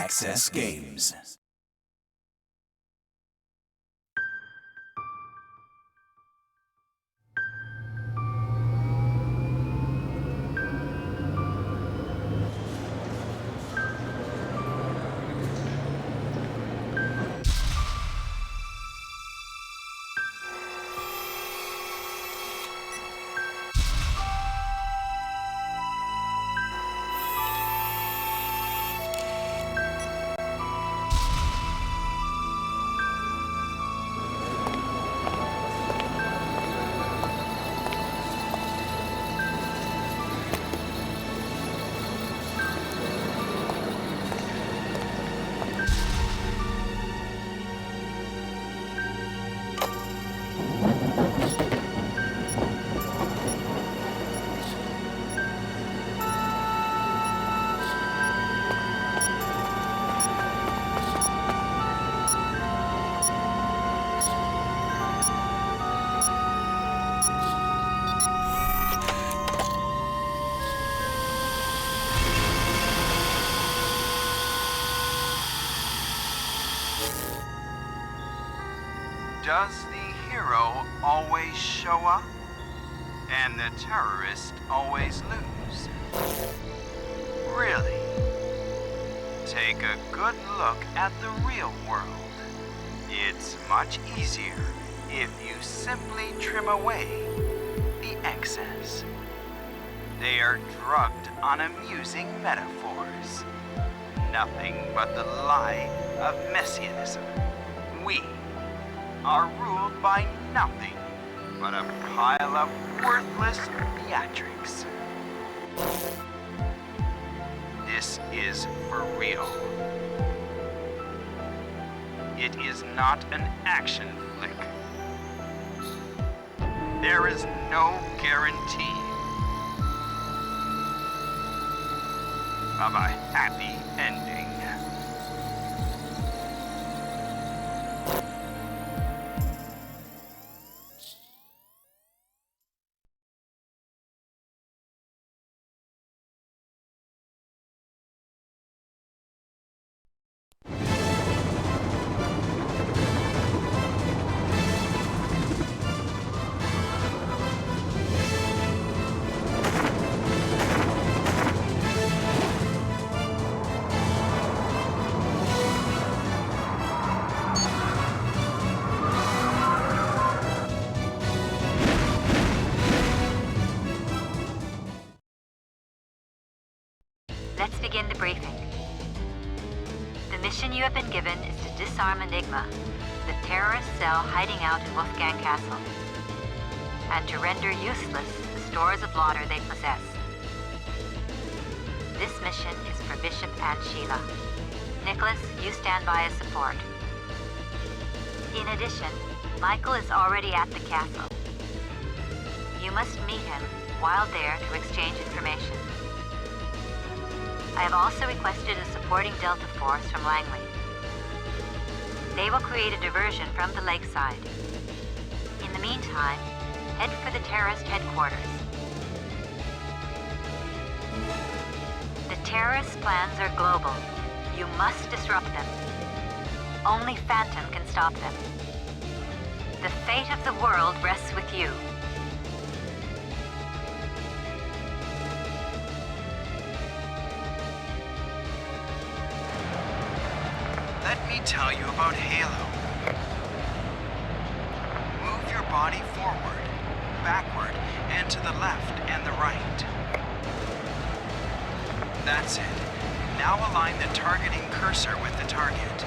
Access Games. Does the hero always show up? And the terrorist always lose? Really? Take a good look at the real world. It's much easier if you simply trim away the excess. They are drugged on amusing metaphors. Nothing but the lie of messianism. We are ruled by nothing but a pile of worthless theatrics. This is for real. It is not an action flick. There is no guarantee of a happy ending. Let's begin the briefing. The mission you have been given is to disarm Enigma, the terrorist cell hiding out in Wolfgang Castle, and to render useless the stores of lauder they possess. This mission is for Bishop and Sheila. Nicholas, you stand by as support. In addition, Michael is already at the castle. You must meet him while there to exchange information. I have also requested a supporting Delta force from Langley. They will create a diversion from the lakeside. In the meantime, head for the terrorist headquarters. The terrorist plans are global. You must disrupt them. Only Phantom can stop them. The fate of the world rests with you. Let me tell you about Halo. Move your body forward, backward, and to the left and the right. That's it. Now align the targeting cursor with the target.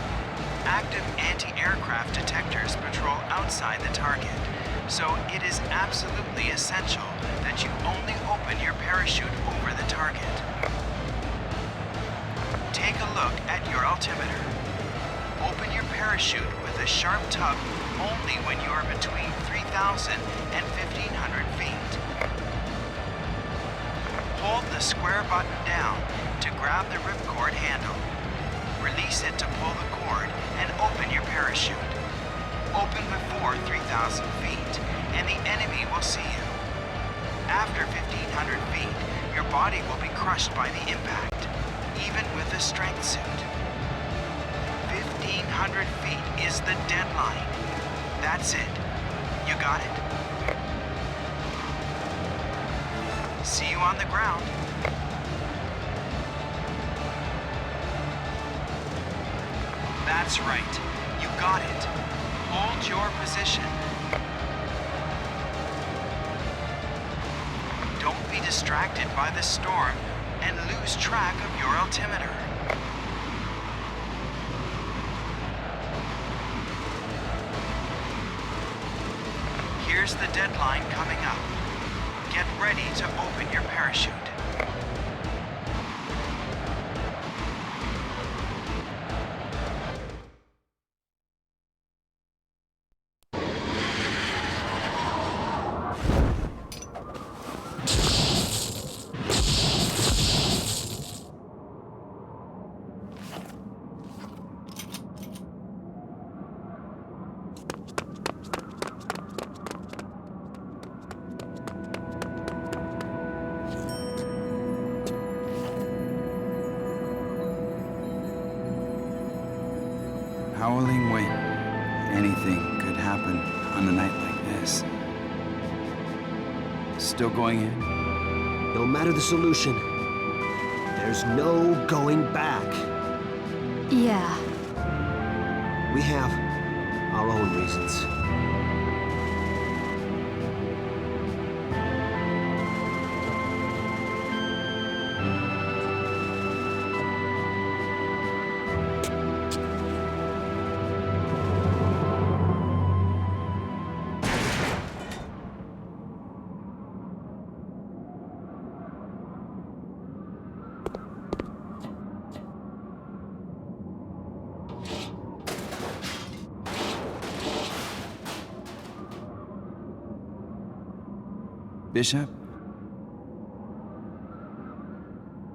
Active anti-aircraft detectors patrol outside the target, so it is absolutely essential that you only open your parachute over the target. Take a look at your altimeter. Open your parachute with a sharp tug only when you are between 3,000 and 1,500 feet. Hold the square button down to grab the ripcord handle. Release it to pull the cord and open your parachute. Open before 3,000 feet, and the enemy will see you. After 1,500 feet, your body will be crushed by the impact, even with a strength suit. 1,500 feet is the deadline. That's it. You got it? See you on the ground. That's right. You got it. Hold your position. Don't be distracted by the storm and lose track of your altimeter. Here's the deadline coming up. Get ready to open your parachute. Howling wind. Anything could happen on a night like this. Still going in? No matter the solution, there's no going back. Yeah. We have our own reasons. Bishop?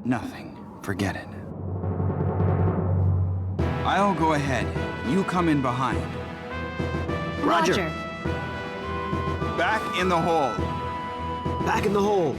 Nothing. Forget it. I'll go ahead. You come in behind. Roger. Back in the hole. Back in the hole.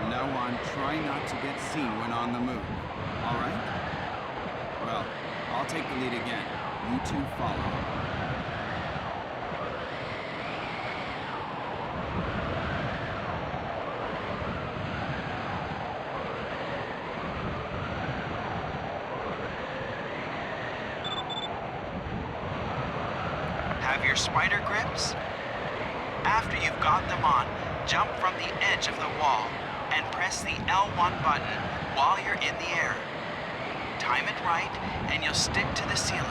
From now on, try not to get seen when on the move. All right? Well, I'll take the lead again. You two follow. Have your spider grips? After you've got them on, jump from the edge of the wall and press the L1 button while you're in the air. Time it right and you'll stick to the ceiling.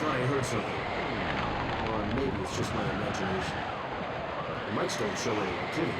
I heard something. Or maybe it's just my imagination. The mics don't show any activity.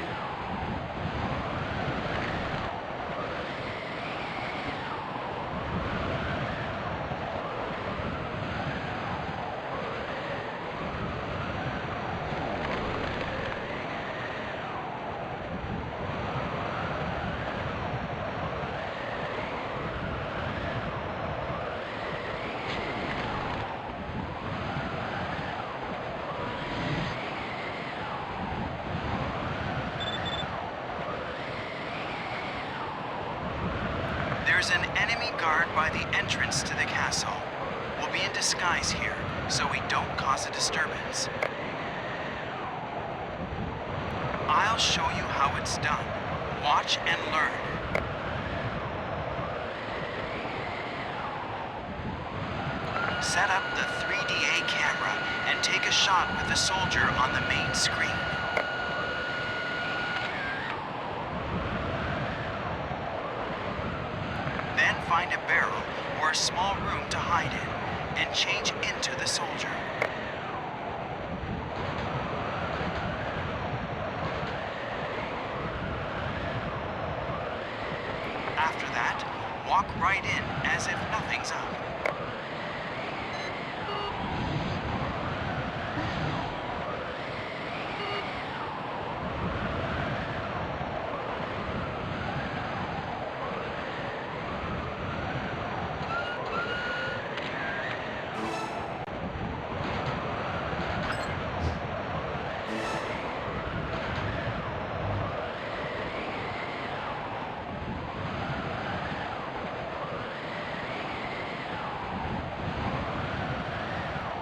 There's an enemy guard by the entrance to the castle. We'll be in disguise here, so we don't cause a disturbance. I'll show you how it's done. Watch and learn. Set up the 3DA camera and take a shot with the soldier on the main screen. Then find a barrel or a small room to hide in and change into the soldier. After that, walk right in as if nothing's up.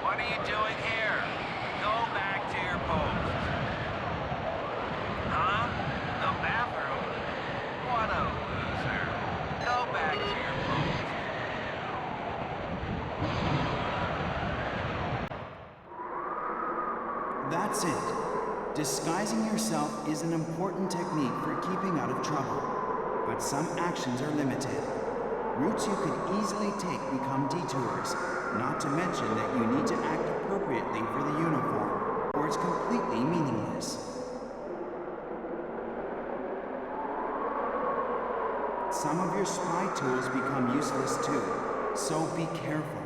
What are you doing here? Go back to your post. Huh? The bathroom? What a loser. Go back to your post. That's it. Disguising yourself is an important technique for keeping out of trouble. But some actions are limited. Routes you could easily take become detours, not to mention that you need to act appropriately for the uniform, or it's completely meaningless. Some of your spy tools become useless too, so be careful.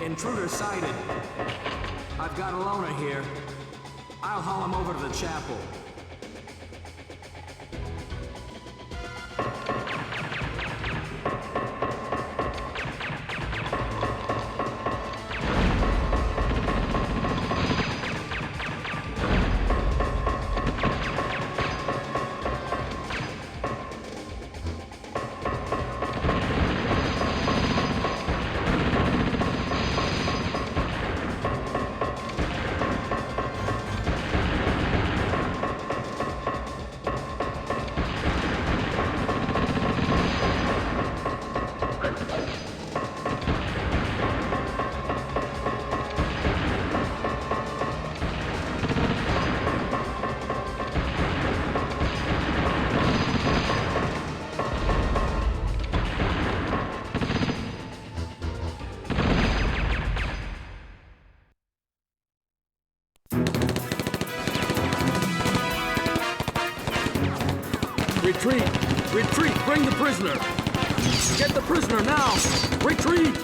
Intruder sighted. I've got a loner here. I'll haul him over to the chapel. Retreat! Retreat! Bring the prisoner! Get the prisoner now! Retreat!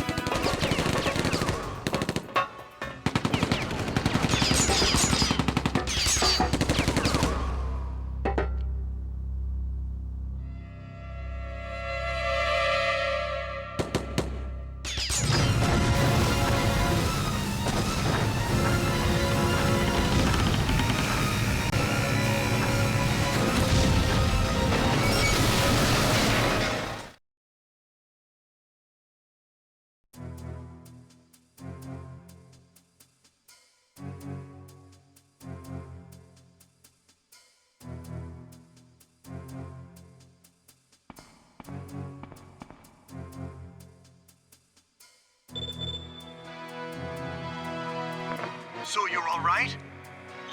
So you're all right?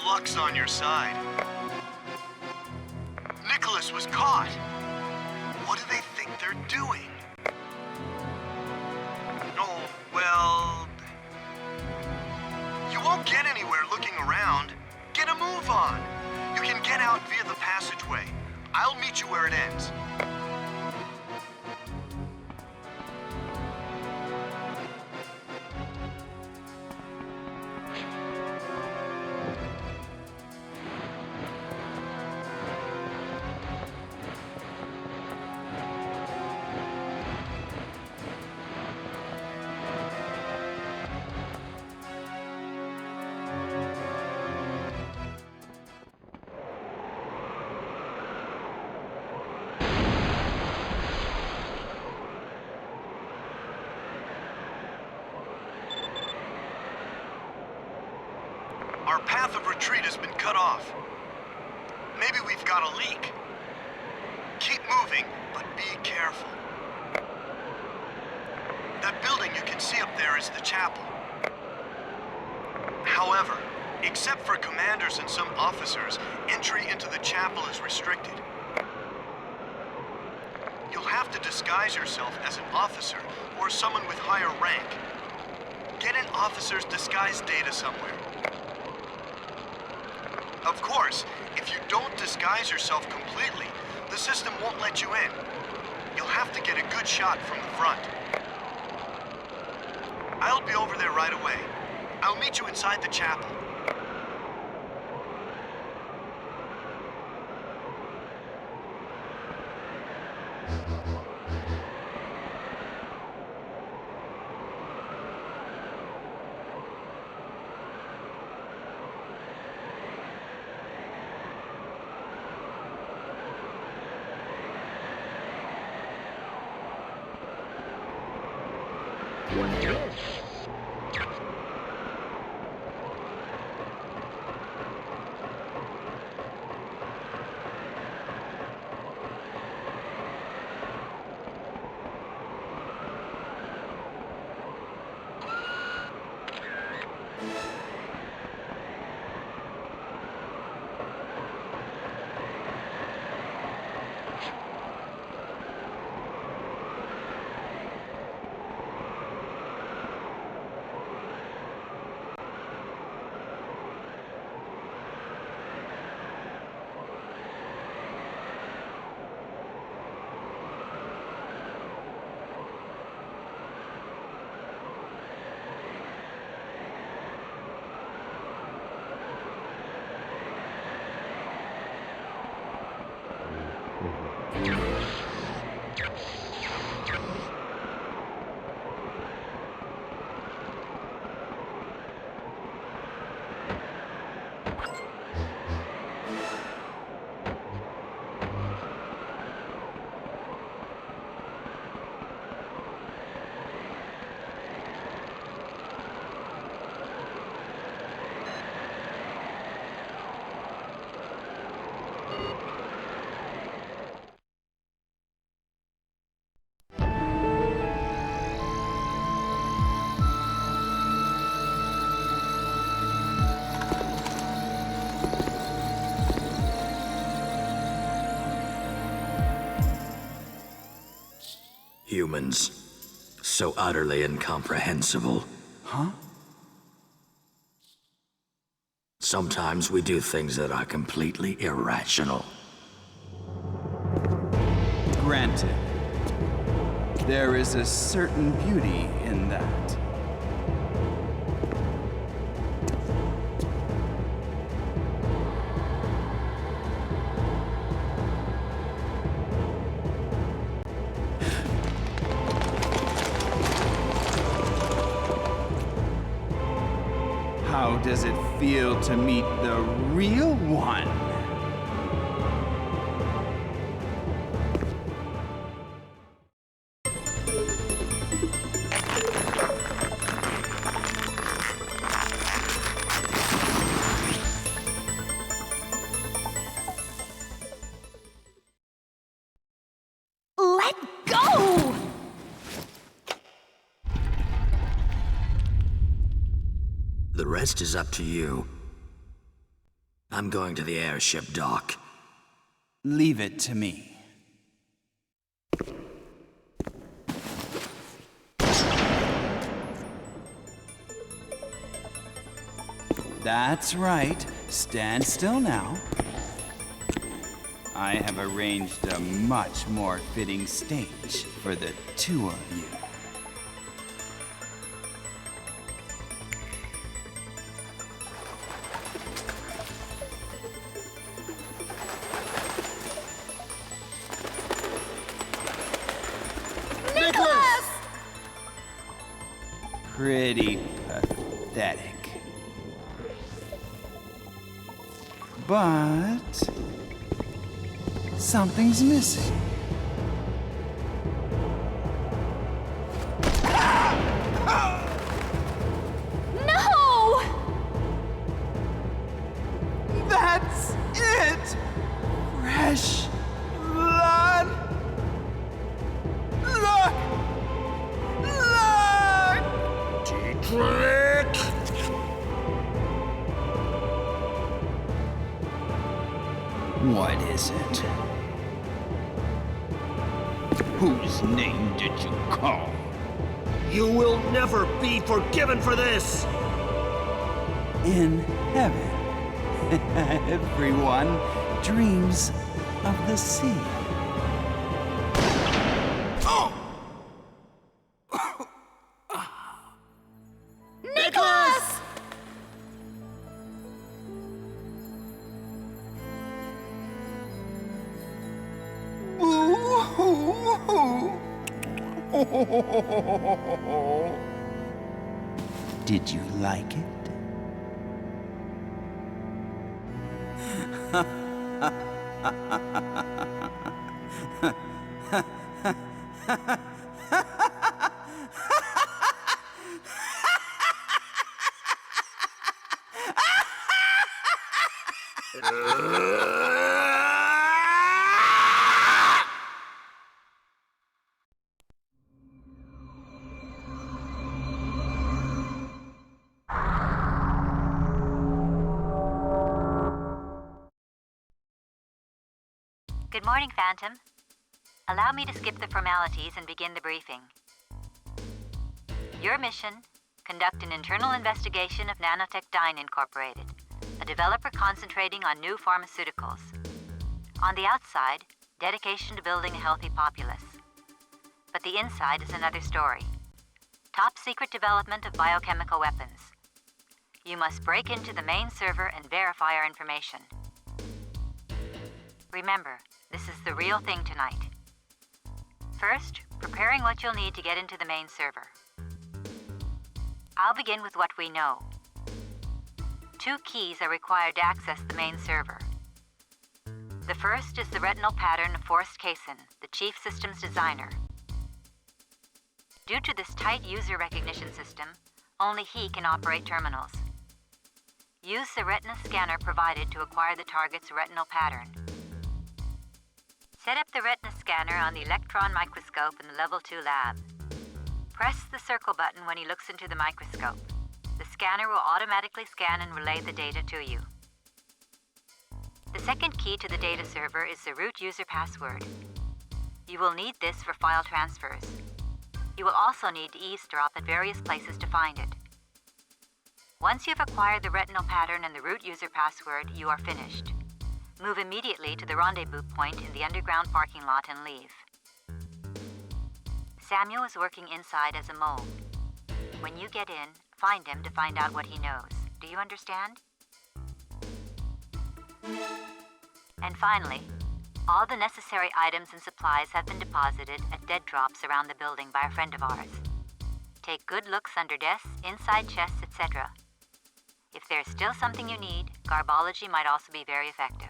Luck's on your side. Nicholas was caught. What do they think they're doing? Oh, well... You won't get anywhere looking around. Get a move on. You can get out via the passageway. I'll meet you where it ends. Our path of retreat has been cut off. Maybe we've got a leak. Keep moving, but be careful. That building you can see up there is the chapel. However, except for commanders and some officers, entry into the chapel is restricted. You'll have to disguise yourself as an officer or someone with higher rank. Get an officer's disguise data somewhere. Of course, if you don't disguise yourself completely, the system won't let you in. You'll have to get a good shot from the front. I'll be over there right away. I'll meet you inside the chapel. Humans. So utterly incomprehensible. Huh? Sometimes we do things that are completely irrational. Granted. There is a certain beauty in that. How does it feel to meet the real one? Let go! The rest is up to you. I'm going to the airship dock. Leave it to me. That's right. Stand still now. I have arranged a much more fitting stage for the two of you. Nicholas! Pretty pathetic. But something's missing. No! That's it! Fresh blood! Look! Look! Trick! What is it? Whose name did you call? You will never be forgiven for this! In heaven, everyone dreams of the sea. Nicholas! Did you like it? Good morning, Phantom. Allow me to skip the formalities and begin the briefing. Your mission: conduct an internal investigation of Nanotech Dyne Incorporated, a developer concentrating on new pharmaceuticals. On the outside, dedication to building a healthy populace. But the inside is another story. Top secret development of biochemical weapons. You must break into the main server and verify our information. Remember, this is the real thing tonight. First, preparing what you'll need to get into the main server. I'll begin with what we know. 2 keys are required to access the main server. The first is the retinal pattern of Forrest Kaysen, the chief systems designer. Due to this tight user recognition system, only he can operate terminals. Use the retina scanner provided to acquire the target's retinal pattern. Set up the retina scanner on the electron microscope in the Level 2 lab. Press the circle button when he looks into the microscope. The scanner will automatically scan and relay the data to you. The second key to the data server is the root user password. You will need this for file transfers. You will also need to eavesdrop at various places to find it. Once you've acquired the retinal pattern and the root user password, you are finished. Move immediately to the rendezvous point in the underground parking lot and leave. Samuel is working inside as a mole. When you get in, find him to find out what he knows. Do you understand? And finally, all the necessary items and supplies have been deposited at dead drops around the building by a friend of ours. Take good looks under desks, inside chests, etc. If there's still something you need, garbology might also be very effective.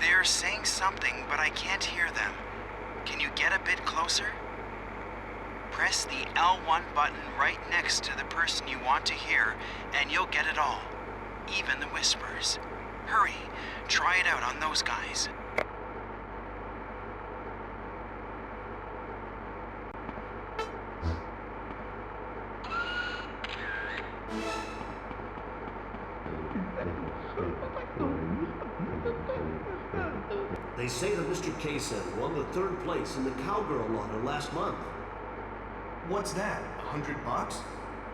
They're saying something, but I can't hear them. Can you get a bit closer? Press the L1 button right next to the person you want to hear, and you'll get it all. Even the whispers. Hurry, try it out on those guys. They say that Mr. Kaysen won the 3rd place in the Cowgirl Lotto last month. What's that? $100?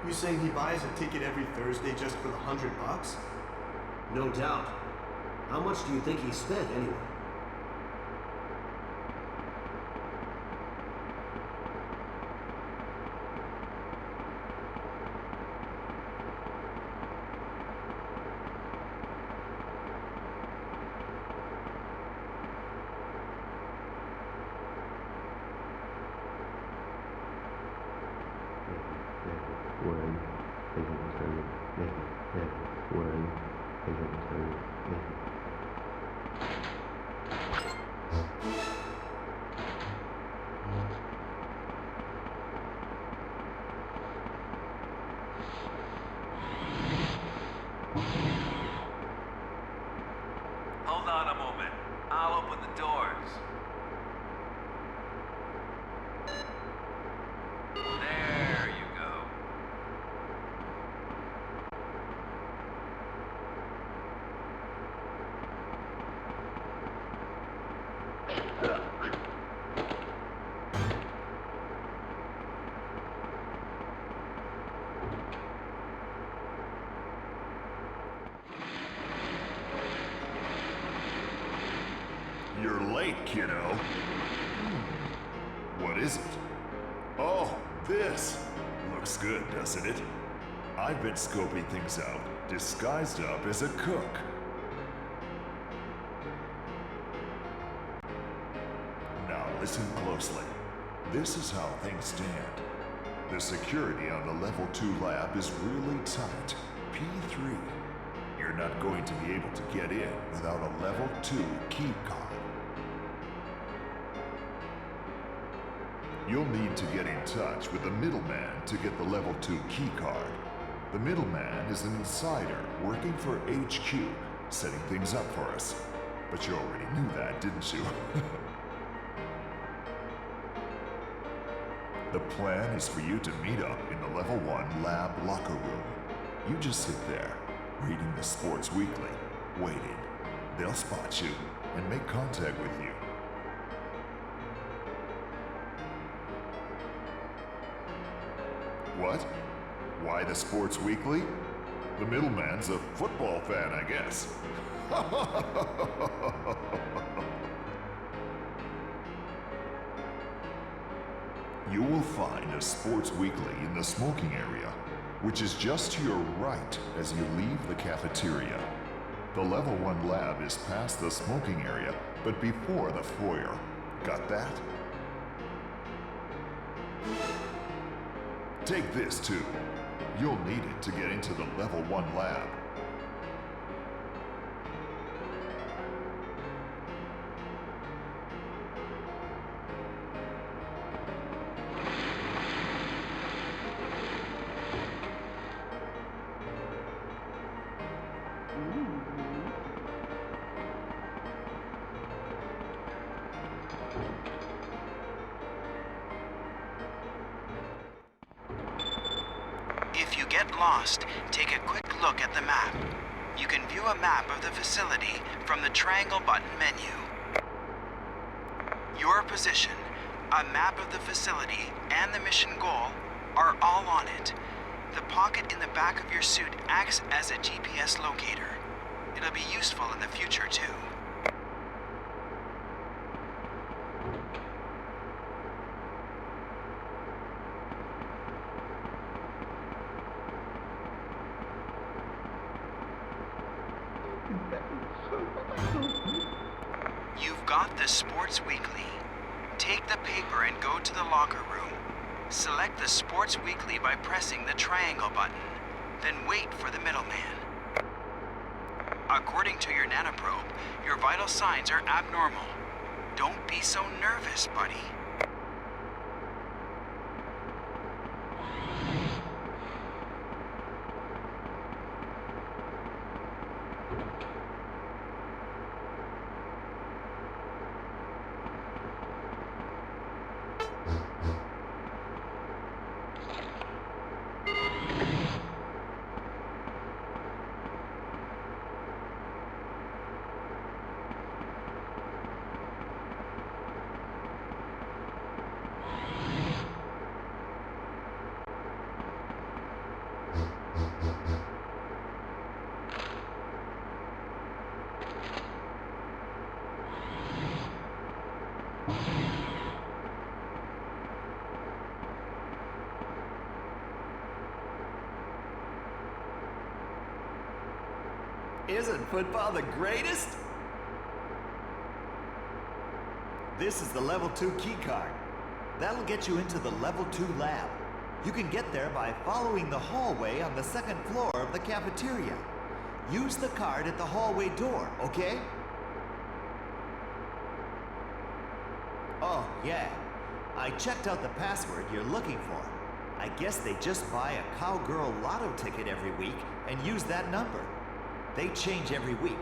You saying he buys a ticket every Thursday just for the $100? No doubt. How much do you think he spent anyway? Hold on a moment. I'll open the doors. There you go. You're late, kiddo. What is it? Oh, this. Looks good, doesn't it? I've been scoping things out, disguised up as a cook. Now listen closely. This is how things stand. The security on the level 2 lab is really tight. P3. You're not going to be able to get in without a level 2 key card. You'll need to get in touch with the middleman to get the level 2 key card. The middleman is an insider working for HQ, setting things up for us. But you already knew that, didn't you? The plan is for you to meet up in the level 1 lab locker room. You just sit there, reading the Sports Weekly, waiting. They'll spot you and make contact with you. What? Why the Sports Weekly? The middleman's a football fan, I guess. You will find a Sports Weekly in the smoking area, which is just to your right as you leave the cafeteria. The level 1 lab is past the smoking area, but before the foyer. Got that? Take this too. You'll need it to get into the level 1 lab. If you get lost, take a quick look at the map. You you can view a map of the facility from the triangle button menu. Your position, a map of the facility, and the mission goal are all on it. The pocket in the back of your suit acts as a GPS locator. It'll be useful in the future, too. You've got the Sports Weekly. Take the paper and go to the locker room. Select the Sports Weekly by pressing the triangle button, then wait for the middleman. According to your nanoprobe, your vital signs are abnormal. Don't be so nervous, buddy. Isn't football the greatest? This is the Level 2 key card. That'll get you into the Level 2 lab. You can get there by following the hallway on the second floor of the cafeteria. Use the card at the hallway door, okay? Oh, yeah. I checked out the password you're looking for. I guess they just buy a cowgirl lotto ticket every week and use that number. They change every week.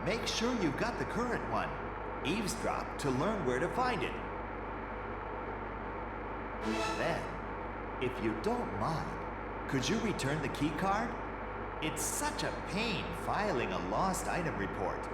Make sure you've got the current one. Eavesdrop to learn where to find it. Then, if you don't mind, could you return the key card? It's such a pain filing a lost item report.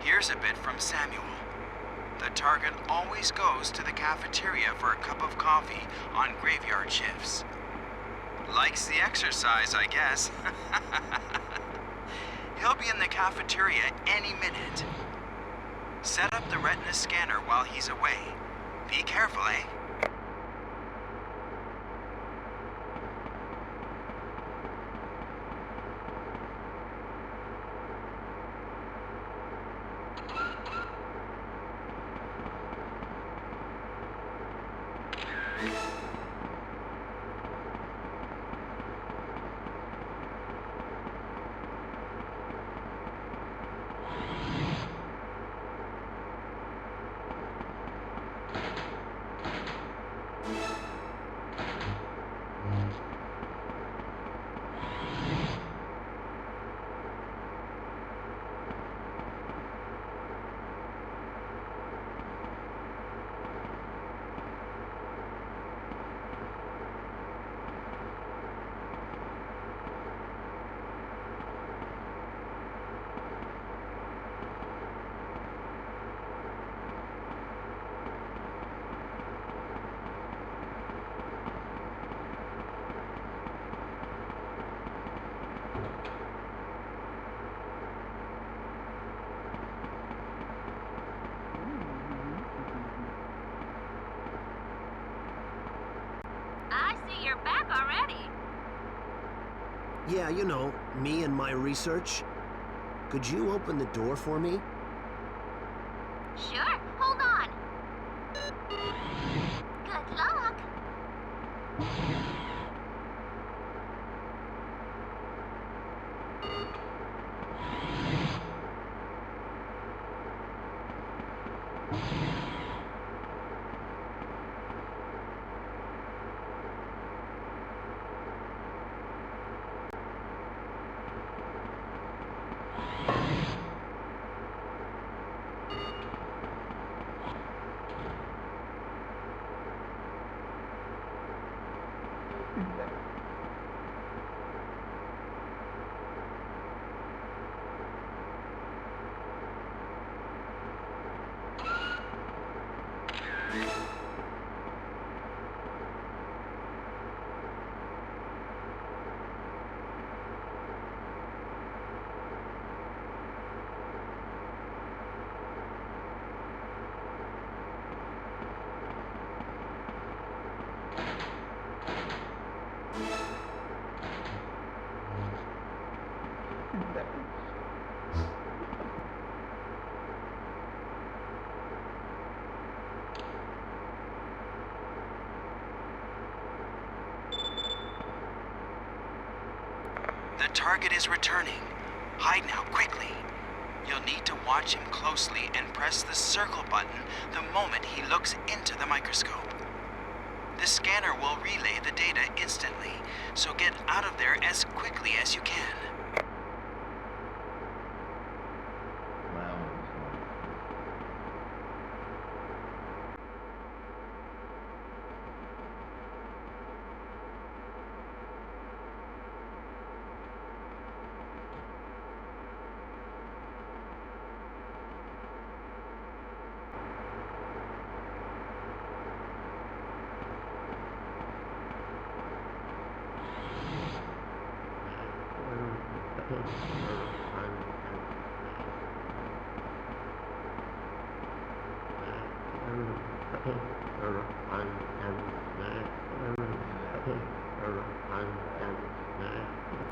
Here's a bit from Samuel. The target always goes to the cafeteria for a cup of coffee on graveyard shifts. Likes the exercise, I guess. He'll be in the cafeteria any minute. Set up the retina scanner while he's away. Be careful, eh? already? Yeah, you know, me and my research. Could you open the door for me? Sure, hold on. Good luck. The target is returning. Hide now, quickly. You'll need to watch him closely and press the circle button the moment he looks into the microscope. The scanner will relay the data instantly, so get out of there as quickly as you can.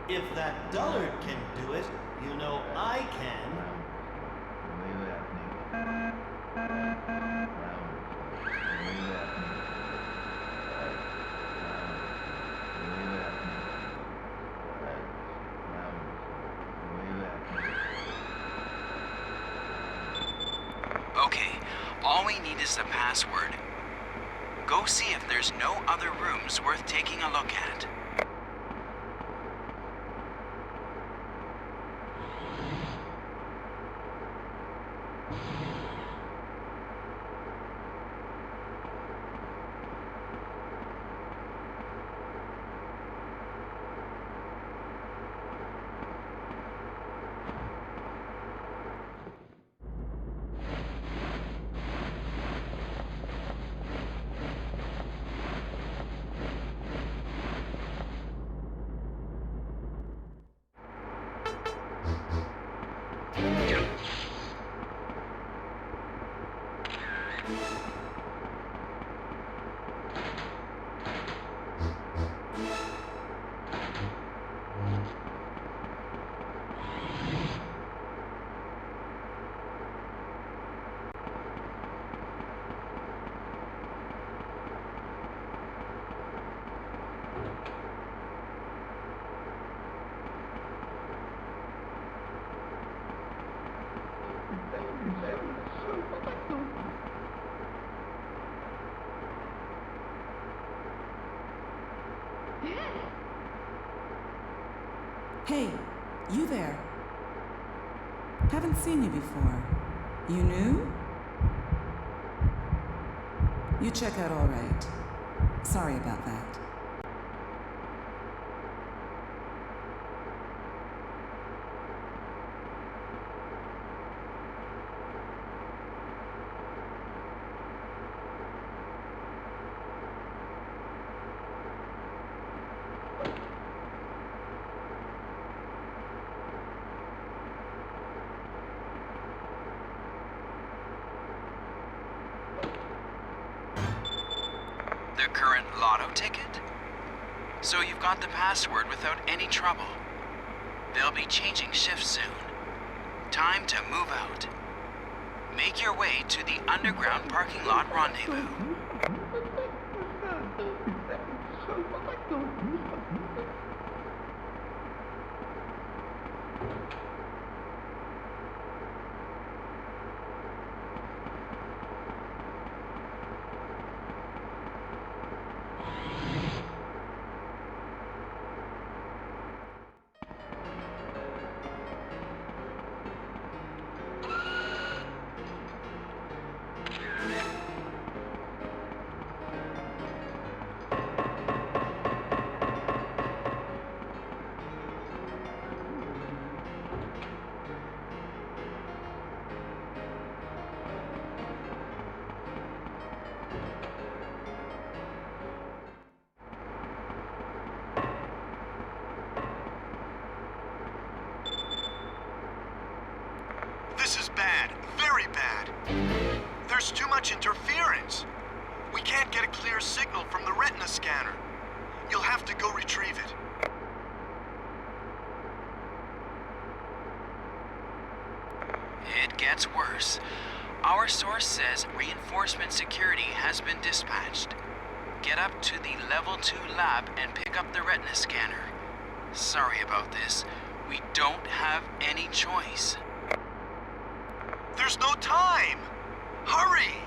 If that dullard can do it, you know I can. Okay, all we need is the password. Go see if there's no other rooms worth taking a look at. Hey, you there. Haven't seen you before. You new? You check out all right. Sorry about that. The current lotto ticket? So you've got the password without any trouble. They'll be changing shifts soon. Time to move out. Make your way to the underground parking lot rendezvous. This is bad. Very bad. There's too much interference. We can't get a clear signal from the retina scanner. You'll have to go retrieve it. It gets worse. Our source says reinforcement security has been dispatched. Get up to the level 2 lab and pick up the retina scanner. Sorry about this. We don't have any choice. There's no time! Hurry!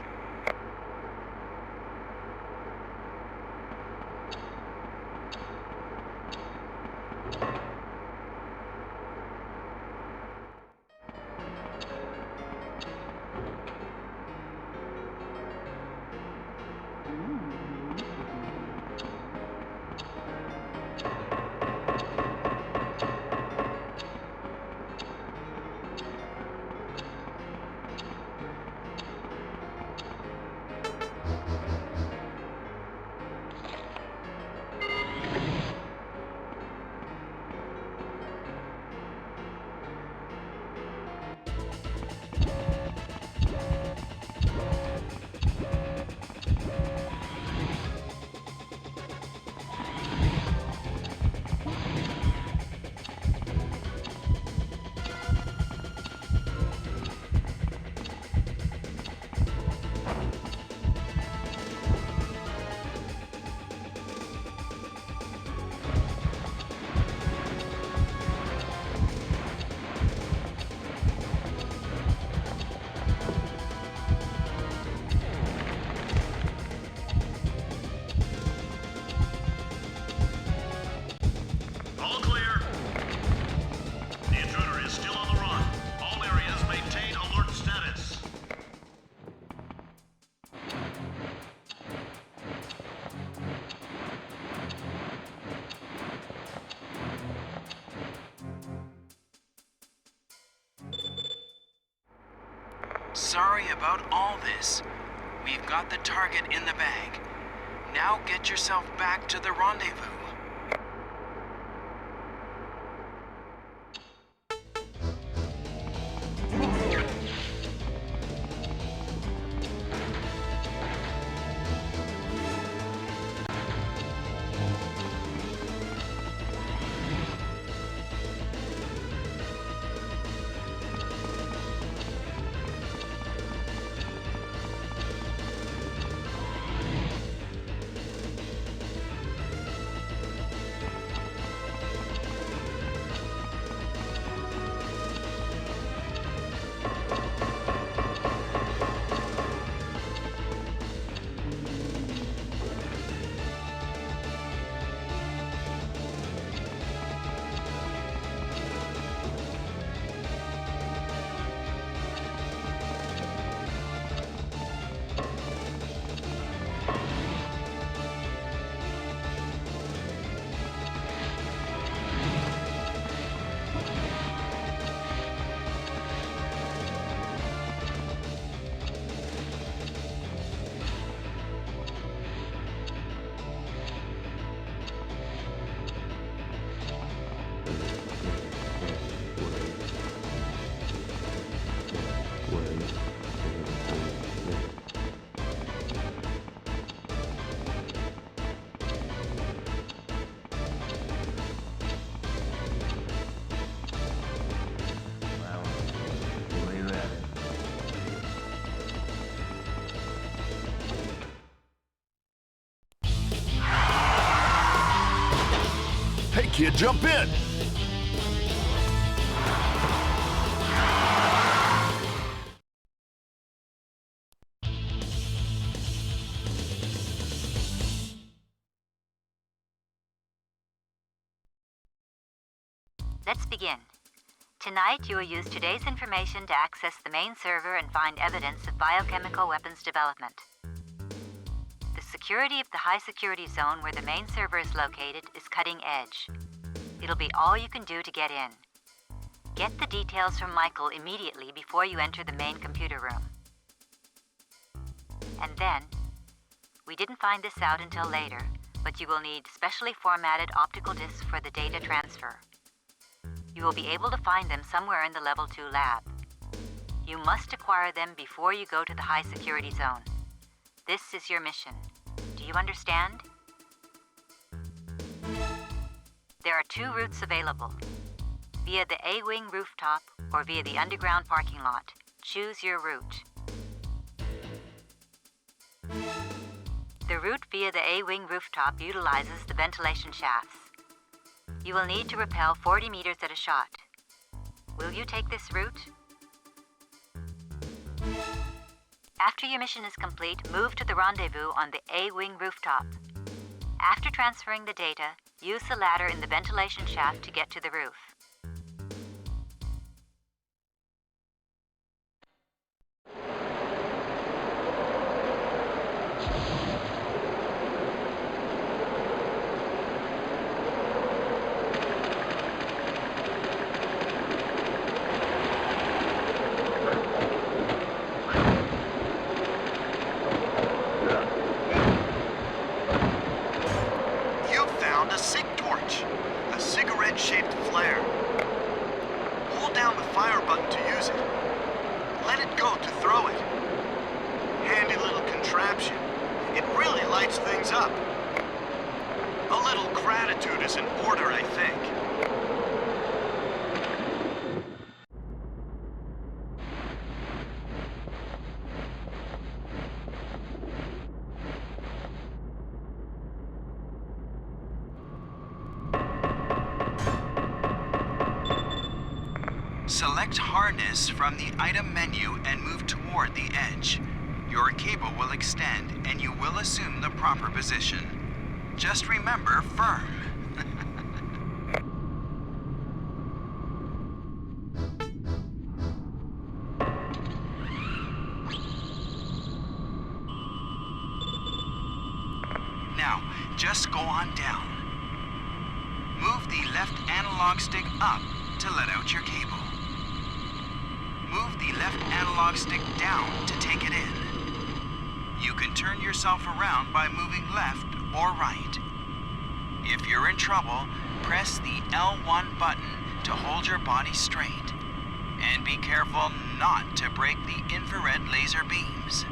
Sorry about all this. We've got the target in the bag. Now get yourself back to the rendezvous. kid, jump in! Let's begin. Tonight, you will use today's information to access the main server and find evidence of biochemical weapons development. The security of the high security zone where the main server is located is cutting edge. It'll be all you can do to get in. Get the details from Michael immediately before you enter the main computer room. And then, we didn't find this out until later, but you will need specially formatted optical discs for the data transfer. You will be able to find them somewhere in the Level 2 lab. You must acquire them before you go to the high security zone. This is your mission. Do you understand? There are 2 routes available. Via the A-Wing rooftop or via the underground parking lot. Choose your route. The route via the A-Wing rooftop utilizes the ventilation shafts. You will need to rappel 40 meters at a shot. Will you take this route? After your mission is complete, move to the rendezvous on the A-Wing rooftop. After transferring the data, use the ladder in the ventilation shaft to get to the roof. Select Harness from the item menu and move toward the edge. Your cable will extend and you will assume the proper position. Just remember, firm. Now, just go on down. Move the left analog stick up to let out your cable. Move the left analog stick down to take it in. You can turn yourself around by moving left or right. If you're in trouble, press the L1 button to hold your body straight. And be careful not to break the infrared laser beams.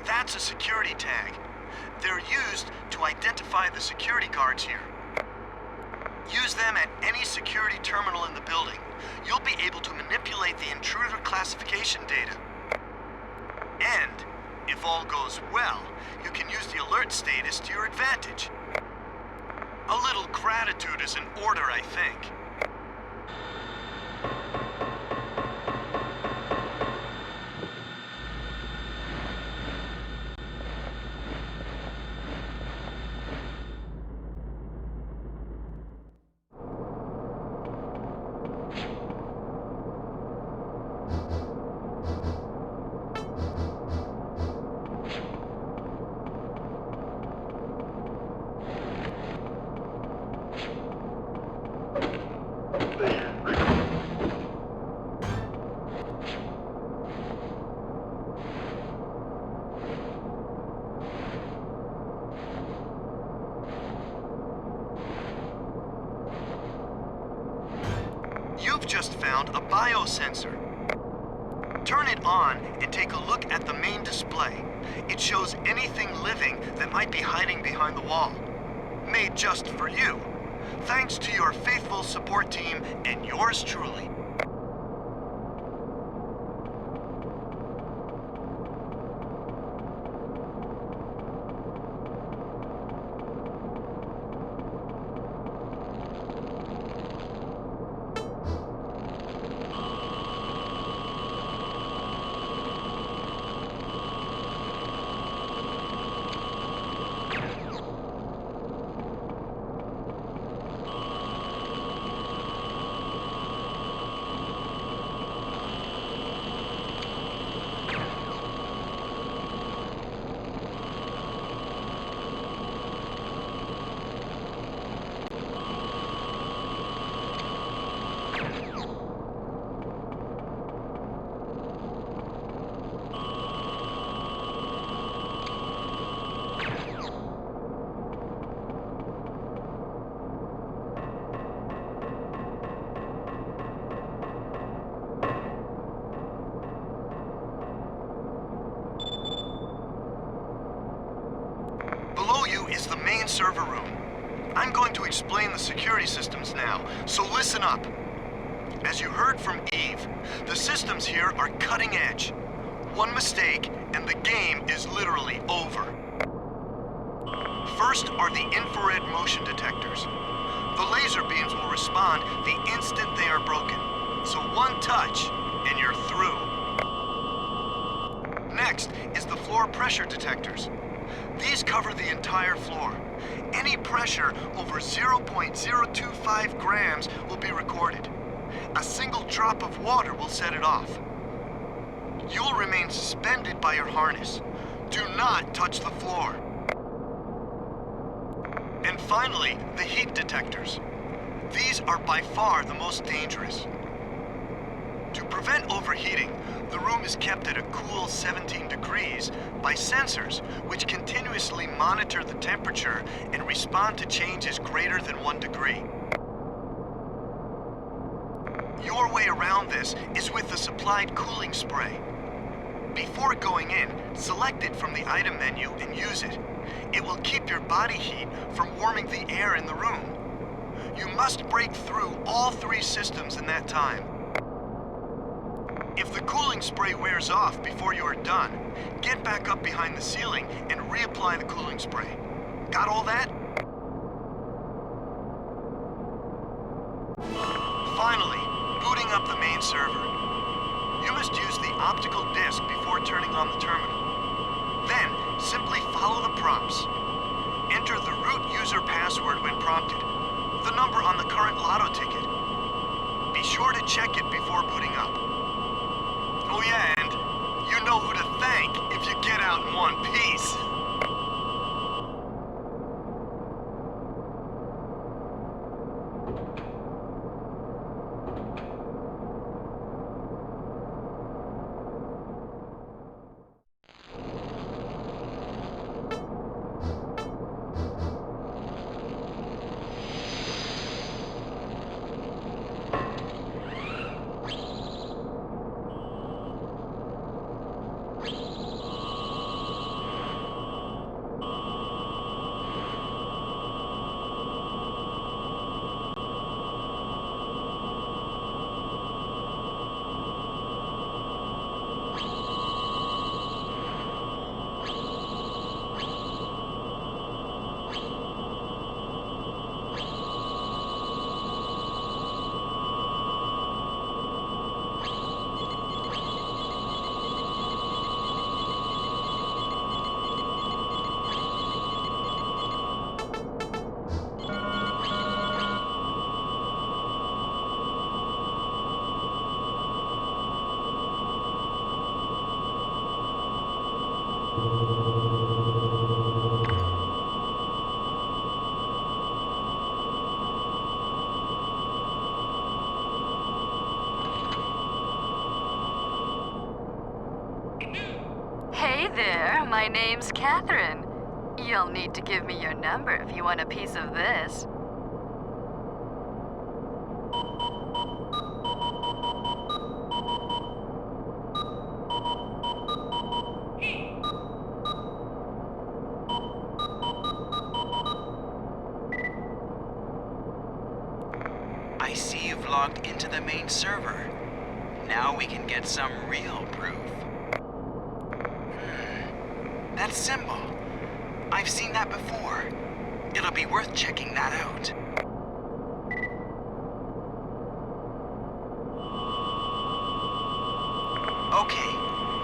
That's a security tag. They're used to identify the security guards here. Use them at any security terminal in the building. You'll be able to manipulate the intruder classification data. And, if all goes well, you can use the alert status to your advantage. A little gratitude is in order, I think. You've just found a biosensor. Turn it on and take a look at the main display. It shows anything living that might be hiding behind the wall. Made just for you. Thanks to your faithful support team and yours truly. Server room. I'm going to explain the security systems now, so listen up. As you heard from Eve, the systems here are cutting edge. One mistake, and the game is literally over. First are the infrared motion detectors. The laser beams will respond the instant they are broken. So one touch, and you're through. Next is the floor pressure detectors. These cover the entire floor. Any pressure over 0.025 grams will be recorded. A single drop of water will set it off. You'll remain suspended by your harness. Do not touch the floor. And finally, the heat detectors. These are by far the most dangerous. To prevent overheating, the room is kept at a cool 17 degrees by sensors which continuously monitor the temperature and respond to changes greater than 1 degree. Your way around this is with the supplied cooling spray. Before going in, select it from the item menu and use it. It will keep your body heat from warming the air in the room. You must break through all 3 systems in that time. If the cooling spray wears off before you are done, get back up behind the ceiling and reapply the cooling spray. Got all that? Finally, booting up the main server. You must use the optical disc before turning on the terminal. Then, simply follow the prompts. Enter the root user password when prompted, the number on the current lotto ticket. Be sure to check it before booting up. Oh yeah, and you know who to thank if you get out in one piece. Hey there, my name's Catherine. You'll need to give me your number if you want a piece of this. I see you've logged into the main server. Now we can get some real proof. That symbol. I've seen that before. It'll be worth checking that out. Okay,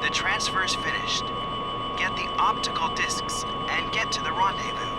the transfer's finished. Get the optical discs and get to the rendezvous.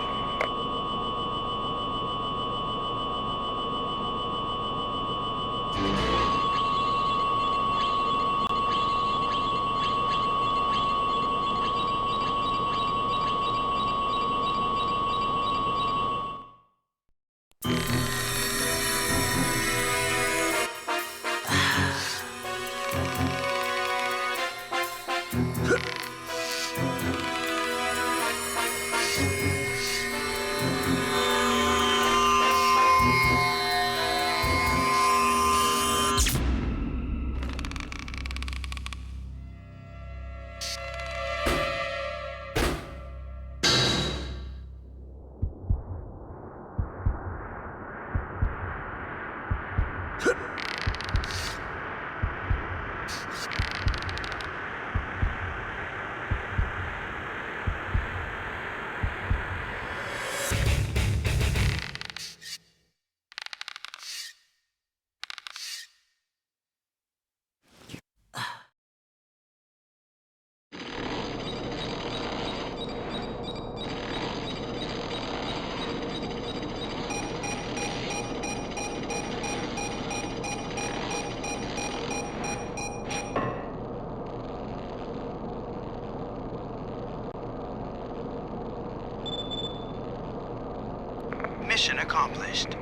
accomplished.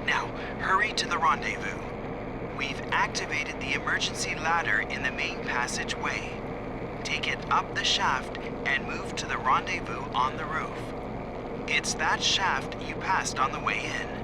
Now, hurry to the rendezvous. We've activated the emergency ladder in the main passageway. Take it up the shaft and move to the rendezvous on the roof. It's that shaft you passed on the way in.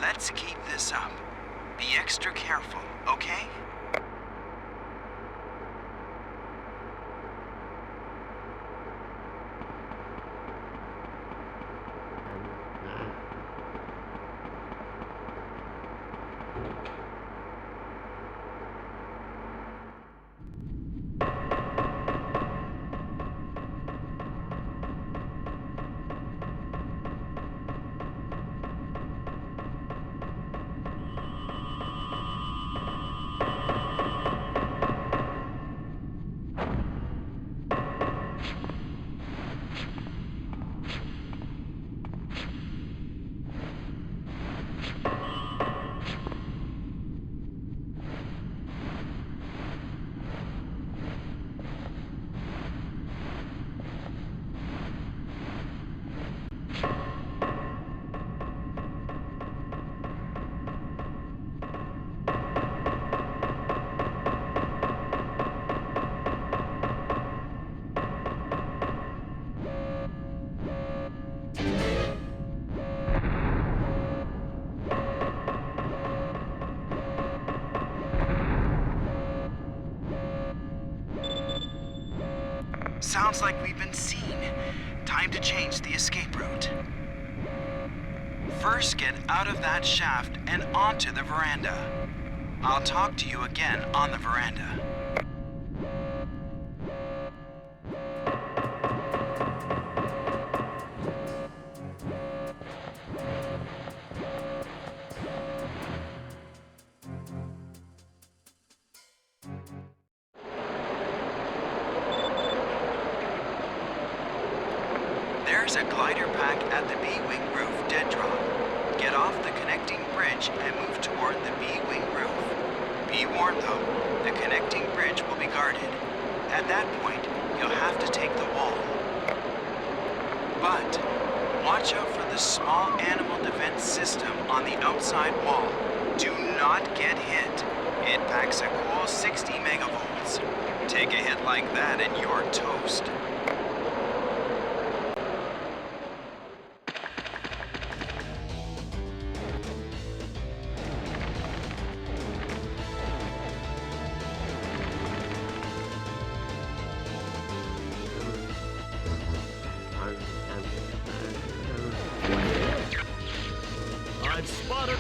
Let's keep this up. Be extra careful, okay? Sounds like we've been seen. Time to change the escape route. First, get out of that shaft and onto the veranda. I'll talk to you again on the veranda. There's a glider pack at the B-wing roof dead drop. Get off the connecting bridge and move toward the B-wing roof. Be warned though, the connecting bridge will be guarded. At that point, you'll have to take the wall. But watch out for the small animal defense system on the outside wall. Do not get hit. It packs a cool 60 megavolts. Take a hit like that and you're toast. I've spotted.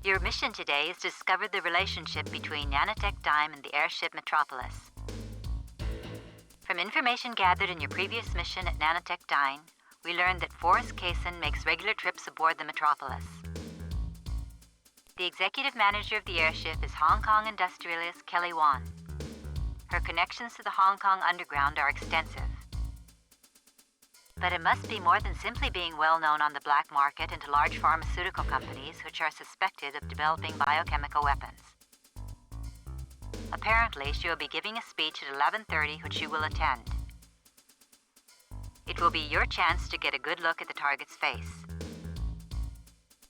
Your mission today is to discover the relationship between Nanotech Dime and the airship Metropolis. From information gathered in your previous mission at Nanotech Dime, we learned that Forrest Kaysen makes regular trips aboard the Metropolis. The executive manager of the airship is Hong Kong industrialist Kelly Wan. Her connections to the Hong Kong underground are extensive. But it must be more than simply being well known on the black market and to large pharmaceutical companies which are suspected of developing biochemical weapons. Apparently, she will be giving a speech at 11:30 which you will attend. It will be your chance to get a good look at the target's face.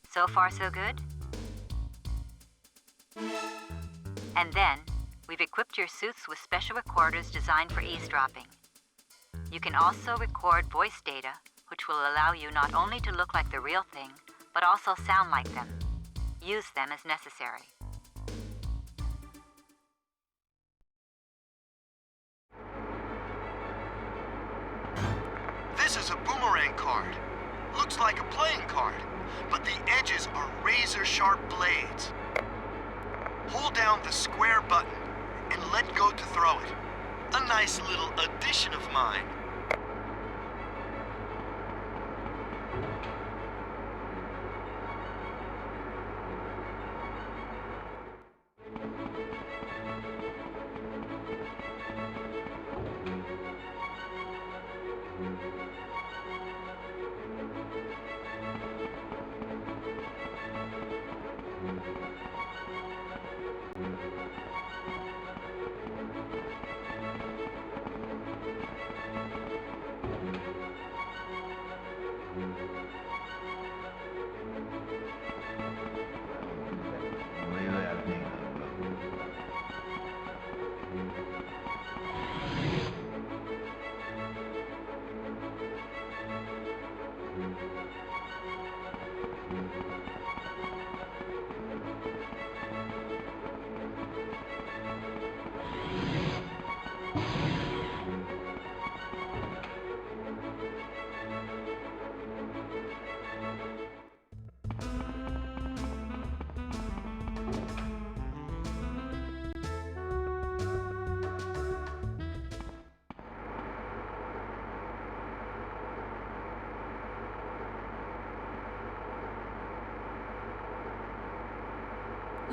So far, so good? And then, we've equipped your suits with special recorders designed for eavesdropping. You can also record voice data, which will allow you not only to look like the real thing, but also sound like them. Use them as necessary. This is a boomerang card. Looks like a playing card, but the edges are razor-sharp blades. Hold down the square button and let go to throw it. A nice little addition of mine.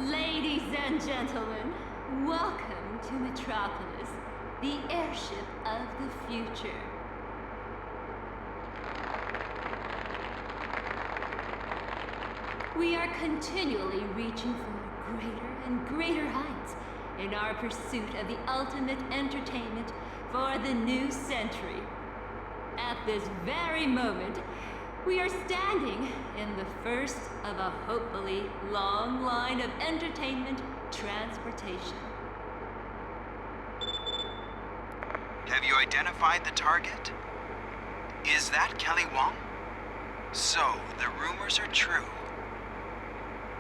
Ladies and gentlemen, welcome to Metropolis, the airship of the future. We are continually reaching for greater and greater heights in our pursuit of the ultimate entertainment for the new century. At this very moment, we are standing in the first of a hopefully long line of entertainment transportation. Have you identified the target? Is that Kelly Wong? So, the rumors are true.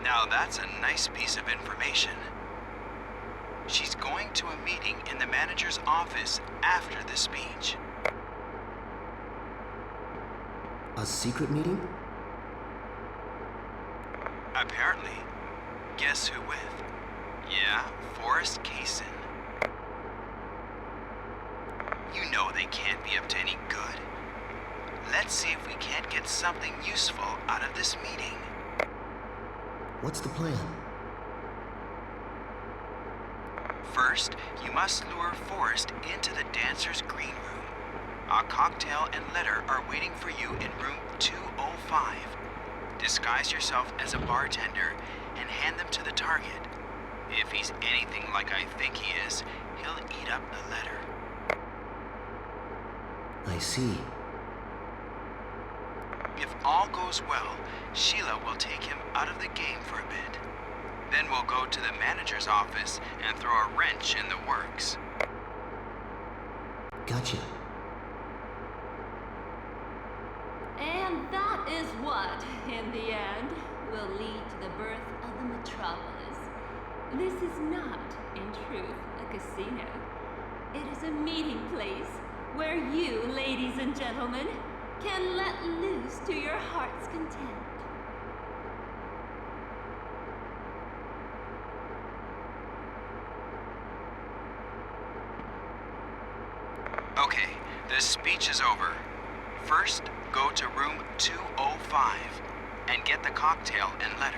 Now that's a nice piece of information. She's going to a meeting in the manager's office after the speech. A secret meeting? Apparently. Guess who with? Yeah, Forrest Kaysen. You know they can't be up to any good. Let's see if we can't get something useful out of this meeting. What's the plan? First, you must lure Forrest into the dancer's green room. A cocktail and letter are waiting for you in room 205. Disguise yourself as a bartender and hand them to the target. If he's anything like I think he is, he'll eat up the letter. I see. If all goes well, Sheila will take him out of the game for a bit. Then we'll go to the manager's office and throw a wrench in the works. Gotcha. And that is what, in the end, will lead to the birth of the Metropolis. This is not, in truth, a casino. It is a meeting place where you, ladies and gentlemen, can let loose to your heart's content. speech is over. First, go to room 205 and get the cocktail and letter.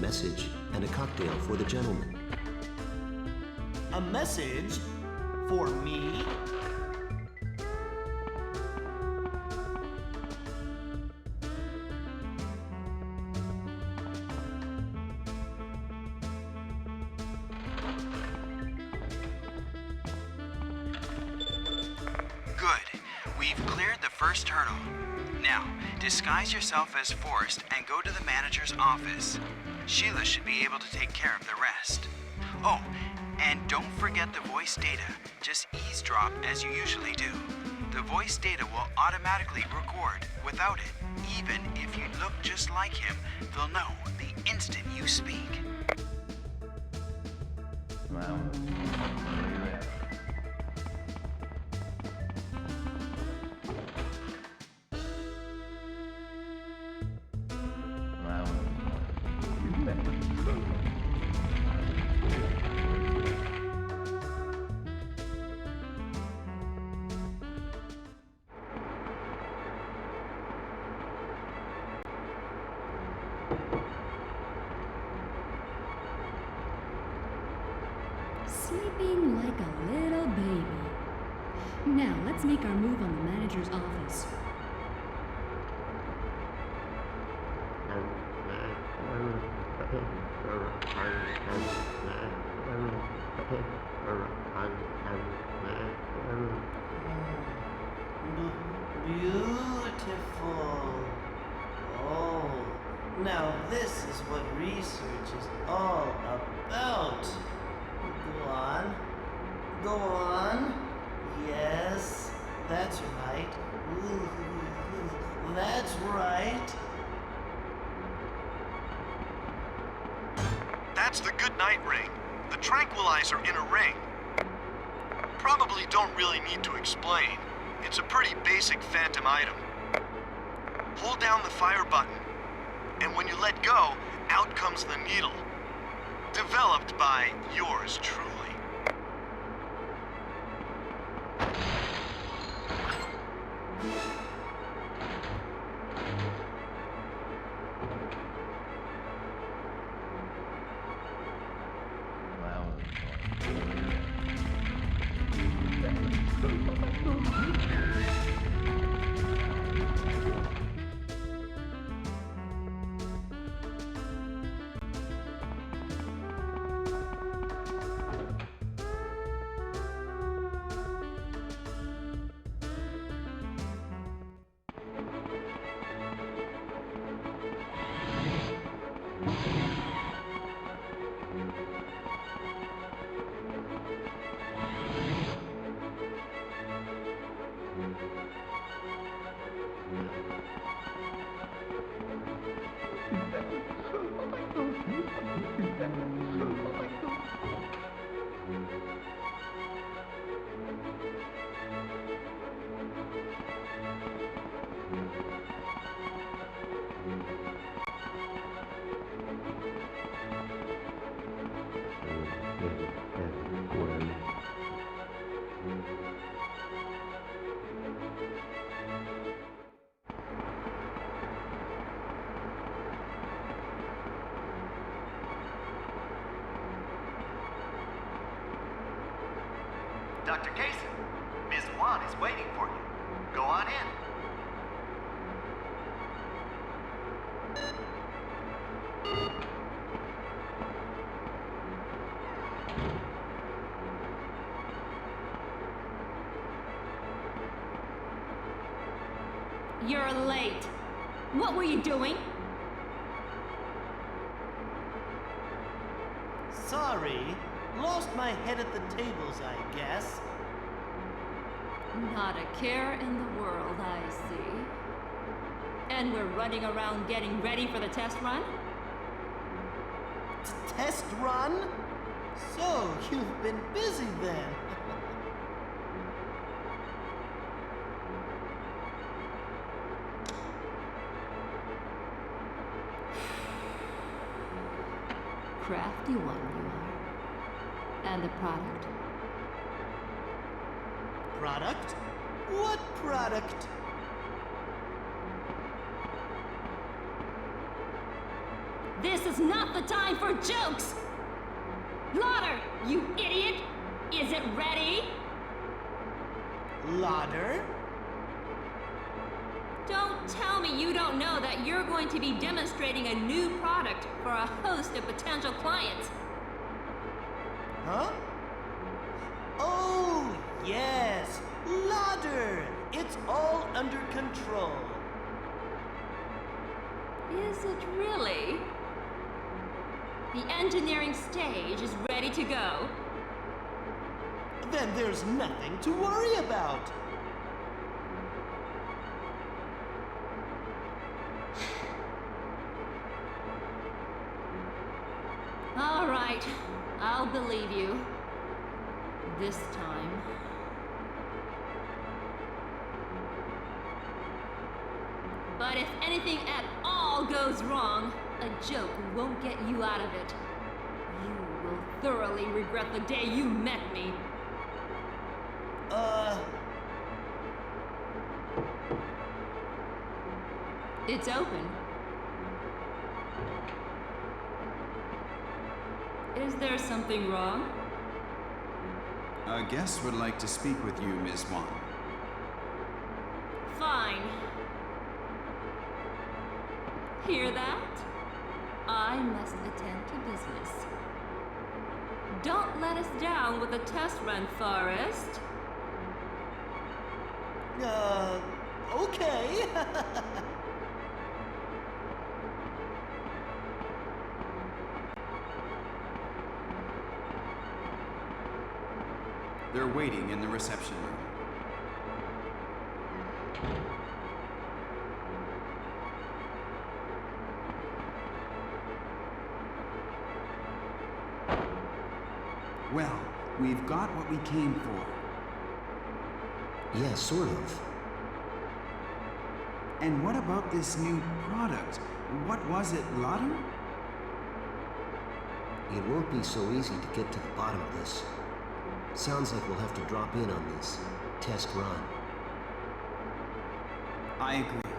Message and a cocktail for the gentleman. A message? For me? Good. We've cleared the first hurdle. Now, disguise yourself as Forrest and go to the manager's office. Sheila should be able to take care of the rest. Oh, and don't forget the voice data. Just eavesdrop as you usually do. The voice data will automatically record. Without it, even if you look just like him, they'll know the instant you speak. Sleeping like a little baby. Now, let's make our move on the manager's office. Beautiful. Oh, now this is what research is all about. on. Go on. Yes, that's right. Ooh, that's right. That's the good night ring. The tranquilizer in a ring. Probably don't really need to explain. It's a pretty basic phantom item. Hold down the fire button, and when you let go, out comes the needle. Developed by yours truly. Dr. Kaysen, Ms. Wan is waiting for you. Go on in. You're late. What were you doing? Sorry. Lost my head at the tables, I guess. Not a care in the world, I see. And we're running around getting ready for the test run? Test run? So, you've been busy then. Crafty one you are. And the product? Product? What product? This is not the time for jokes! Lauder, you idiot! Is it ready? Lauder? Don't tell me you don't know that you're going to be demonstrating a new product for a host of potential clients. Huh? Oh, yes! Lauder! It's all under control. Is it really? The engineering stage is ready to go. Then there's nothing to worry about. All right, I'll believe you. This time. But if anything at all goes wrong, a joke won't get you out of it. You will thoroughly regret the day you met me. It's open. Is there something wrong? A guest would like to speak with you, Ms. Wan. Fine. Hear that? I must attend to business. Don't let us down with the test run, Forrest. Okay. They're waiting in the reception room. Well, we've got what we came for. Yeah, sort of. And what about this new product? What was it, Lauder? It won't be so easy to get to the bottom of this. Sounds like we'll have to drop in on this test run. I agree.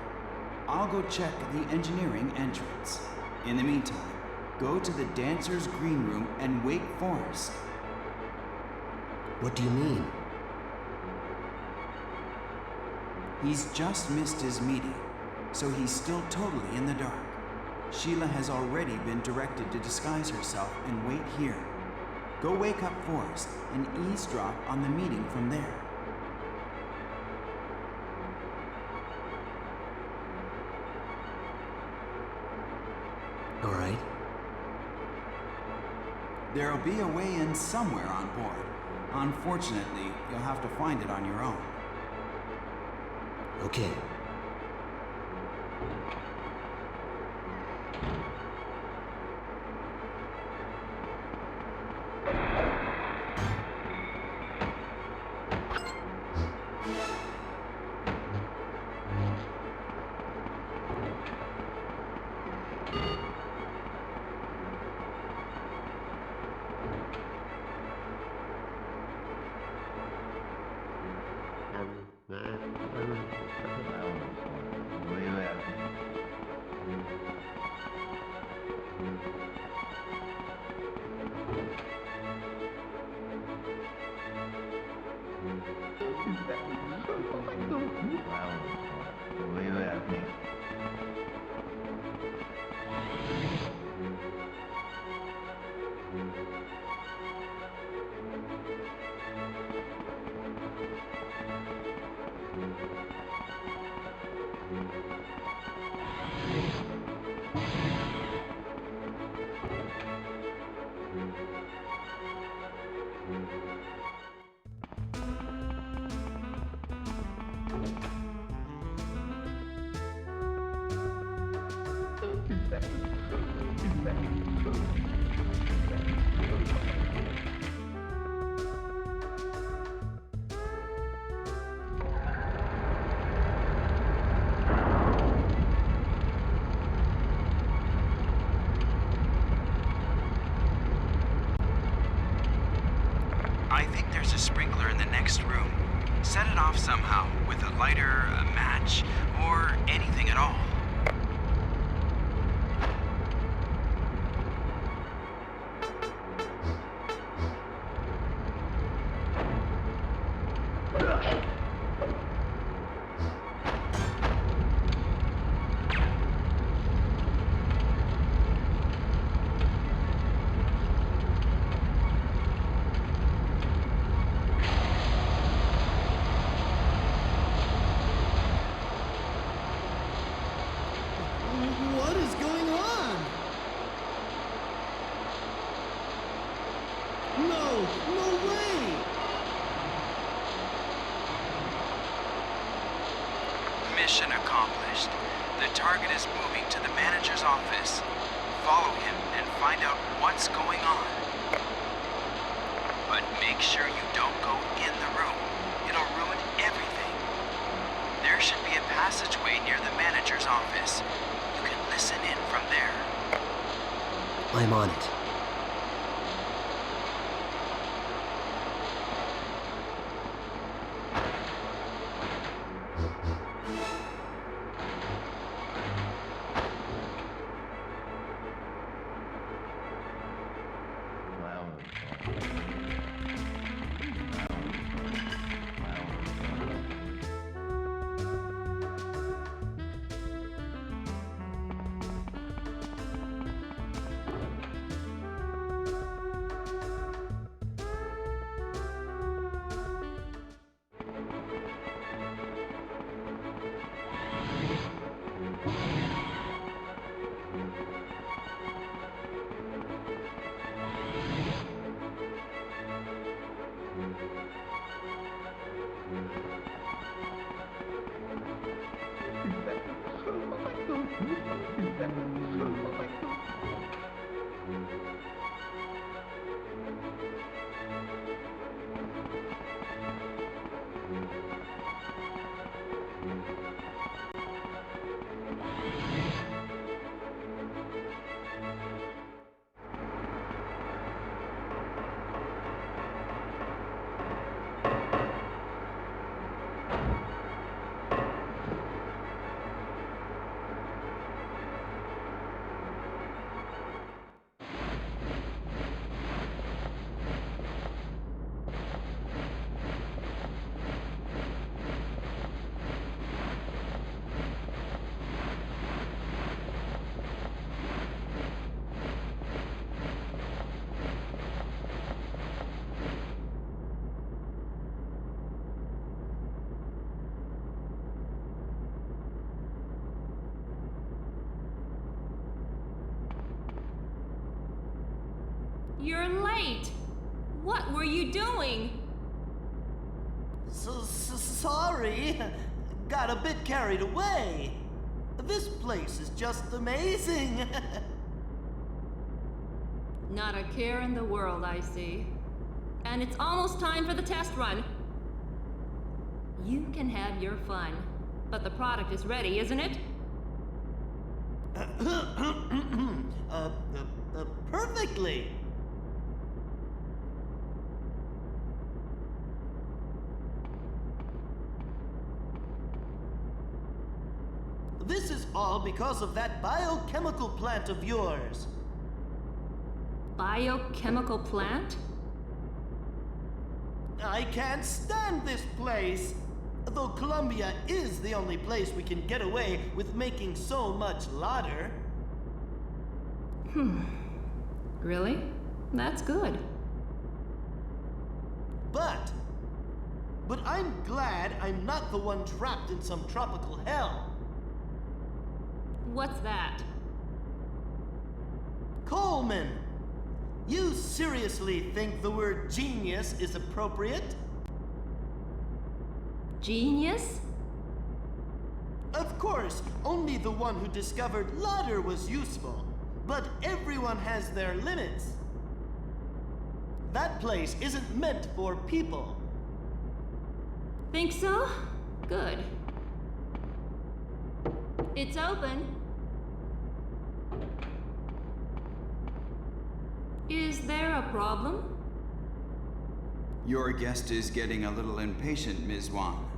I'll go check the engineering entrance. In the meantime, go to the Dancer's Green Room and Wake Forest. What do you mean? He's just missed his meeting, so he's still totally in the dark. Sheila has already been directed to disguise herself and wait here. Go wake up Forrest and eavesdrop on the meeting from there. All right. There'll be a way in somewhere on board. Unfortunately, you'll have to find it on your own. Okay. I think there's a sprinkler in the next room. Set it off somehow, with a lighter, a match, or anything at all. What is going on? No way! Mission accomplished. The target is moving to the manager's office. Follow him and find out what's going on. But make sure you don't go in the room. It'll ruin everything. There should be a passageway near the manager's office. You can listen in from there. I'm on it. You're late. What were you doing? Sorry. Got a bit carried away. This place is just amazing. Not a care in the world, I see. And it's almost time for the test run. You can have your fun, but the product is ready, isn't it? Perfectly. This is all because of that biochemical plant of yours. Biochemical plant? I can't stand this place. Though Columbia is the only place we can get away with making so much lauder. Really? That's good. But I'm glad I'm not the one trapped in some tropical hell. What's that? Coleman! You seriously think the word genius is appropriate? Genius? Of course, only the one who discovered lauder was useful. But everyone has their limits. That place isn't meant for people. Think so? Good. It's open. Is there a problem? Your guest is getting a little impatient, Ms. Wang.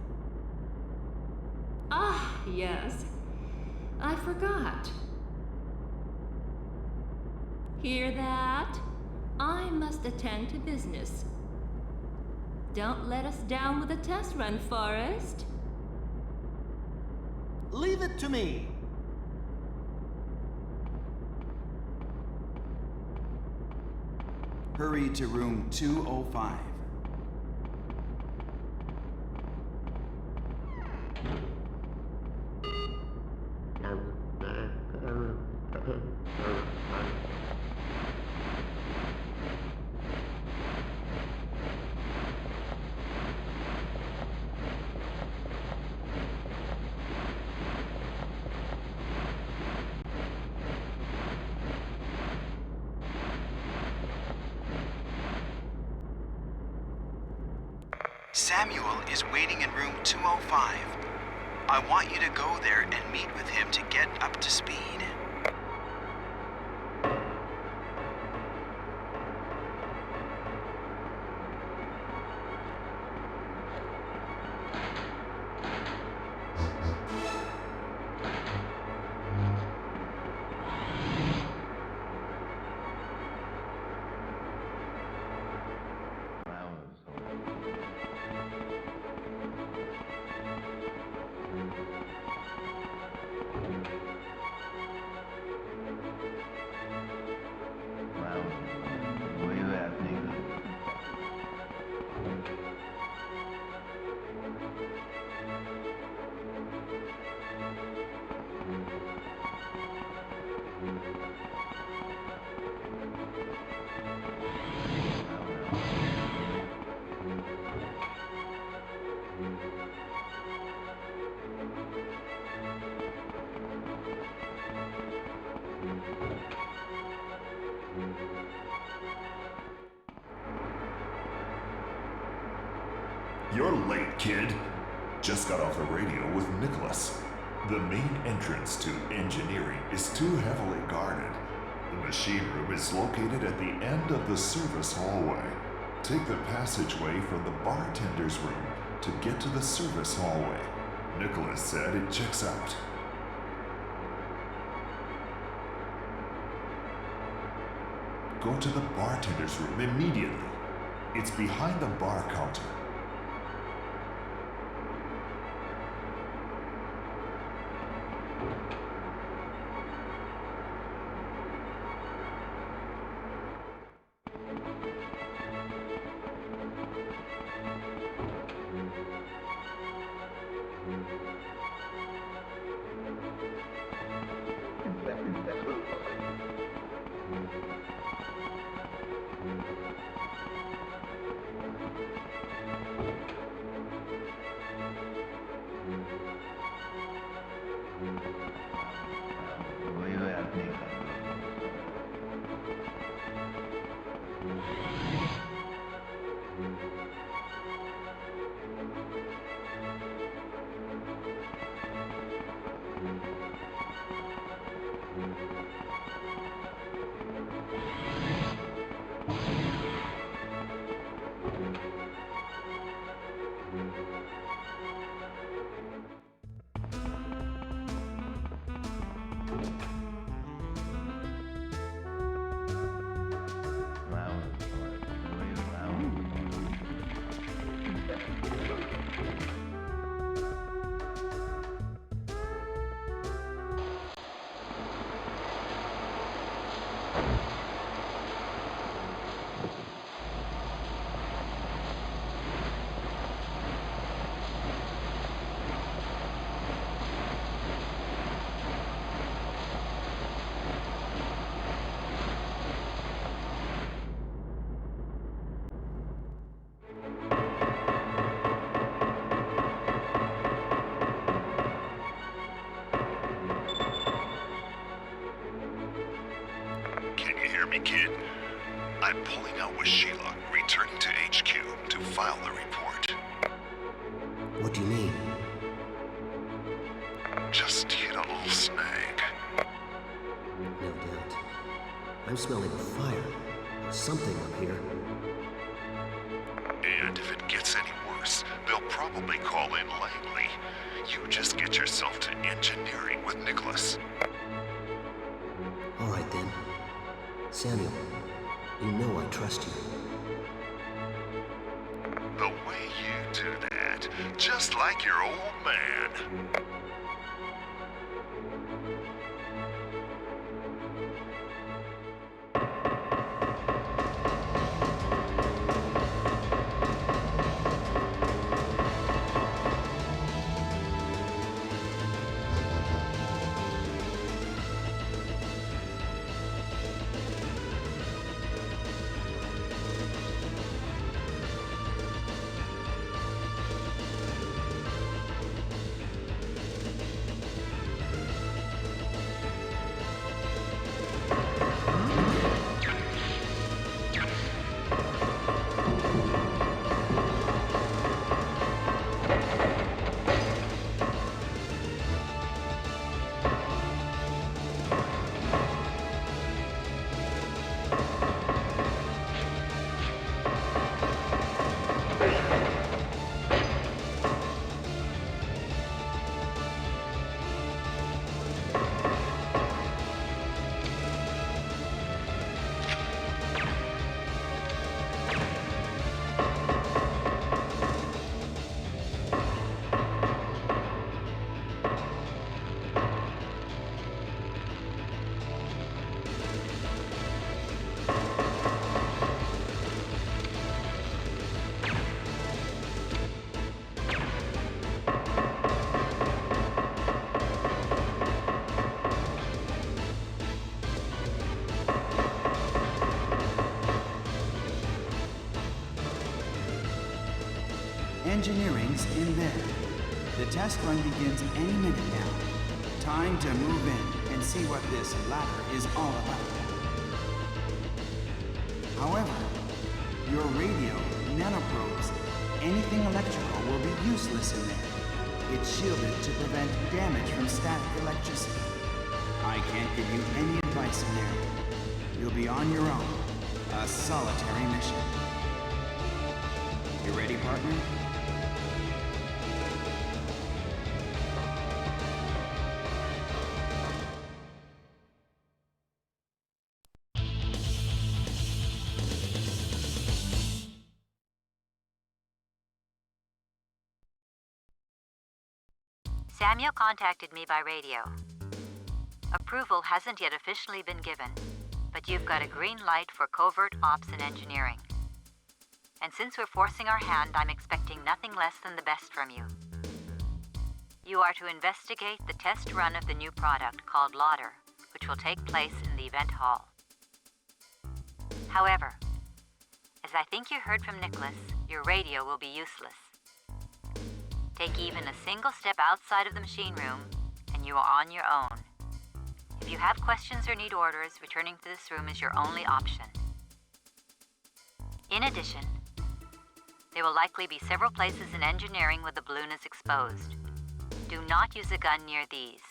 Ah, yes. I forgot. Hear that? I must attend to business. Don't let us down with a test run, Forrest. Leave it to me. Hurry to room 205. Samuel is waiting in room 205. I want you to go there and meet with him to get up to speed. You're late, kid. Just got off the radio with Nicholas. The main entrance to engineering is too heavily guarded. The machine room is located at the end of the service hallway. Take the passageway from the bartender's room to get to the service hallway. Nicholas said it checks out. Go to the bartender's room immediately. It's behind the bar counter. Kid, I'm pulling out with Sheila, returning to HQ to file the report. What do you mean? Just hit a little snag. No doubt. I'm smelling a fire. Something up here. And if it gets any worse, they'll probably call in Langley. You just get yourself to engineering with Nicholas. All right then. Samuel, you know I trust you. The way you do that, just like your old man. Engineering's in there. The test run begins any minute now. Time to move in and see what this ladder is all about. However, your radio, nanoprobes, Anything electrical will be useless in there. It's shielded to prevent damage from static electricity. I can't give you any advice in there. You'll be on your own. A solitary mission. You ready, partner? Samuel contacted me by radio. Approval hasn't yet officially been given, but you've got a green light for covert ops and engineering. And since we're forcing our hand, I'm expecting nothing less than the best from you. You are to investigate the test run of the new product called Lauder, which will take place in the event hall. However, as I think you heard from Nicholas, your radio will be useless. Take even a single step outside of the machine room, and you are on your own. If you have questions or need orders, returning to this room is your only option. In addition, there will likely be several places in engineering where the balloon is exposed. Do not use a gun near these.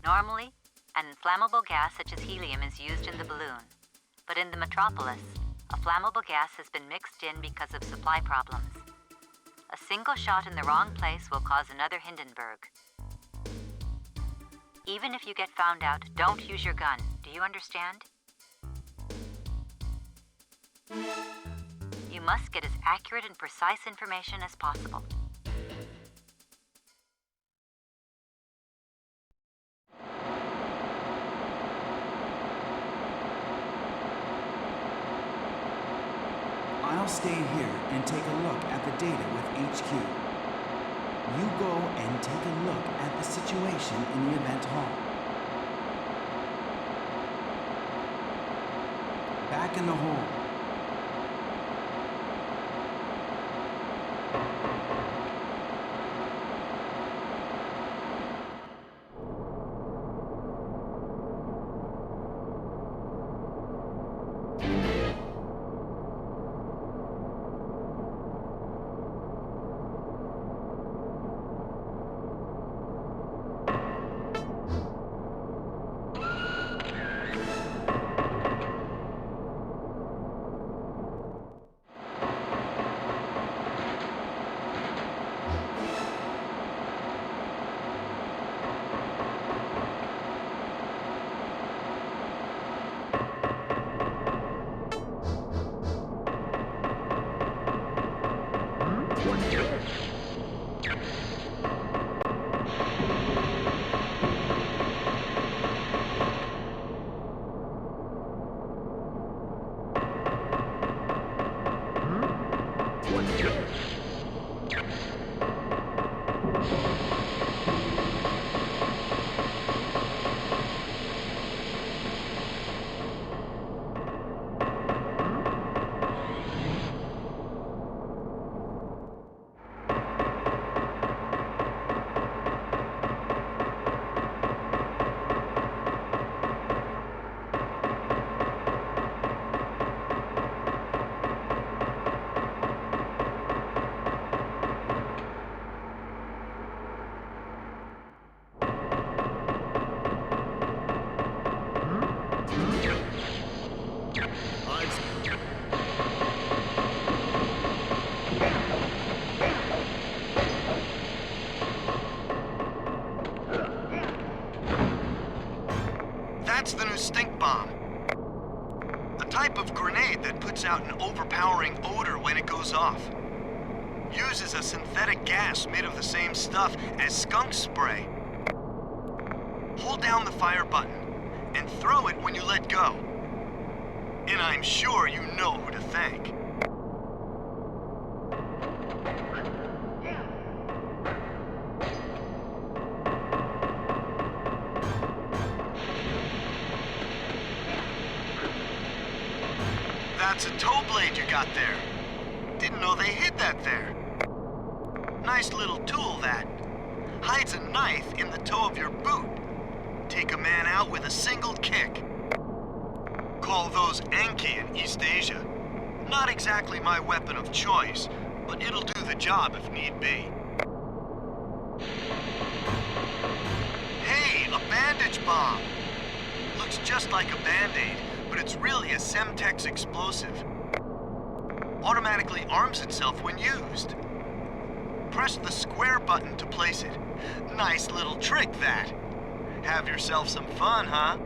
Normally, an inflammable gas such as helium is used in the balloon, but in the metropolis, a flammable gas has been mixed in because of supply problems. A single shot in the wrong place will cause another Hindenburg. Even if you get found out, don't use your gun. Do you understand? You must get as accurate and precise information as possible. I'll stay here and take a look at the data with HQ. You go and take a look at the situation in the event hall. Back in the hole. That's the new stink bomb. A type of grenade that puts out an overpowering odor when it goes off. Uses a synthetic gas made of the same stuff as skunk spray. Hold down the fire button and throw it when you let go. And I'm sure you know who to thank. That's a toe blade you got there. Didn't know they hid that there. Nice little tool that. Hides a knife in the toe of your boot. Take a man out with a single kick. Call those Anki in East Asia. Not exactly my weapon of choice, but it'll do the job if need be. Hey, a bandage bomb! Looks just like a Band-Aid, but it's really a Semtex explosive. Automatically arms itself when used. Press the square button to place it. Nice little trick, that. Have yourself some fun, huh?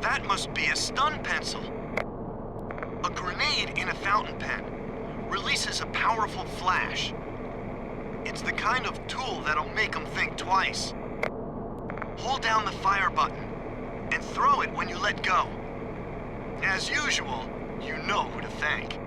That must be a stun pencil. A grenade in a fountain pen releases a powerful flash. It's the kind of tool that'll make them think twice. Hold down the fire button and throw it when you let go. As usual, you know who to thank.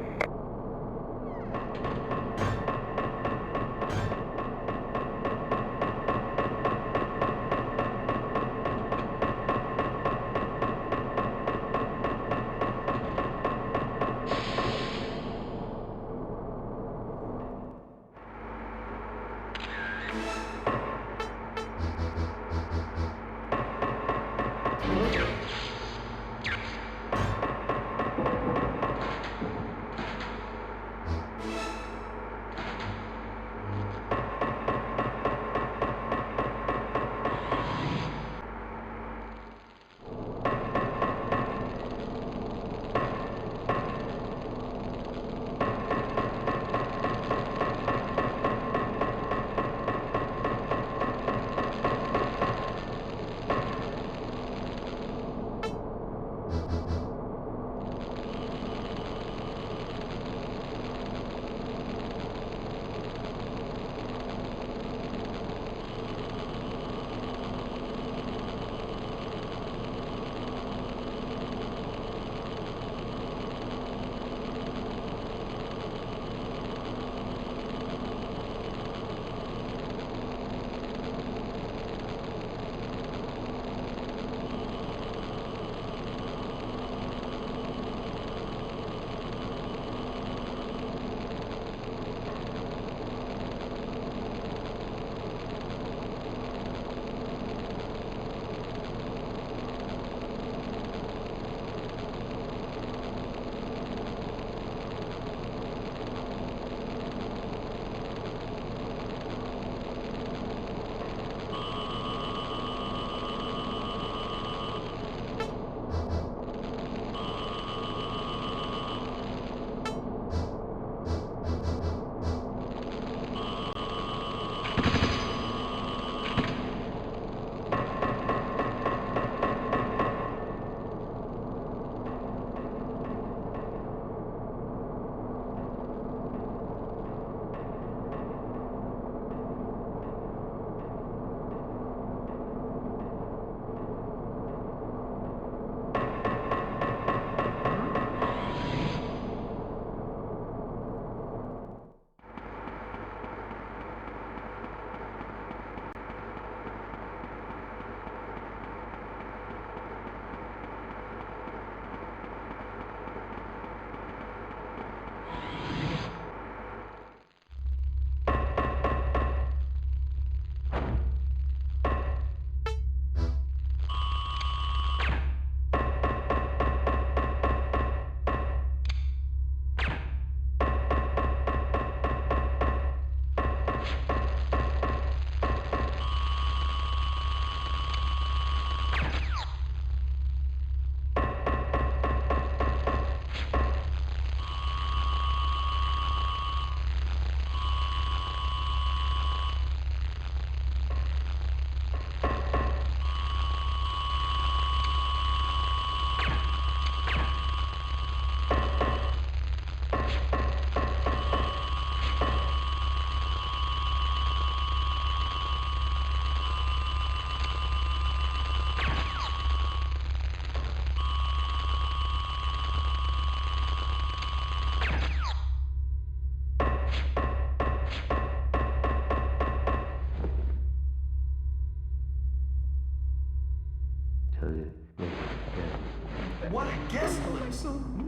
guest list,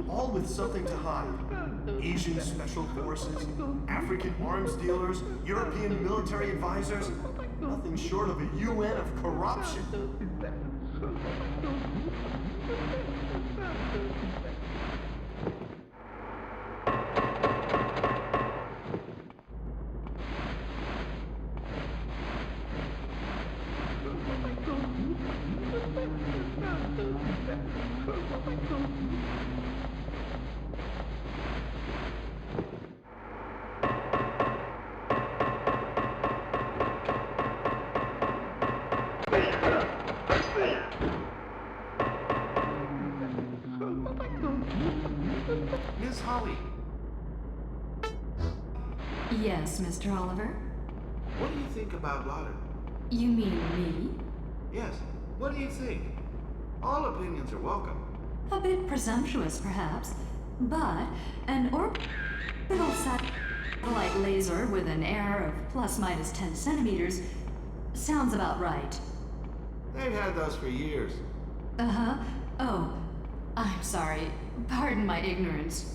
all with something to hide. Asian special forces, African arms dealers, European military advisors, nothing short of a UN of corruption. Miss Holly, Yes, Mr. Oliver? what do you think about Lauder? You mean me? Yes, what do you think? All opinions are welcome. A bit presumptuous, perhaps, but an orbital satellite laser with an error of plus minus 10 centimeters sounds about right. They've had those for years. Uh-huh. Oh, I'm sorry. Pardon my ignorance.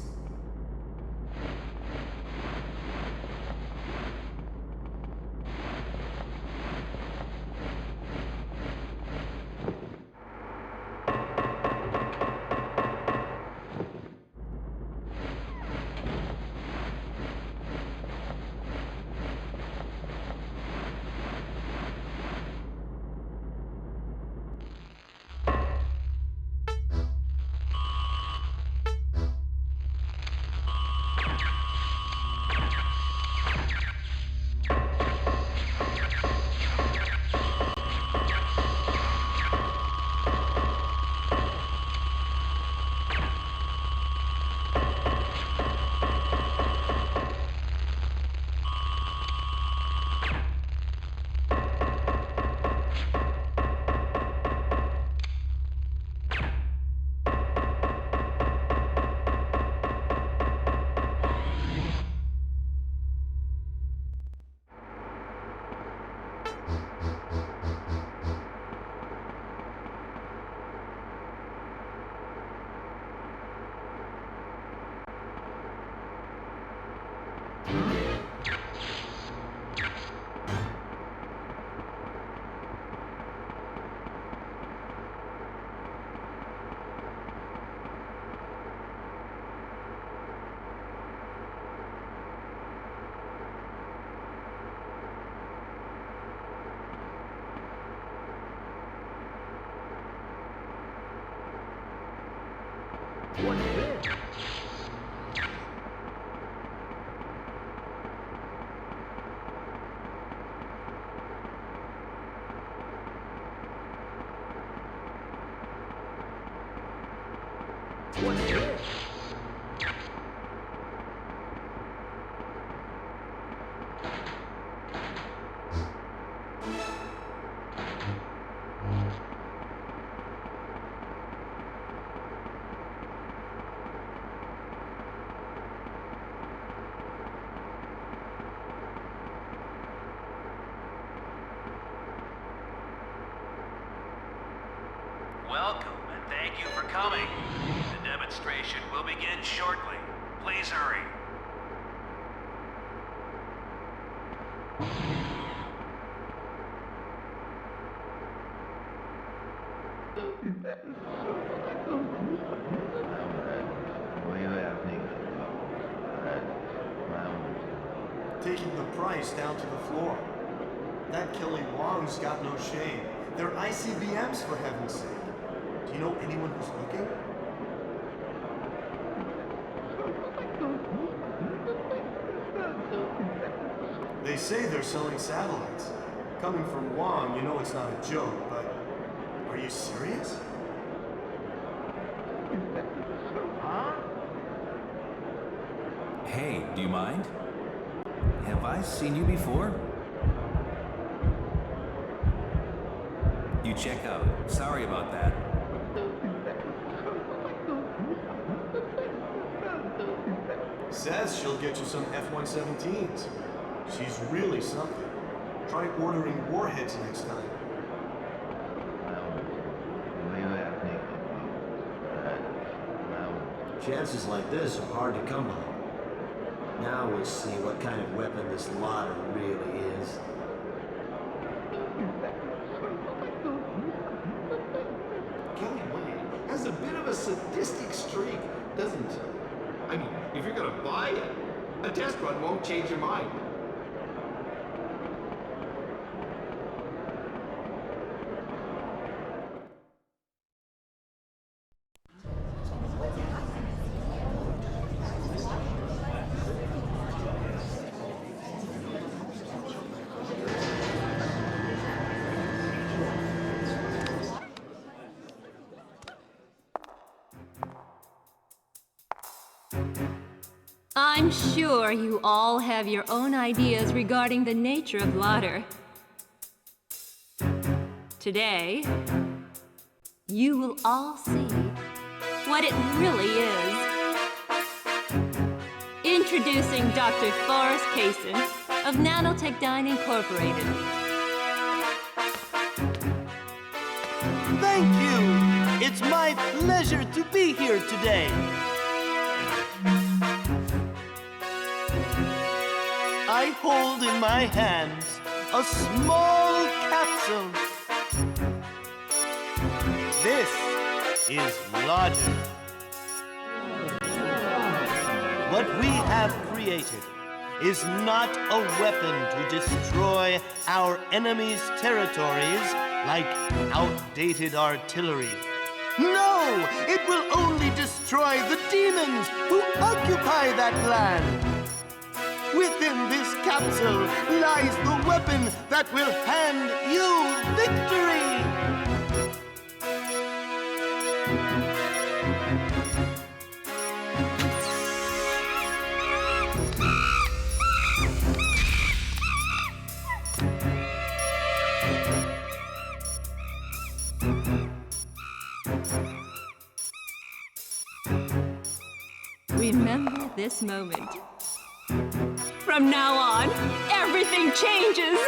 What's this? What's this? Welcome, and thank you for coming. The demonstration will begin shortly. Please hurry. Taking the price down to the floor. That Kelly Wong's got no shame. They're ICBMs, for heaven's sake. Do you know anyone who's looking? They say they're selling satellites. Coming from Wong, you know it's not a joke, but are you serious? Hey, do you mind? Have I seen you before? You check out. Sorry about that. Says she'll get you some F-117s. She's really something. Try ordering warheads next time. Chances like this are hard to come by. Now we'll see what kind of weapon this Lauder really is. Kelly Wayne has a bit of a sadistic streak, doesn't he? I mean, if you're gonna buy it, a test run won't change your mind. I'm sure you all have your own ideas regarding the nature of Lauder. Today, you will all see what it really is. Introducing Dr. Forrest Kaysen of Nanotechdyne Incorporated. Thank you! It's my pleasure to be here today. I hold in my hands a small capsule. This is Lauder. What we have created is not a weapon to destroy our enemies' territories like outdated artillery. No! It will only destroy the demons who occupy that land. Within this capsule lies the weapon that will hand you victory! Remember this moment. From now on, everything changes!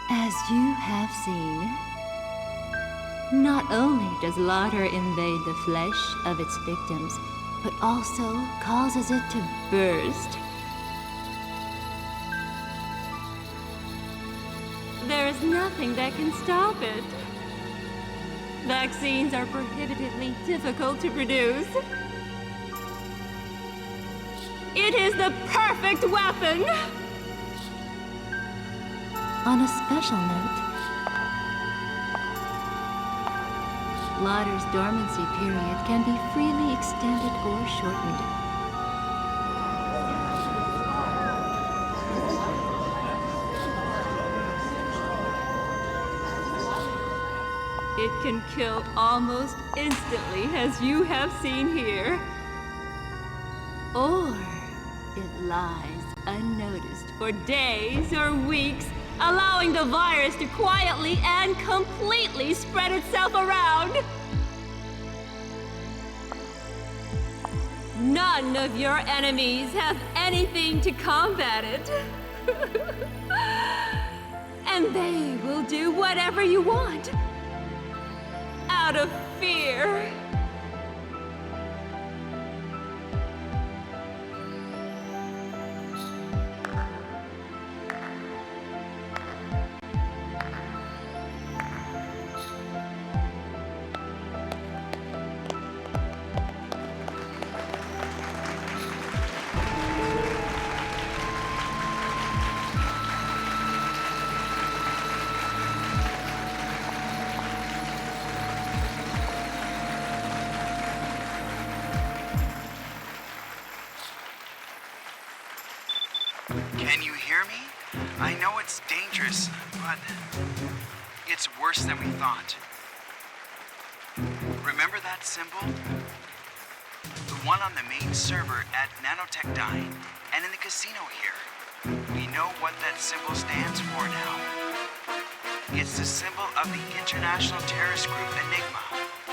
As you have seen, not only does Lauder invade the flesh of its victims, but also causes it to burst. There is nothing that can stop it. Vaccines are prohibitively difficult to produce. It is the perfect weapon! On a special note, Lauder's dormancy period can be freely extended or shortened. It can kill almost instantly, as you have seen here. Or it lies unnoticed for days or weeks, allowing the virus to quietly and completely spread itself around. none of your enemies have anything to combat it. And they will do whatever you want. Out of fear. Can you hear me? I know it's dangerous, but it's worse than we thought. Remember that symbol? The one on the main server at Nanotech Dine and in the casino here. We know what that symbol stands for now. It's the symbol of the international terrorist group Enigma.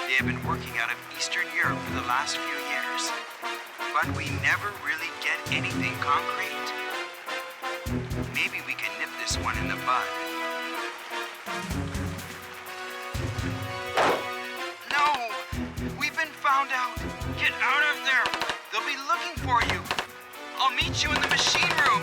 They have been working out of Eastern Europe for the last few years. But we never really get anything concrete. Maybe we can nip this one in the bud. No! We've been found out! Get out of there! They'll be looking for you! I'll meet you in the machine room!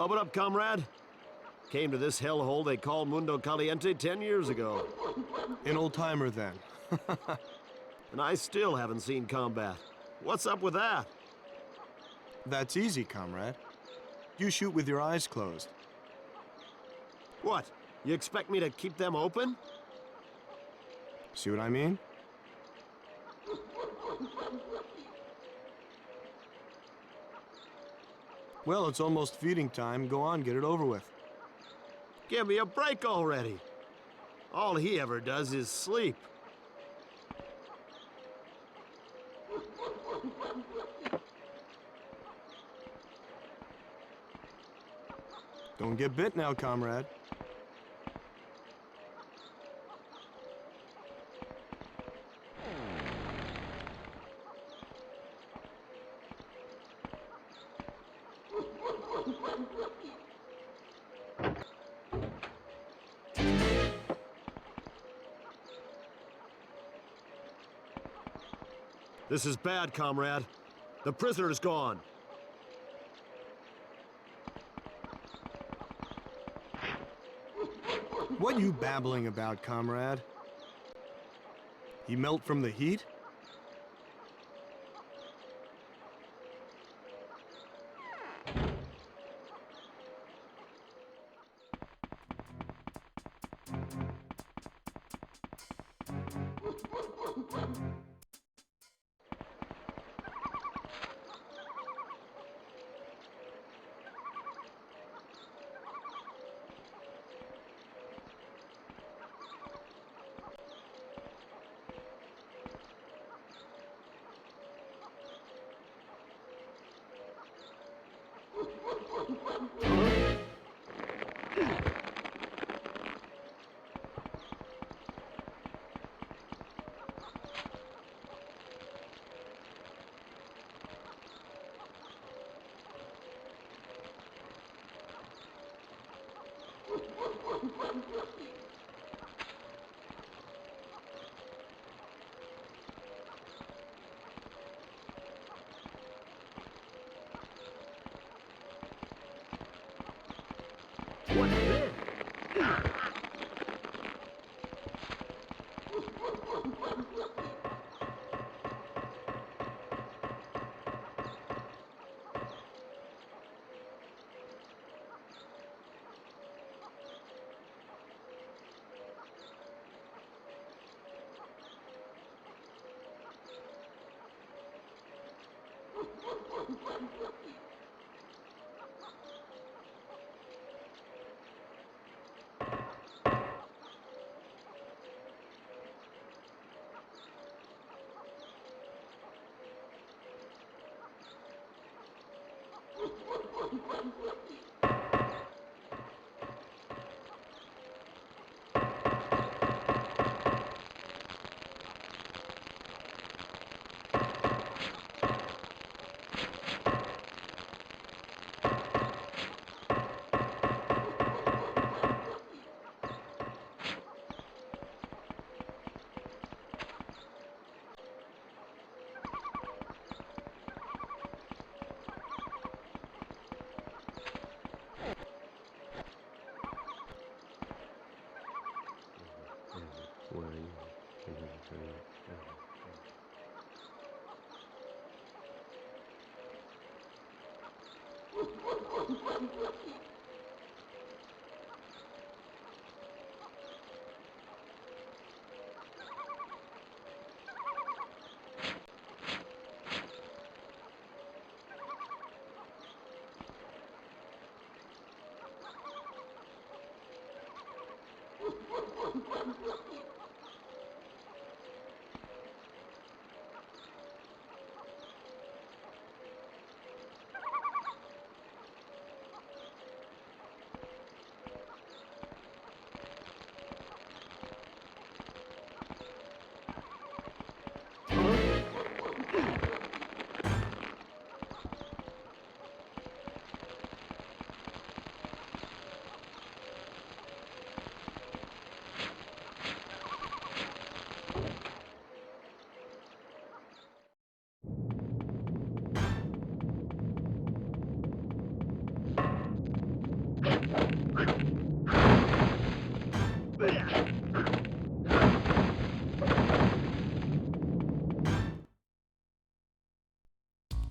Open up, comrade. Came to this hellhole they call Mundo Caliente 10 years ago. An old-timer, then. And I still haven't seen combat. What's up with that? That's easy, comrade. You shoot with your eyes closed. What? You expect me to keep them open? See what I mean? Well, it's almost feeding time. Go on, get it over with. Give me a break already. All he ever does is sleep. Don't get bit now, comrade. This is bad, comrade. The prisoner's gone. What you babbling about, comrade? He melt from the heat? What's this?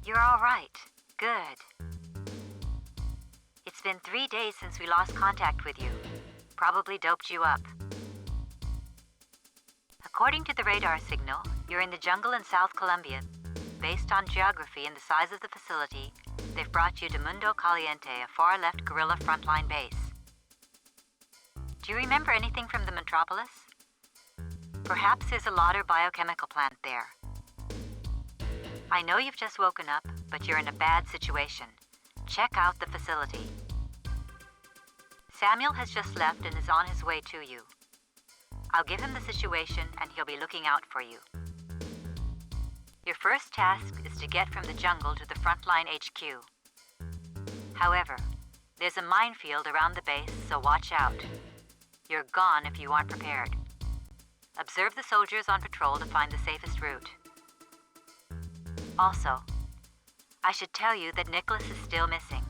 You're all right. Good. It's been 3 days since we lost contact with you. Probably doped you up. According to the radar signal, you're in the jungle in South Colombia. Based on geography and the size of the facility, they've brought you to Mundo Caliente, a far-left guerrilla frontline base. Do you remember anything from the metropolis? Perhaps there's a Lauder biochemical plant there. I know you've just woken up, but you're in a bad situation. Check out the facility. Samuel has just left and is on his way to you. I'll give him the situation and he'll be looking out for you. Your first task is to get from the jungle to the frontline HQ. However, there's a minefield around the base, so watch out. You're gone if you aren't prepared. Observe the soldiers on patrol to find the safest route. Also, I should tell you that Nicholas is still missing.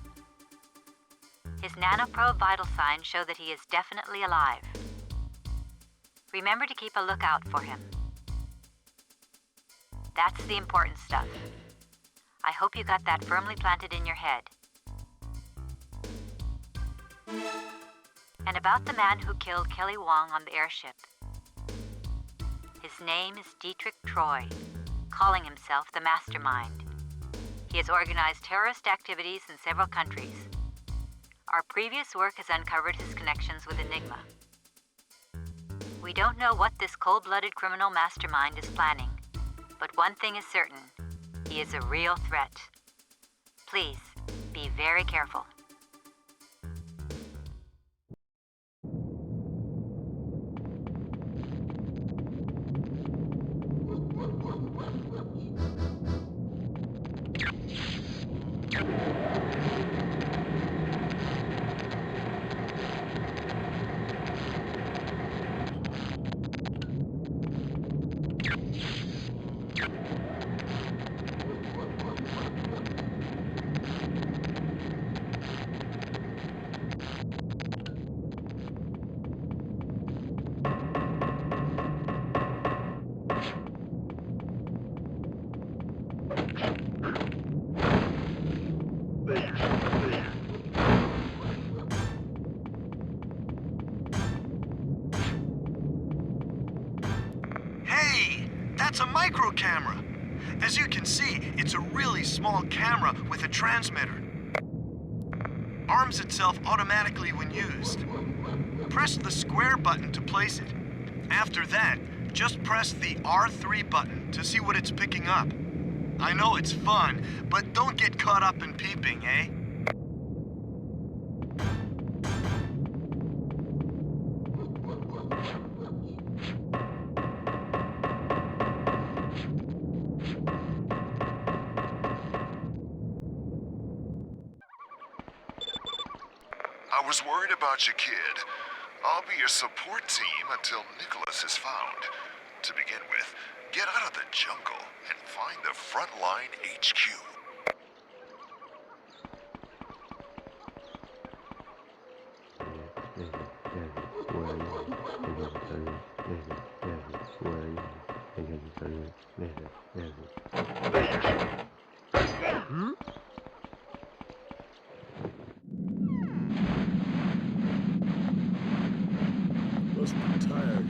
His nanoprobe vital signs show that he is definitely alive. Remember to keep a lookout for him. That's the important stuff. I hope you got that firmly planted in your head. And about the man who killed Kelly Wong on the airship. His name is Dietrich Troy, calling himself the Mastermind. He has organized terrorist activities in several countries. Our previous work has uncovered his connections with Enigma. We don't know what this cold-blooded criminal mastermind is planning, but one thing is certain, he is a real threat. Please, be very careful. That's a micro camera. As you can see, it's a really small camera with a transmitter. Arms itself automatically when used. Press the square button to place it. After that, just press the R3 button to see what it's picking up. I know it's fun, but don't get caught up in peeping, eh? I was worried about your kid. I'll be your support team until Nicholas is found. To begin with, get out of the jungle and find the frontline HQ. Must be tired.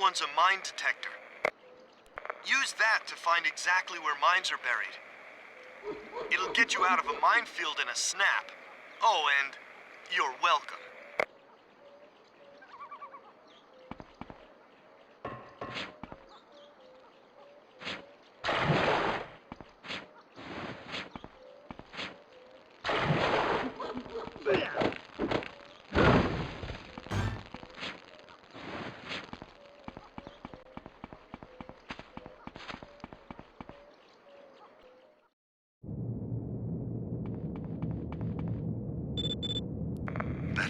one's a mine detector. Use that to find exactly where mines are buried. It'll get you out of a minefield in a snap. Oh, and you're welcome.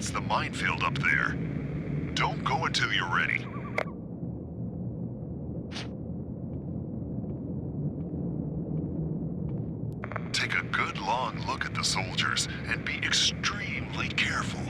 That's the minefield up there. Don't go until you're ready. Take a good long look at the soldiers and be extremely careful.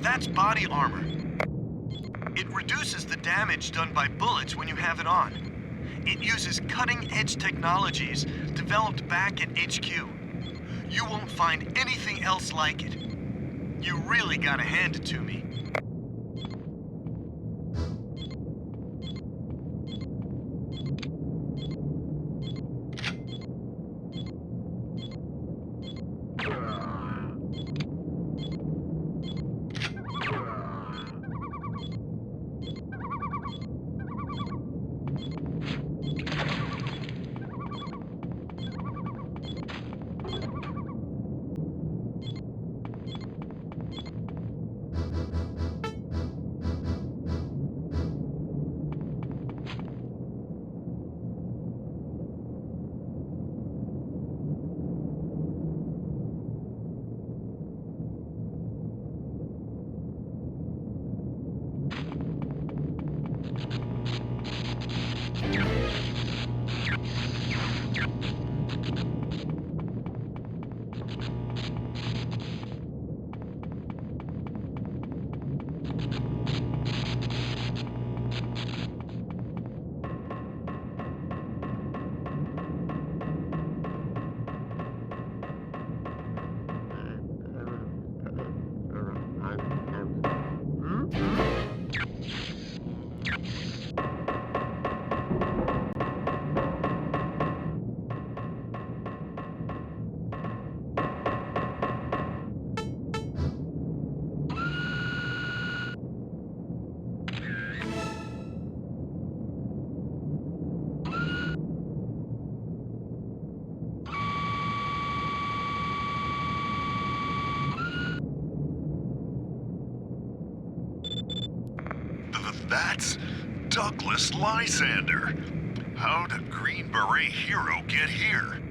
That's body armor. It reduces the damage done by bullets when you have it on. It uses cutting-edge technologies developed back at HQ. You won't find anything else like it. You really gotta hand it to me. That's Douglas Lysander. How'd a Green Beret hero get here?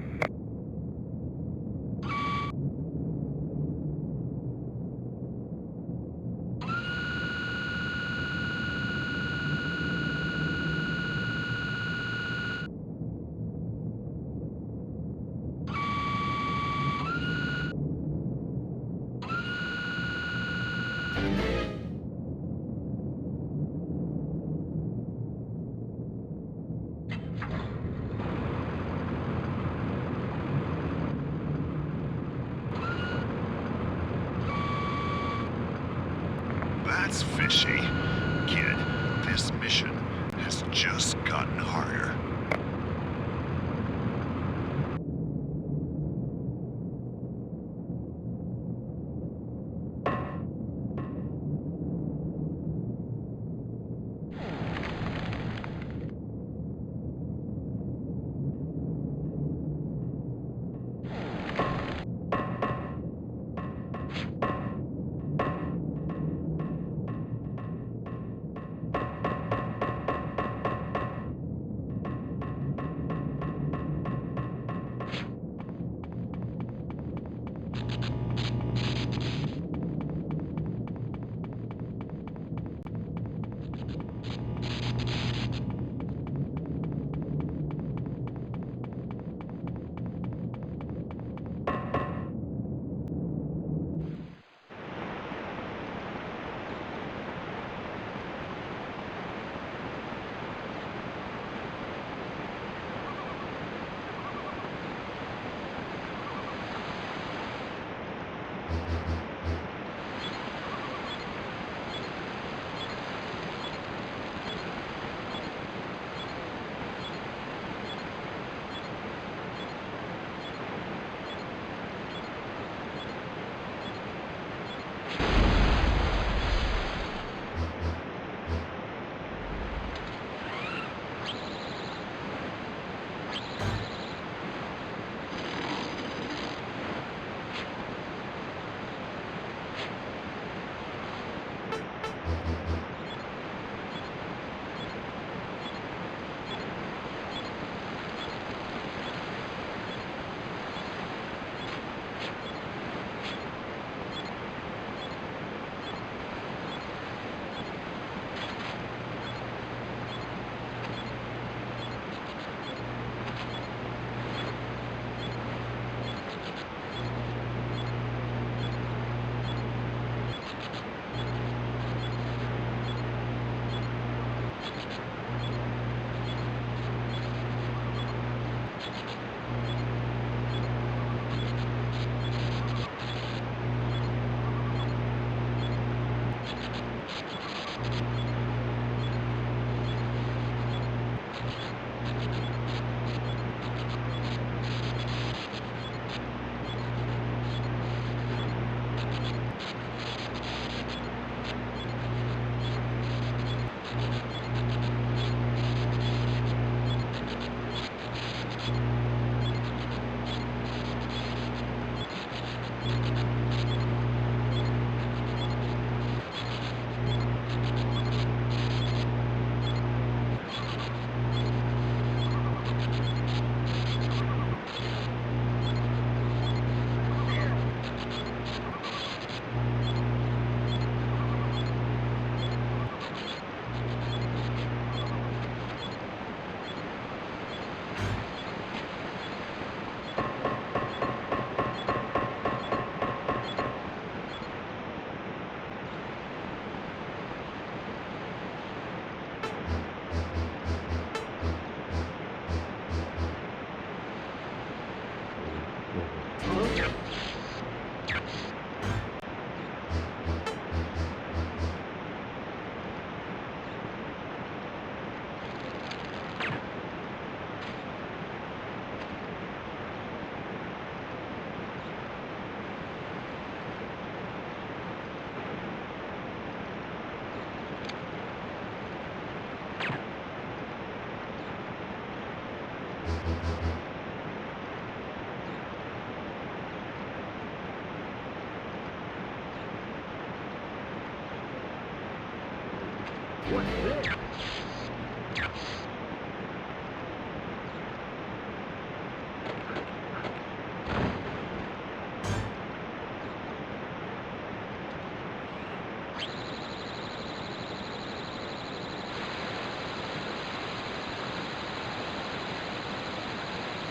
What's this?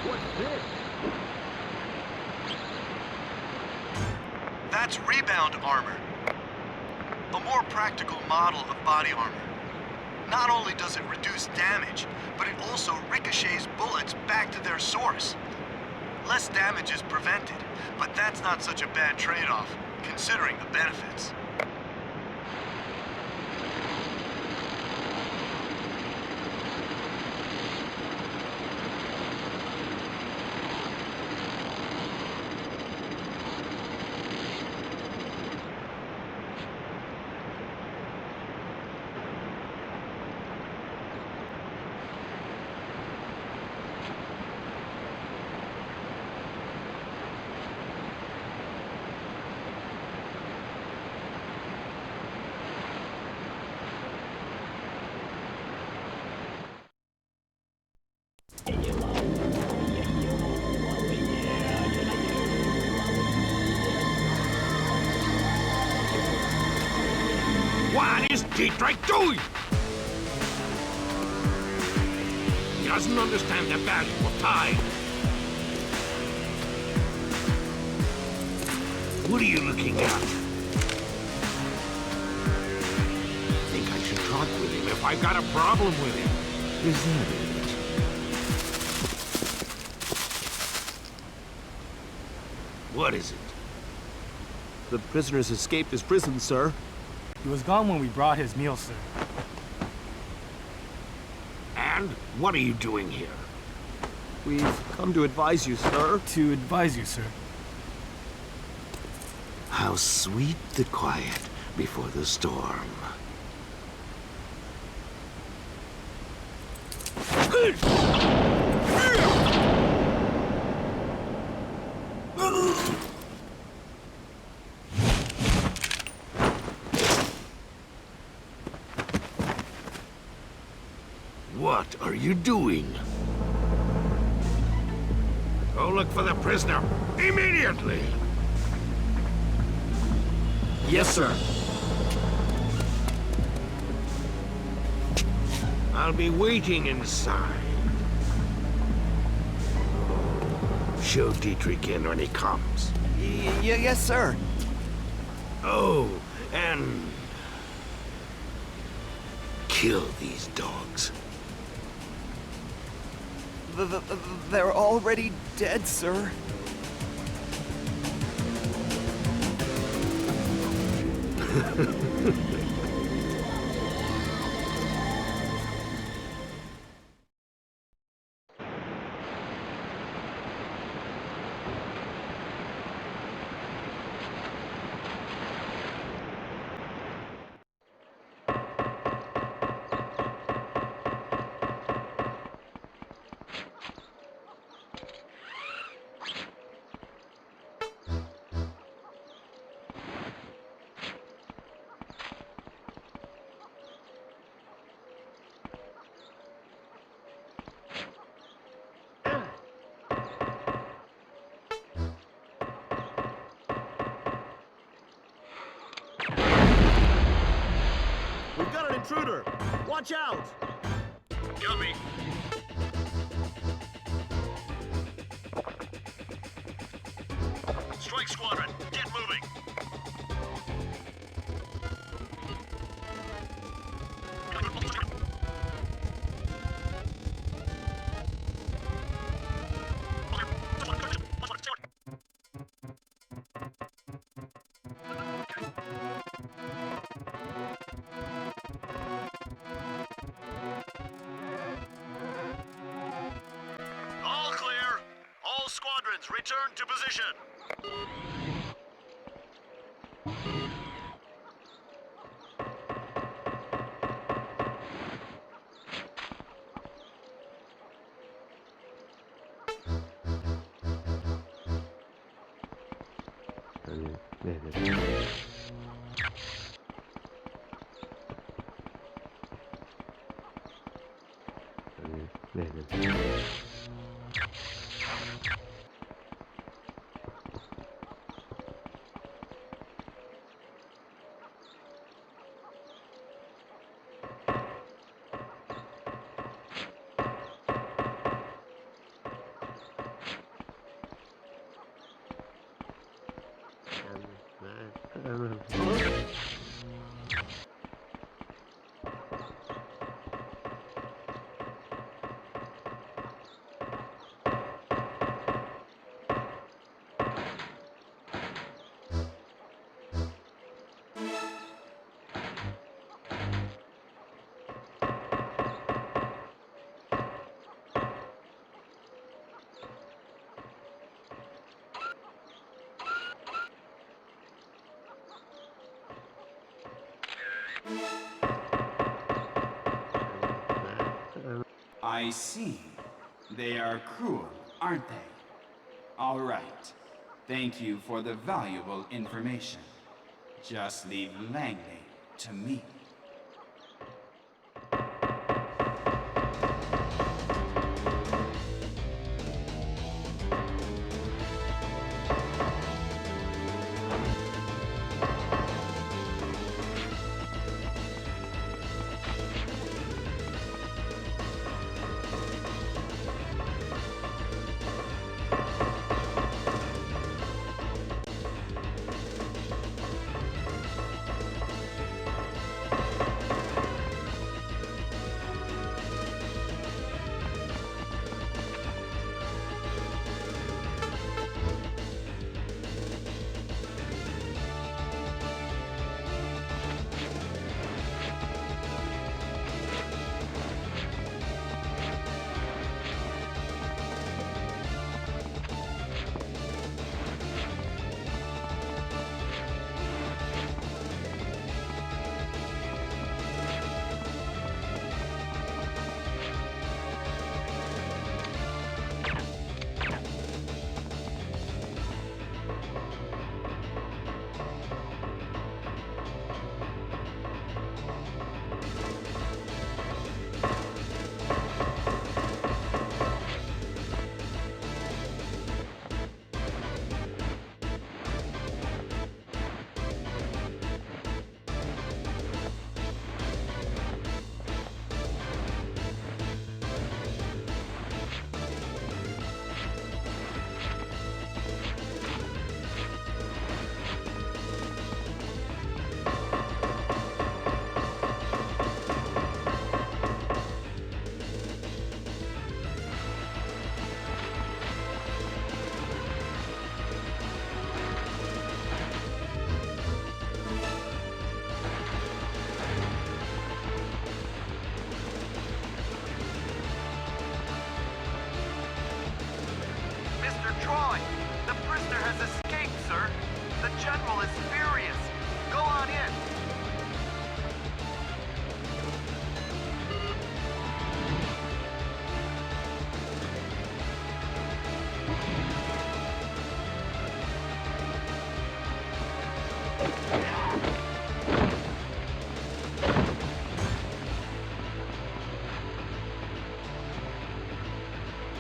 What's this? That's rebound armor. A more practical model of body armor. Not only does it reduce damage, but it also ricochets bullets back to their source. Less damage is prevented, but that's not such a bad trade-off, considering the benefits. What is Dietrich doing? He doesn't understand the value of time. What are you looking at? Think I should talk with him if I've got a problem with him. Is that it? What is it? The prisoner's escaped his prison, sir. He was gone when we brought his meal, sir. And what are you doing here? We've come to advise you, sir. To advise you, sir. How sweet the quiet before the storm. What are you doing? Go look for the prisoner immediately! Yes, sir. I'll be waiting inside. Show Dietrich in when he comes. Yes, sir. Oh, and kill these dogs. They're already dead, sir. We've got an intruder! Watch out! Coming! Strike squadron, get moving! All clear! All squadrons, return to position! I see. They are cruel, aren't they? All right. Thank you for the valuable information. Just leave Langley to me.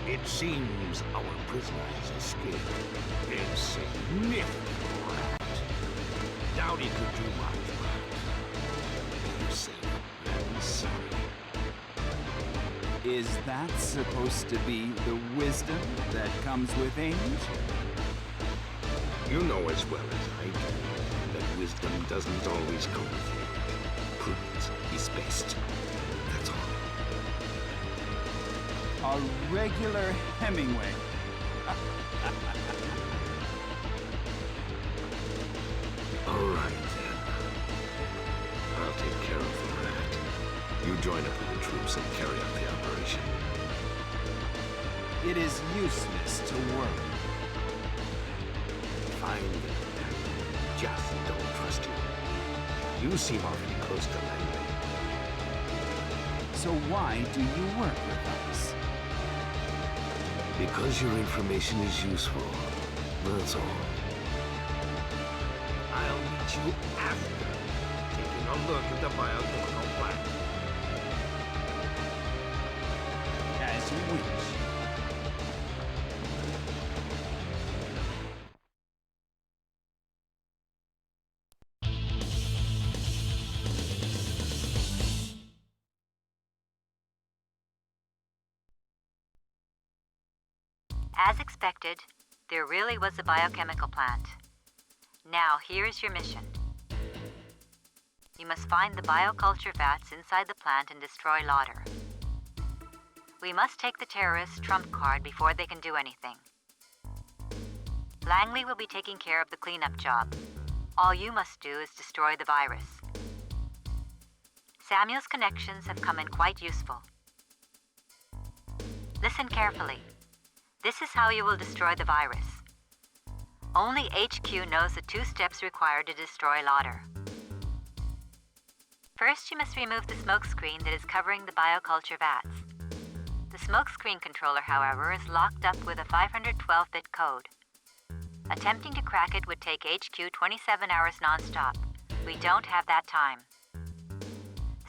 It seems our prisoner has escaped. A significant rat. Doubt he could do much, but better safe than sorry. Is that supposed to be the wisdom that comes with age? You know as well as I do that wisdom doesn't always come with age. Prudence is best. That's all. A regular Hemingway. All right, then. I'll take care of the rat. You join up with the troops and carry out the operation. It is useless to worry. Fine, then. Just don't trust you. You seem awfully close to Langley. So why do you work with us? Because your information is useful. That's all. I'll meet you after taking a look at the biochemical plant. As which. As expected, there really was a biochemical plant. Now, here's your mission. You must find the bioculture vats inside the plant and destroy Lauder. We must take the terrorists' trump card before they can do anything. Langley will be taking care of the cleanup job. All you must do is destroy the virus. Samuel's connections have come in quite useful. Listen carefully. This is how you will destroy the virus. Only HQ knows the 2 steps required to destroy Lauder. First, you must remove the smokescreen that is covering the bioculture vats. The smokescreen controller, however, is locked up with a 512-bit code. Attempting to crack it would take HQ 27 hours non-stop. We don't have that time.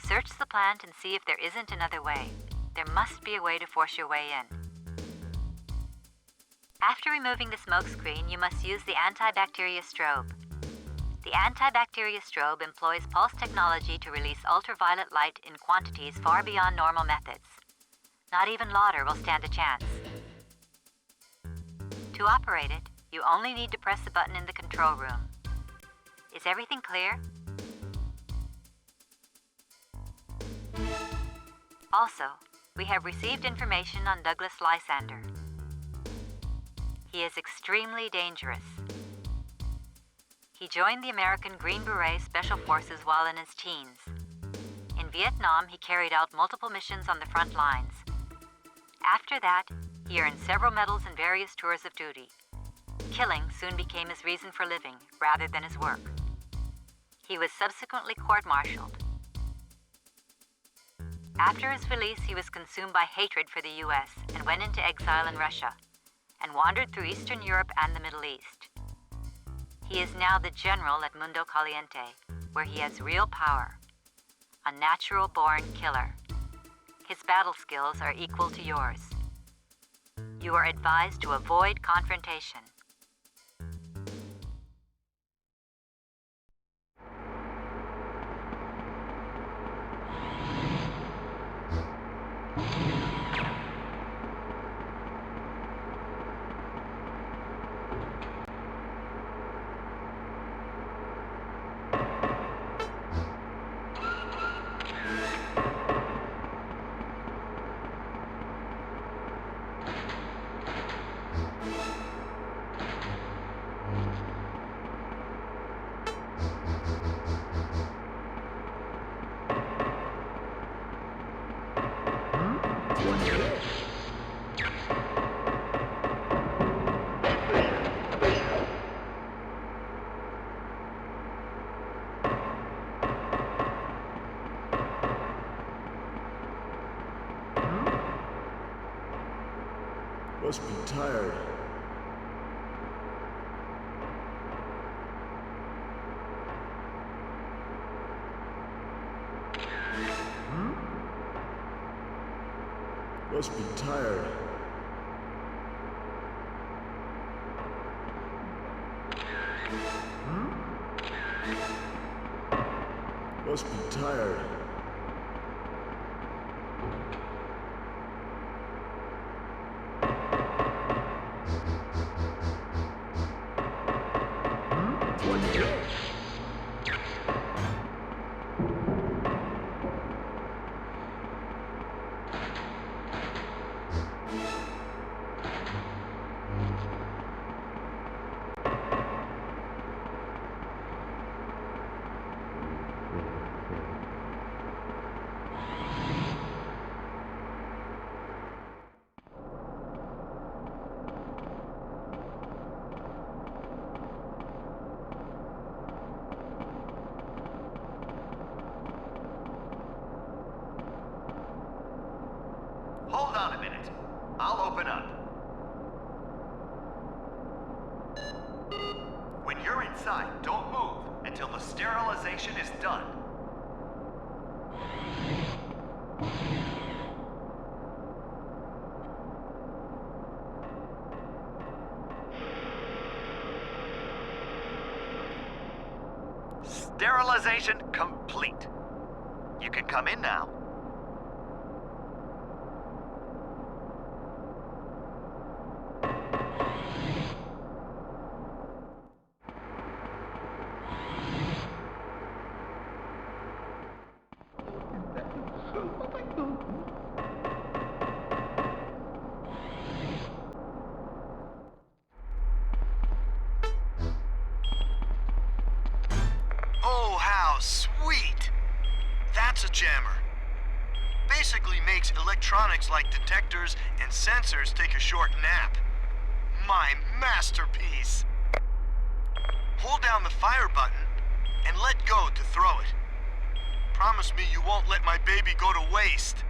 Search the plant and see if there isn't another way. There must be a way to force your way in. After removing the smokescreen, you must use the antibacteria strobe. The antibacteria strobe employs pulse technology to release ultraviolet light in quantities far beyond normal methods. Not even Lauder will stand a chance. To operate it, you only need to press the button in the control room. Is everything clear? Also, we have received information on Douglas Lysander. He is extremely dangerous. He joined the American Green Beret Special Forces while in his teens. In Vietnam, he carried out multiple missions on the front lines. After that, he earned several medals and various tours of duty. Killing soon became his reason for living, rather than his work. He was subsequently court-martialed. After his release, he was consumed by hatred for the U.S. and went into exile in Russia, and wandered through Eastern Europe and the Middle East. He is now the general at Mundo Caliente, where he has real power. A natural-born killer. His battle skills are equal to yours. You are advised to avoid confrontation. Must be tired. Must be tired. Must be tired. Hold on a minute. I'll open up. When you're inside, don't move until the sterilization is done. Sterilization complete. You can come in now. Oh, how sweet! That's a jammer. Basically makes electronics like detectors and sensors take a short nap. My masterpiece! Hold down the fire button and let go to throw it. Promise me you won't let my baby go to waste.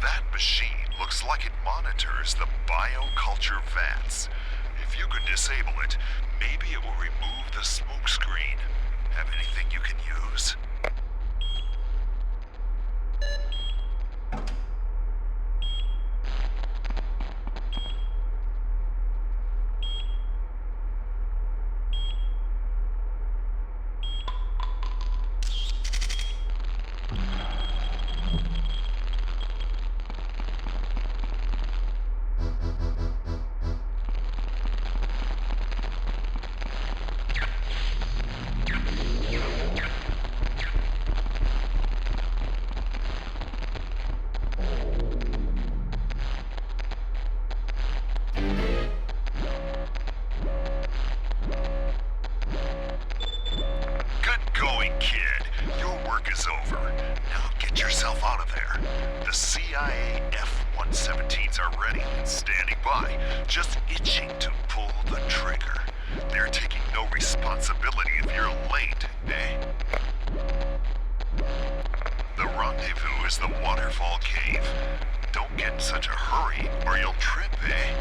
That machine looks like it monitors the bioculture vats. If you could disable it, maybe it will remove the smoke screen. Have anything you can use? F-117s are ready and standing by, just itching to pull the trigger. They're taking no responsibility if you're late, eh? The rendezvous is the waterfall cave. Don't get in such a hurry, or you'll trip, eh?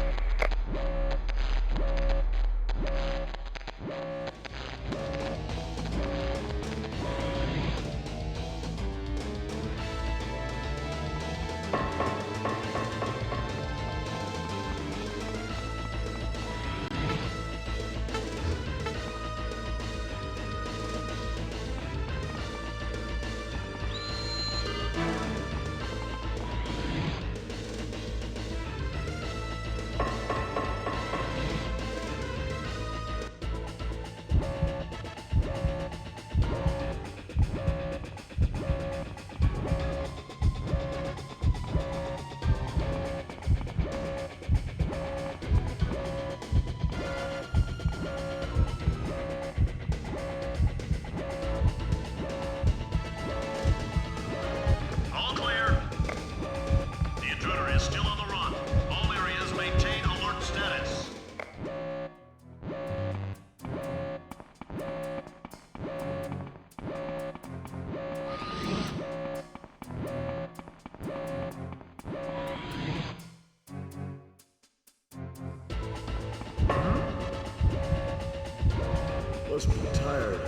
Must be tired.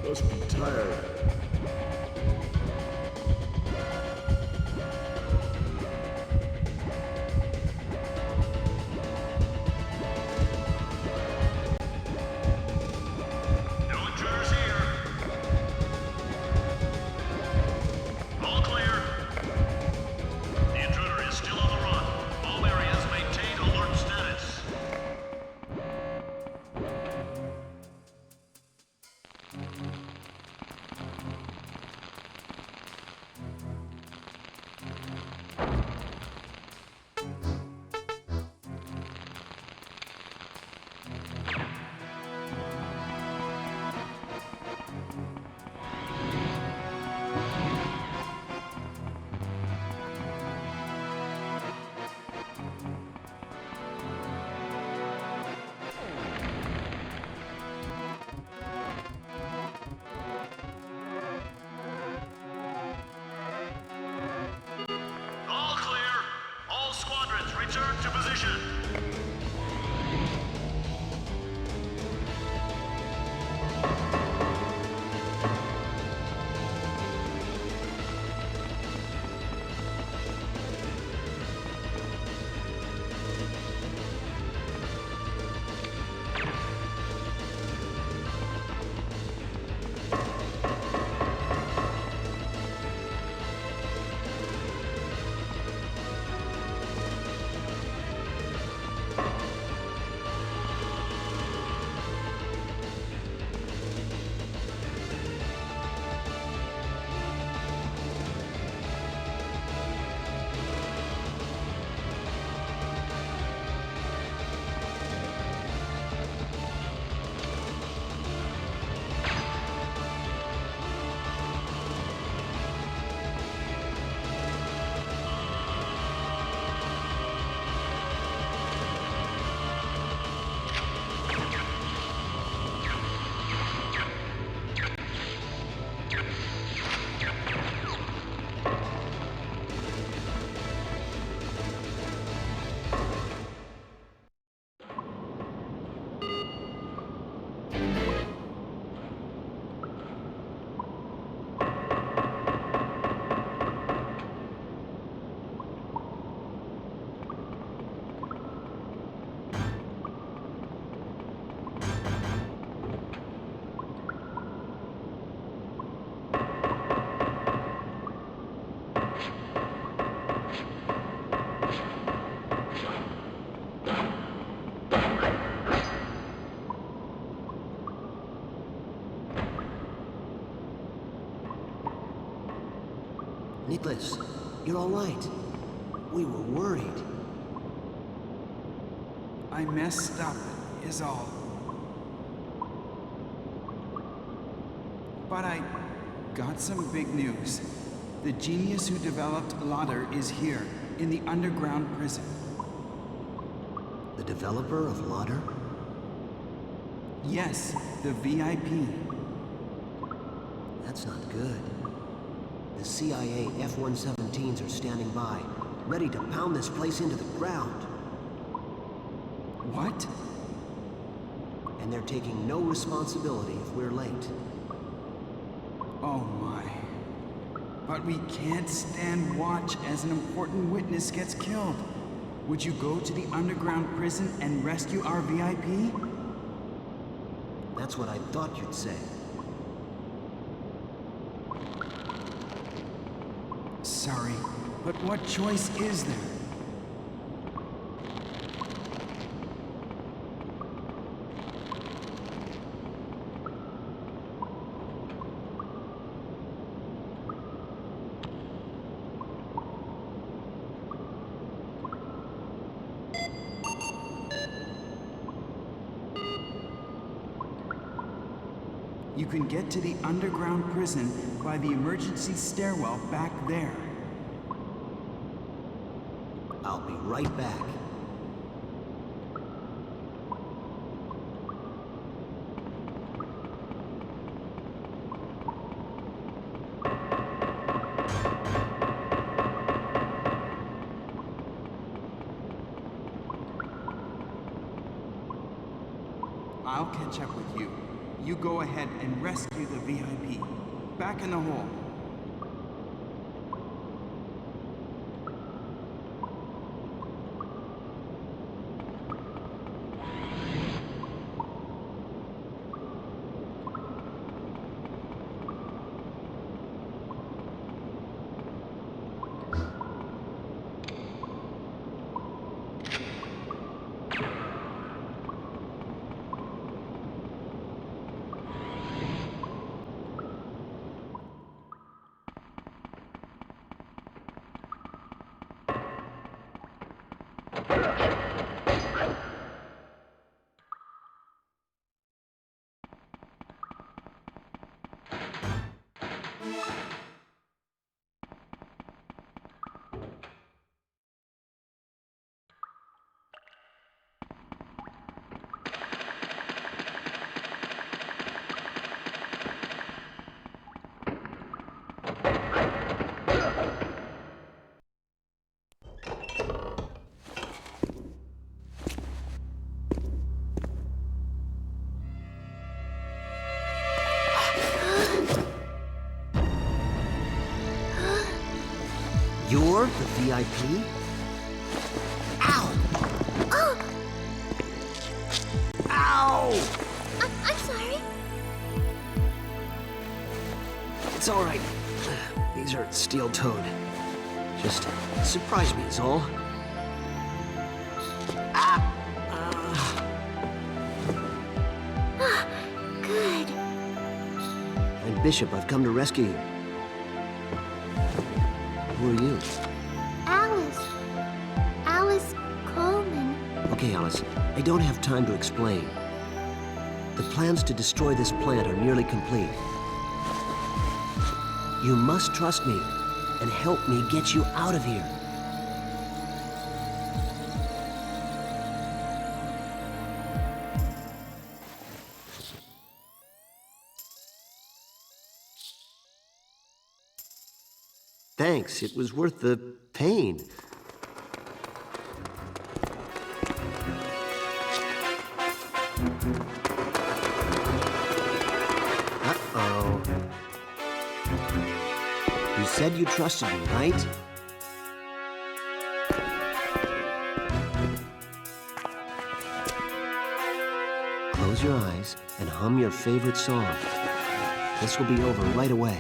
Must be tired. No intruders here. All clear. The intruder is still on the run. All areas maintain alert status. Nicholas, you're all right. We were worried. I messed up, is all. But I got some big news. The genius who developed Lauder is here, in the underground prison. The developer of Lauder? Yes, the VIP. That's not good. The CIA F-117s are standing by, ready to pound this place into the ground. What? And they're taking no responsibility if we're late. Oh my. But we can't stand watch as an important witness gets killed. Would you go to the underground prison and rescue our VIP? That's what I thought you'd say. Sorry, but what choice is there? You can get to the underground prison by the emergency stairwell back there. I'll be right back. I'll catch up with you. You go ahead and rescue the VIP. Back in the hole. You're the VIP? Ow! Oh! Ow! I'm sorry. It's all right. These are steel-toed. Just surprise me is all. Ah! Good. And Bishop, I've come to rescue you. Who are you? Alice. Alice Coleman. Okay, Alice, I don't have time to explain. The plans to destroy this plant are nearly complete. You must trust me and help me get you out of here. Thanks, it was worth the pain. Uh-oh. You said you trusted me, right? Close your eyes and hum your favorite song. This will be over right away.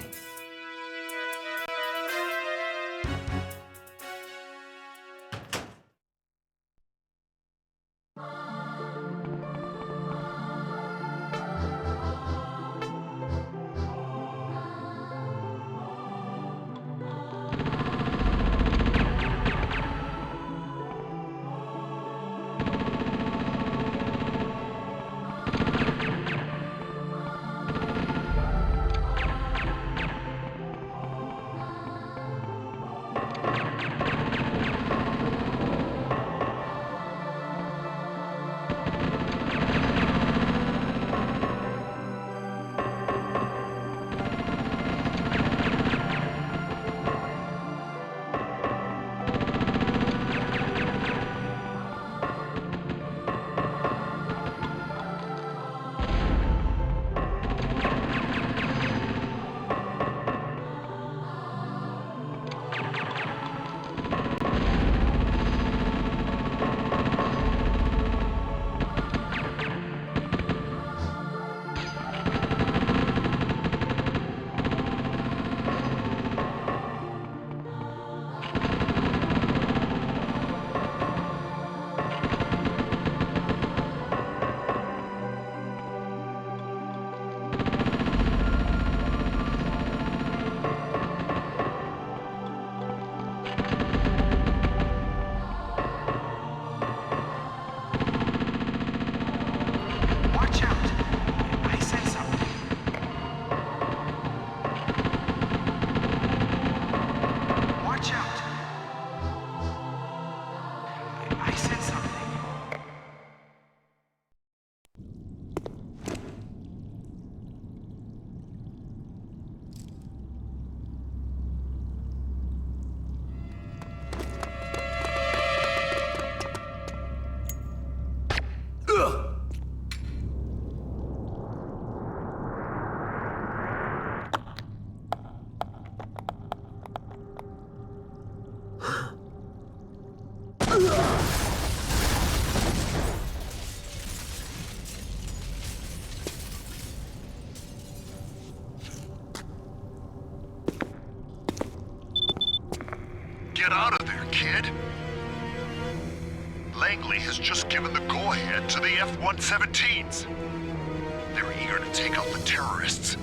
Get out of there, kid! Langley has just given the go-ahead to the F-117s. They're eager to take out the terrorists.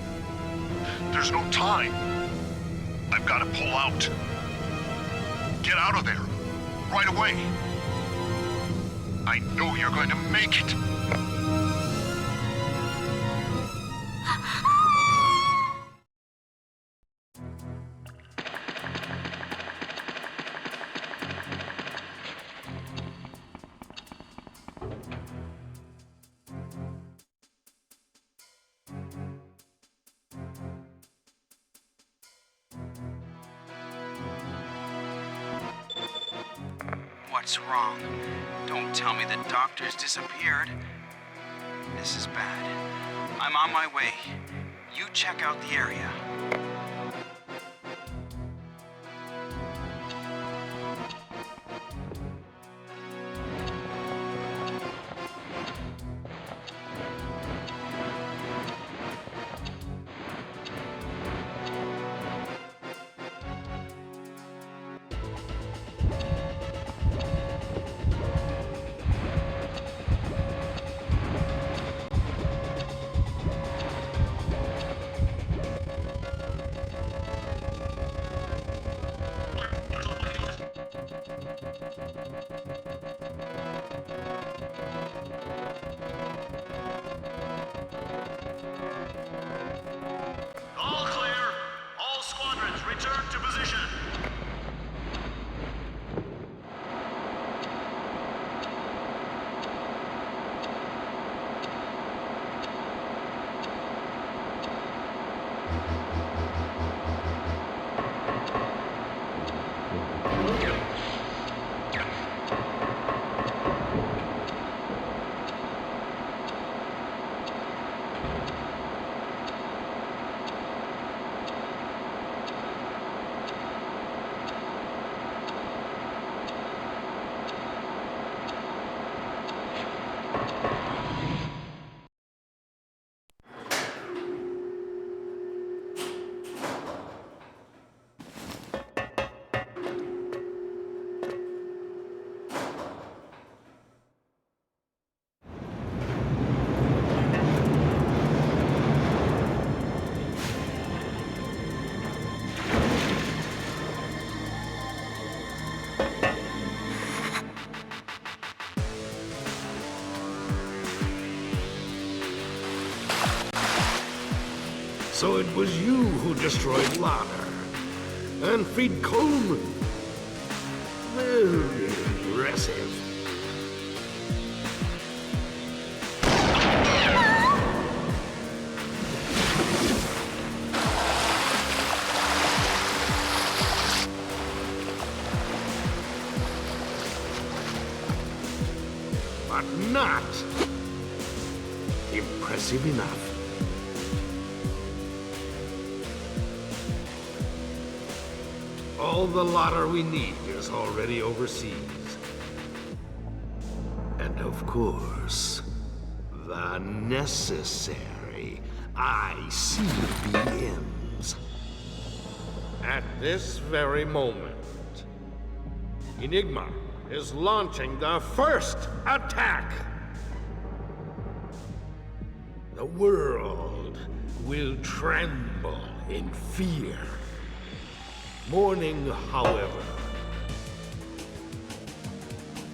There's no time. I've got to pull out. Get out of there. Right away. I know you're going to make it. What's wrong? Don't tell me the doctor's disappeared. This is bad. I'm on my way. You check out the area. All clear. All squadrons, return to position. So it was you who destroyed Lana and freed Coleman. Very impressive. But not impressive enough. All the lotter we need is already overseas. And of course, the necessary ICBMs. At this very moment, Enigma is launching the first attack. The world will tremble in fear. Mourning, however,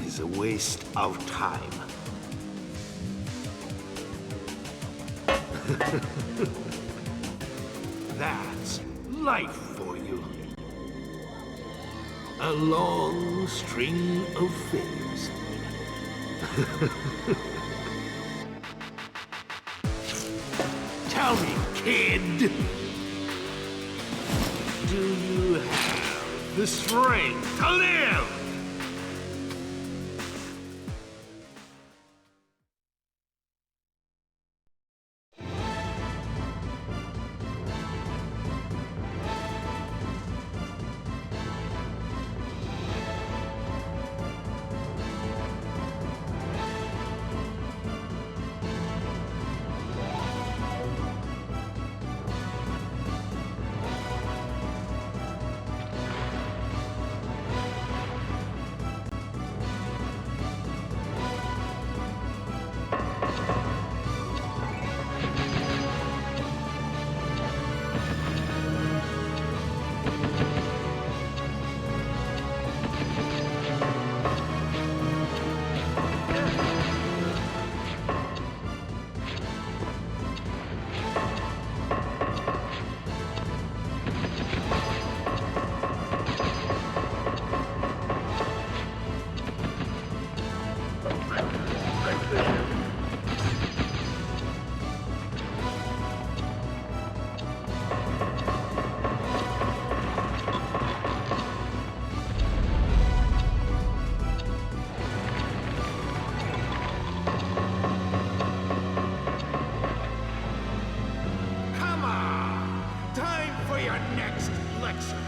is a waste of time. That's life for you. A long string of failures. Tell me, kid. Do you have the strength to live? your next lecture.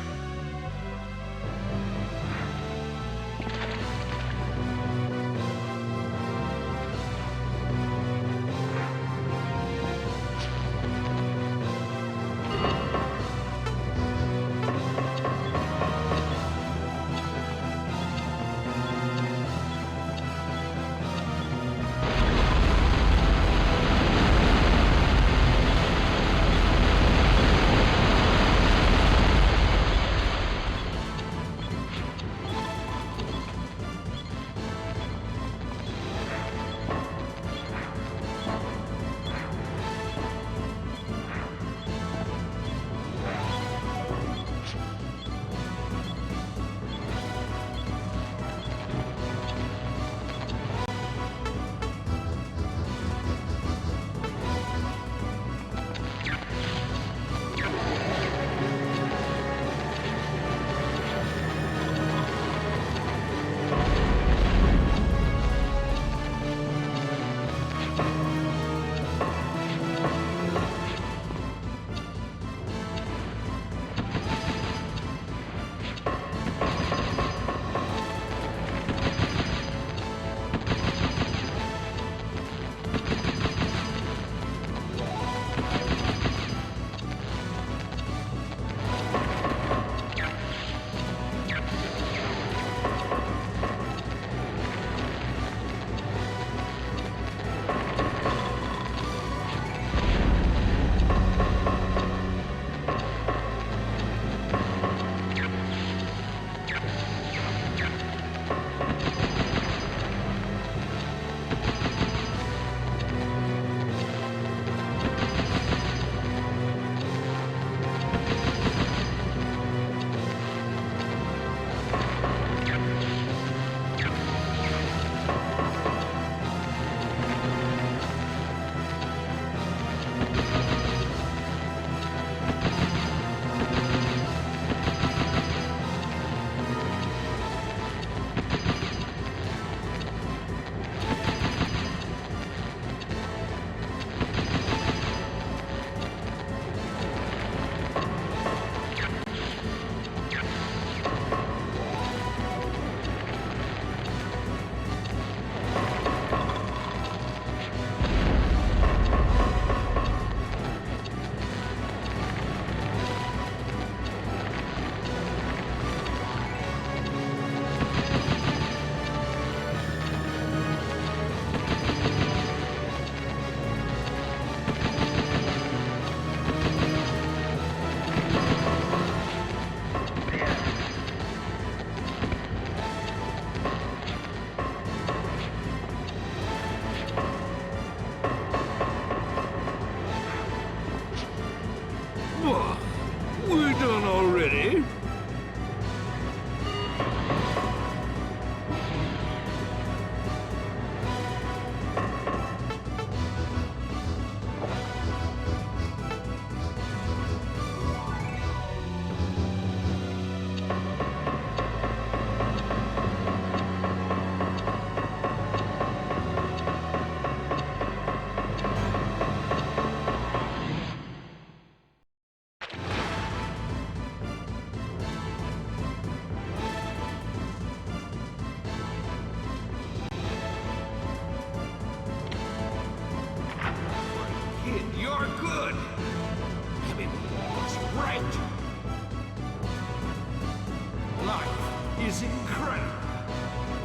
is incredible.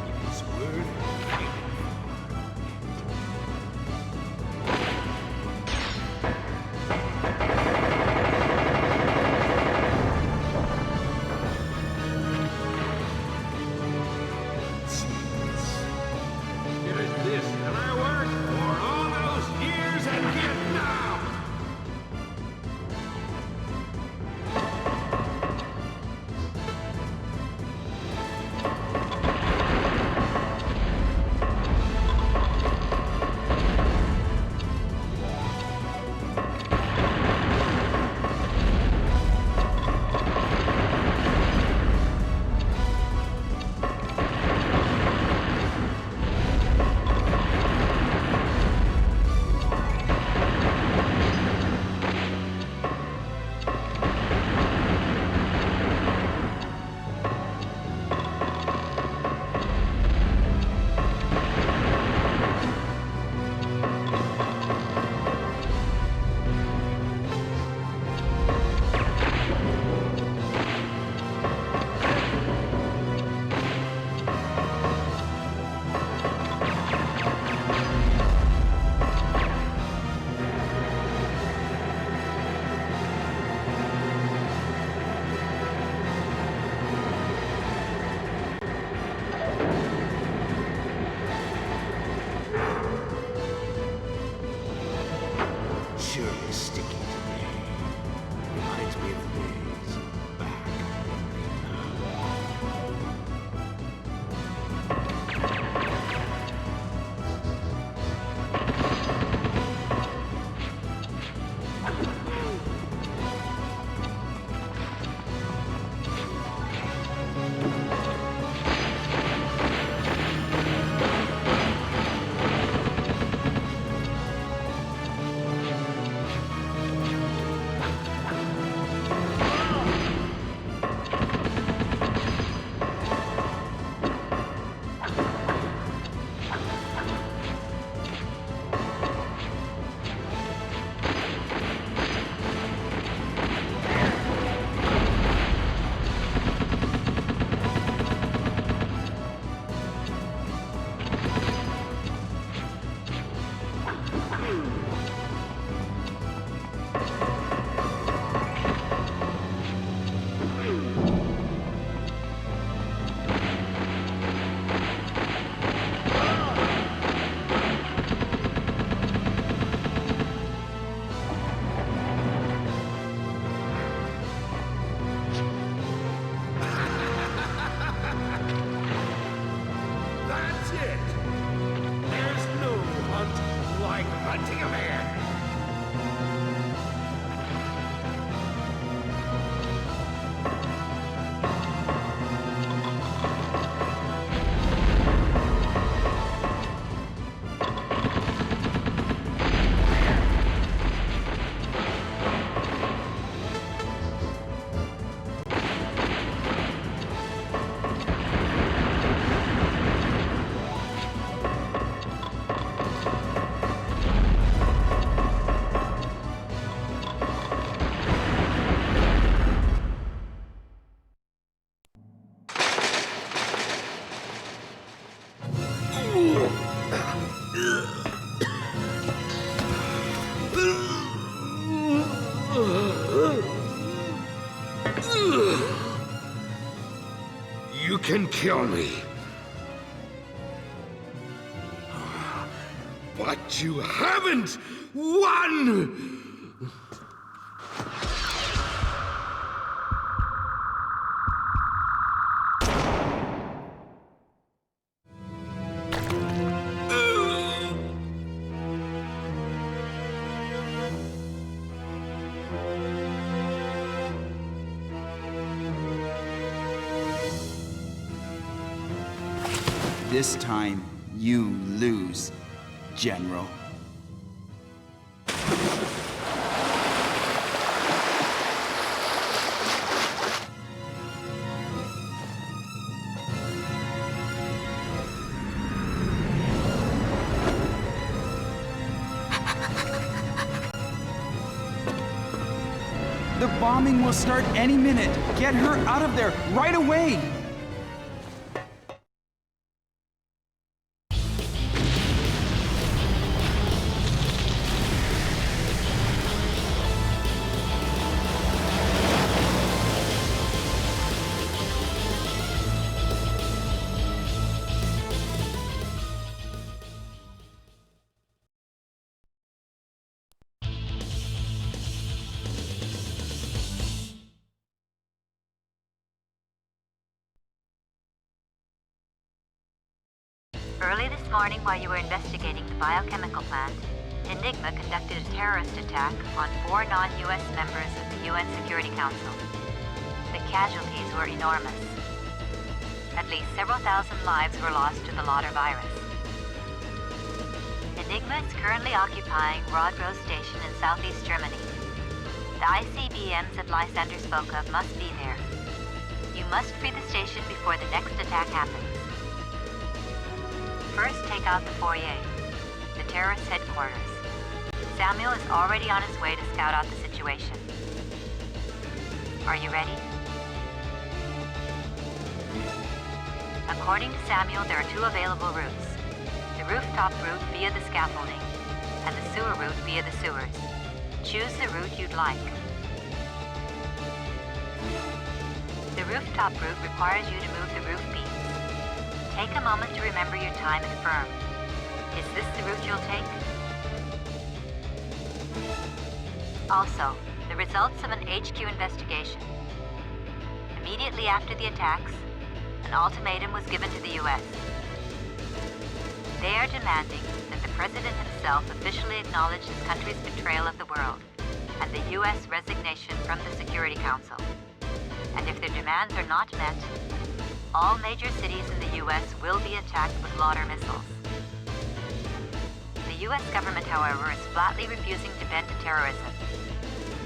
It is worth fighting. It is this that I worked for all those years in Vietnam. can kill me. But you haven't won! This time, you lose, General. The bombing will start any minute. Get her out of there right away! Early this morning, while you were investigating the biochemical plant, Enigma conducted a terrorist attack on 4 non-U.S. members of the UN Security Council. The casualties were enormous. At least several thousand lives were lost to the Lauder virus. Enigma is currently occupying Rodrose Station in southeast Germany. The ICBMs that Lysander spoke of must be there. You must free the station before the next attack happens. First, take out the foyer, the terrorist headquarters. Samuel is already on his way to scout out the situation. Are you ready? According to Samuel, there are 2 available routes. The rooftop route via the scaffolding, and the sewer route via the sewers. Choose the route you'd like. The rooftop route requires you to move the roof beams. Take a moment to remember your time and firm. Is this the route you'll take? Also, the results of an HQ investigation. Immediately after the attacks, an ultimatum was given to the U.S. They are demanding that the President himself officially acknowledge his country's betrayal of the world and the U.S. resignation from the Security Council. And if their demands are not met, all major cities in the U.S. will be attacked with Lauder missiles. The U.S. government, however, is flatly refusing to bend to terrorism.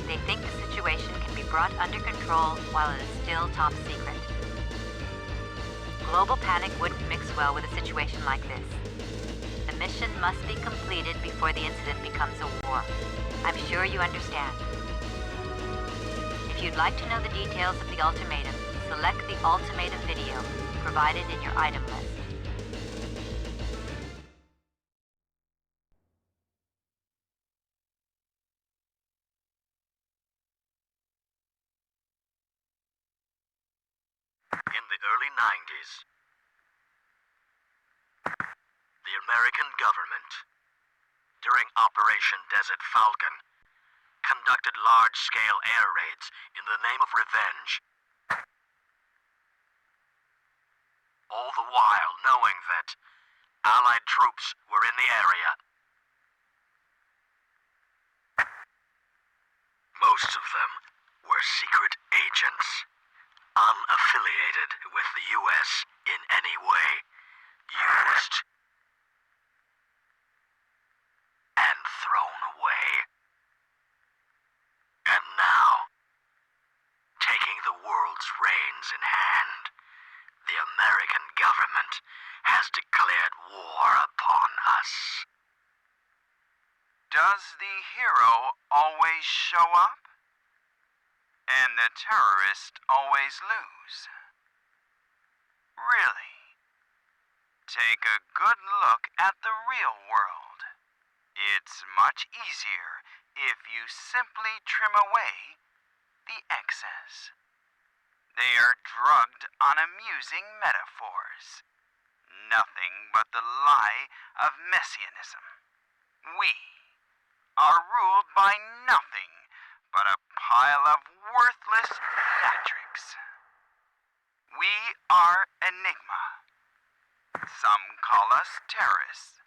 They think the situation can be brought under control while it is still top secret. Global panic wouldn't mix well with a situation like this. The mission must be completed before the incident becomes a war. I'm sure you understand. If you'd like to know the details of the ultimatum, select the ultimatum video provided in your item list. In the early 90s, the American government, during Operation Desert Falcon, conducted large-scale air raids in the name of revenge. All the while knowing that Allied troops were in the area. Most of them were secret agents, unaffiliated with the U.S. in any way, used and thrown away. And now, taking the world's reins in hand, the American government has declared war upon us. Does the hero always show up? And the terrorist always lose? Really? Take a good look at the real world. It's much easier if you simply trim away the excess. They are drugged on amusing metaphors. Nothing but the lie of messianism. We are ruled by nothing but a pile of worthless theatrics. We are Enigma. Some call us terrorists,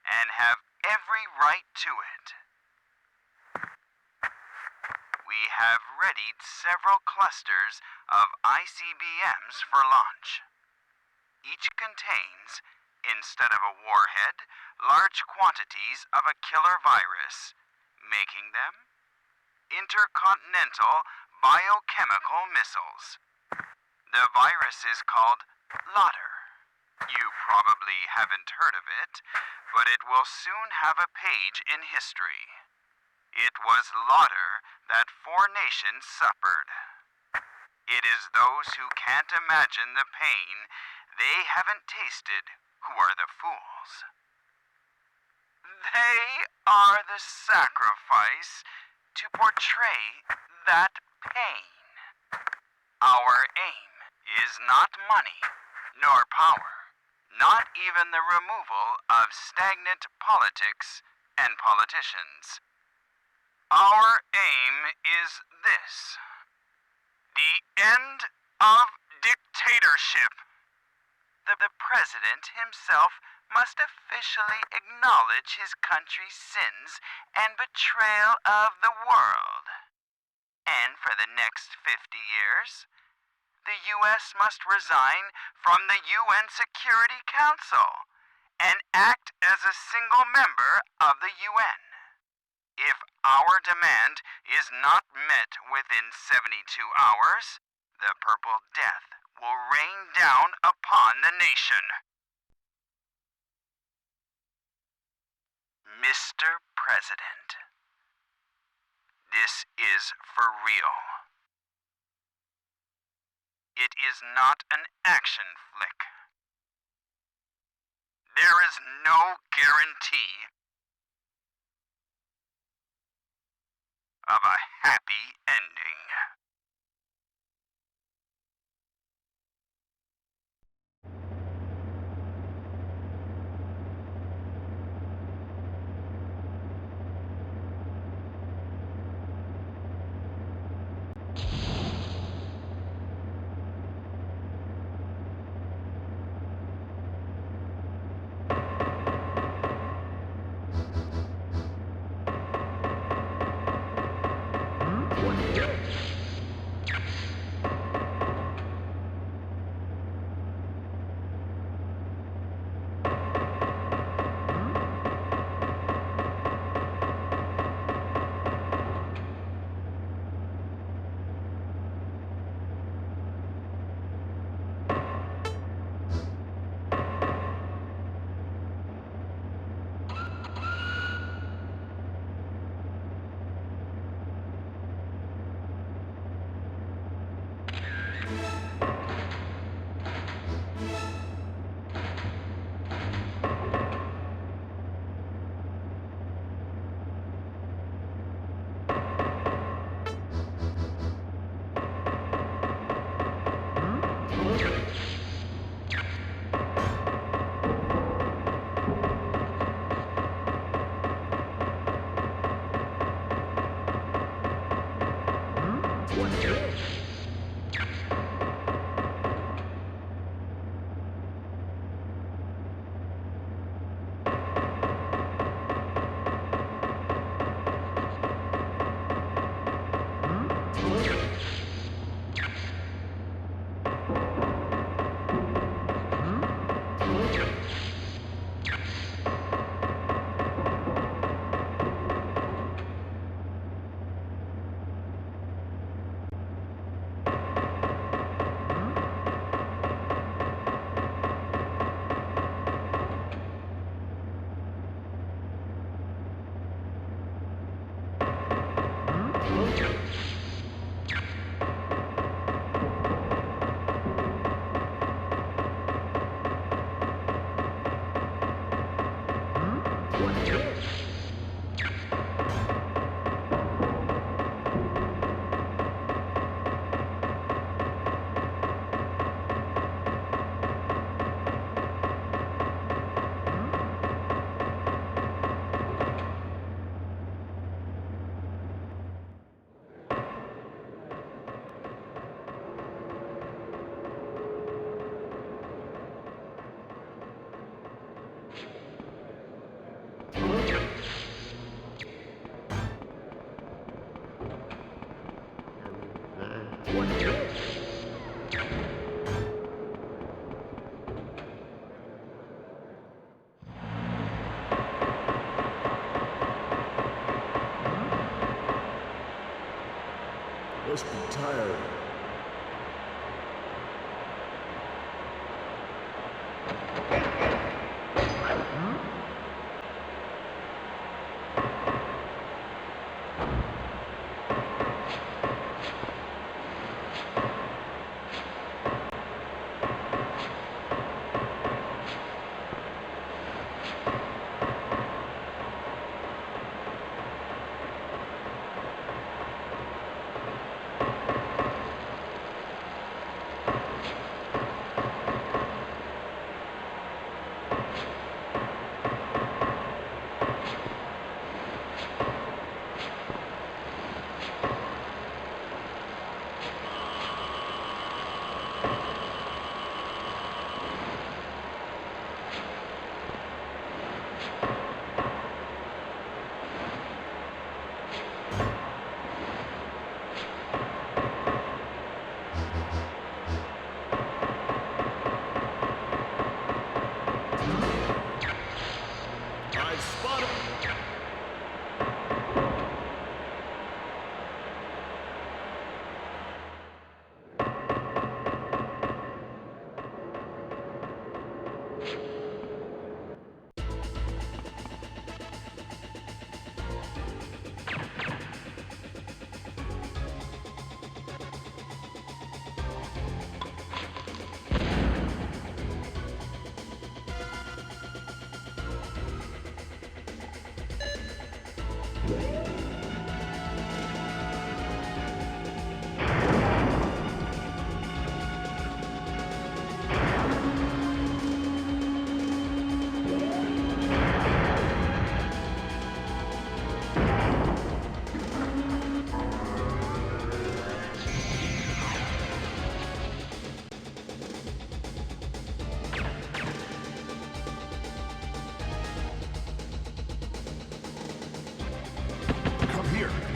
and have every right to it. We have readied several clusters of ICBMs for launch. Each contains, instead of a warhead, large quantities of a killer virus, making them intercontinental biochemical missiles. The virus is called Lauder. You probably haven't heard of it, but it will soon have a page in history. It was Lauder that 4 nations suffered. It is those who can't imagine the pain they haven't tasted who are the fools. They are the sacrifice to portray that pain. Our aim is not money, nor power, not even the removal of stagnant politics and politicians. Our aim is this: the end of dictatorship. The president himself must officially acknowledge his country's sins and betrayal of the world. And for the next 50 years, the U.S. must resign from the UN Security Council and act as a single member of the UN. If our demand is not met within 72 hours, the Purple Death will rain down upon the nation. Mr. President, this is for real. It is not an action flick. There is no guarantee of a happy ending. Must be tired.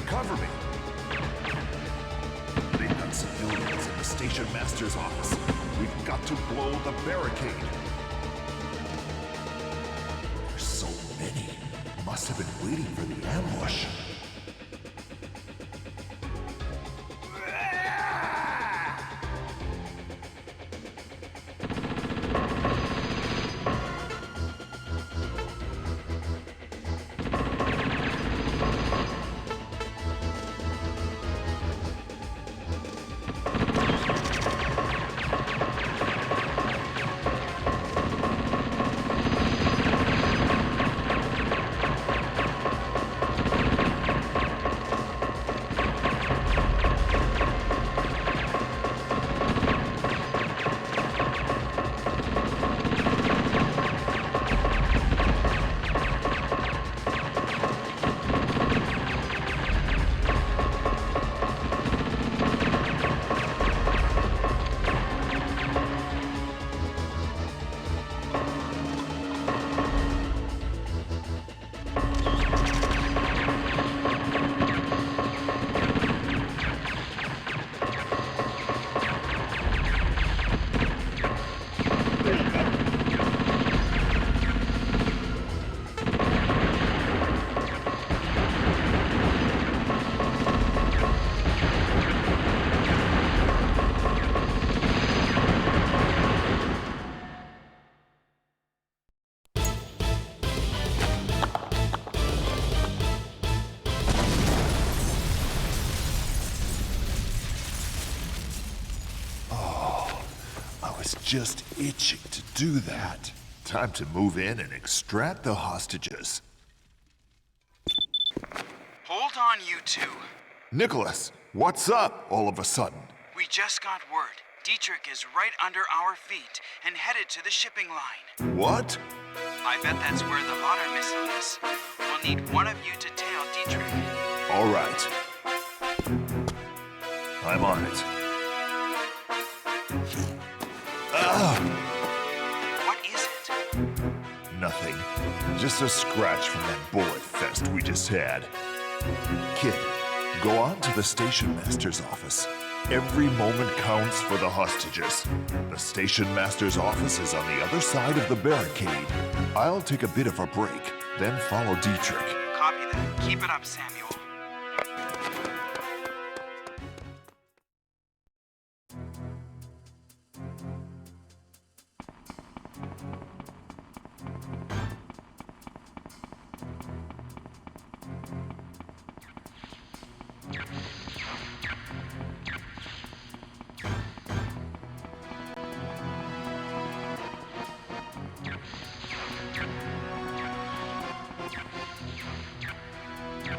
Cover me. They've got civilians in the station master's office. We've got to blow the barricade. There's so many. Must have been waiting for the ambush. Just itching to do that. Time to move in and extract the hostages. Hold on, you two. Nicholas, what's up all of a sudden? We just got word. Dietrich is right under our feet and headed to the shipping line. What? I bet that's where the water missile is. We'll need one of you to tail Dietrich. All right. I'm on it. What is it? Nothing. Just a scratch from that bullet fest we just had. Kid, go on to the station master's office. Every moment counts for the hostages. The station master's office is on the other side of the barricade. I'll take a bit of a break, then follow Dietrich. Copy that. Keep it up, Samuel.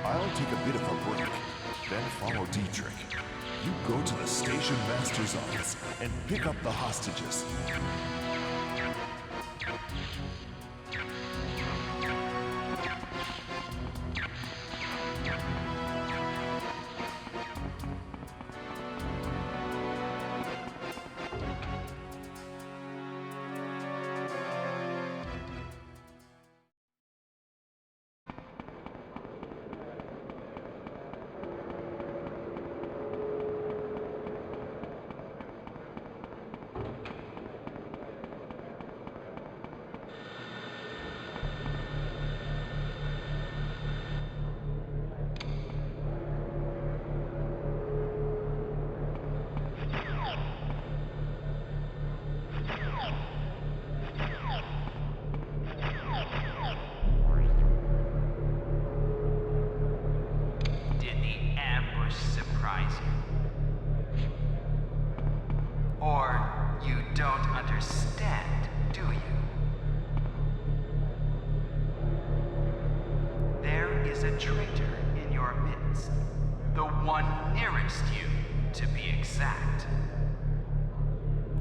I'll take a bit of a break, then follow Dietrich. You go to the station master's office and pick up the hostages.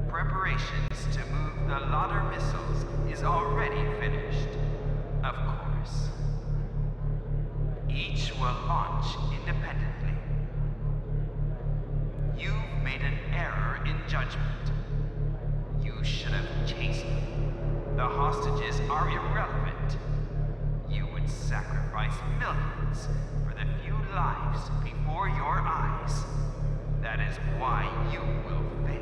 Preparations to move the Lauder missiles is already finished. Of course. Each will launch independently. You've made an error in judgment. You should have chased me. The hostages are irrelevant. You would sacrifice millions for the few lives before your eyes. That is why you will fail.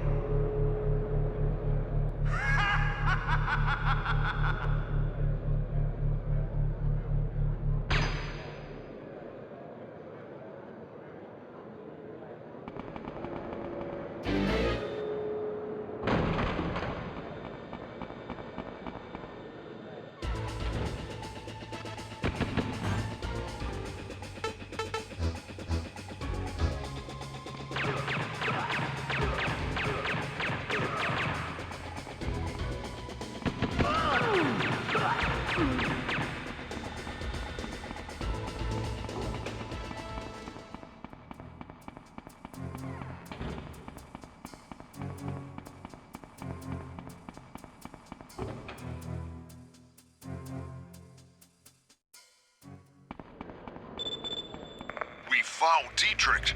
We found Dietrich.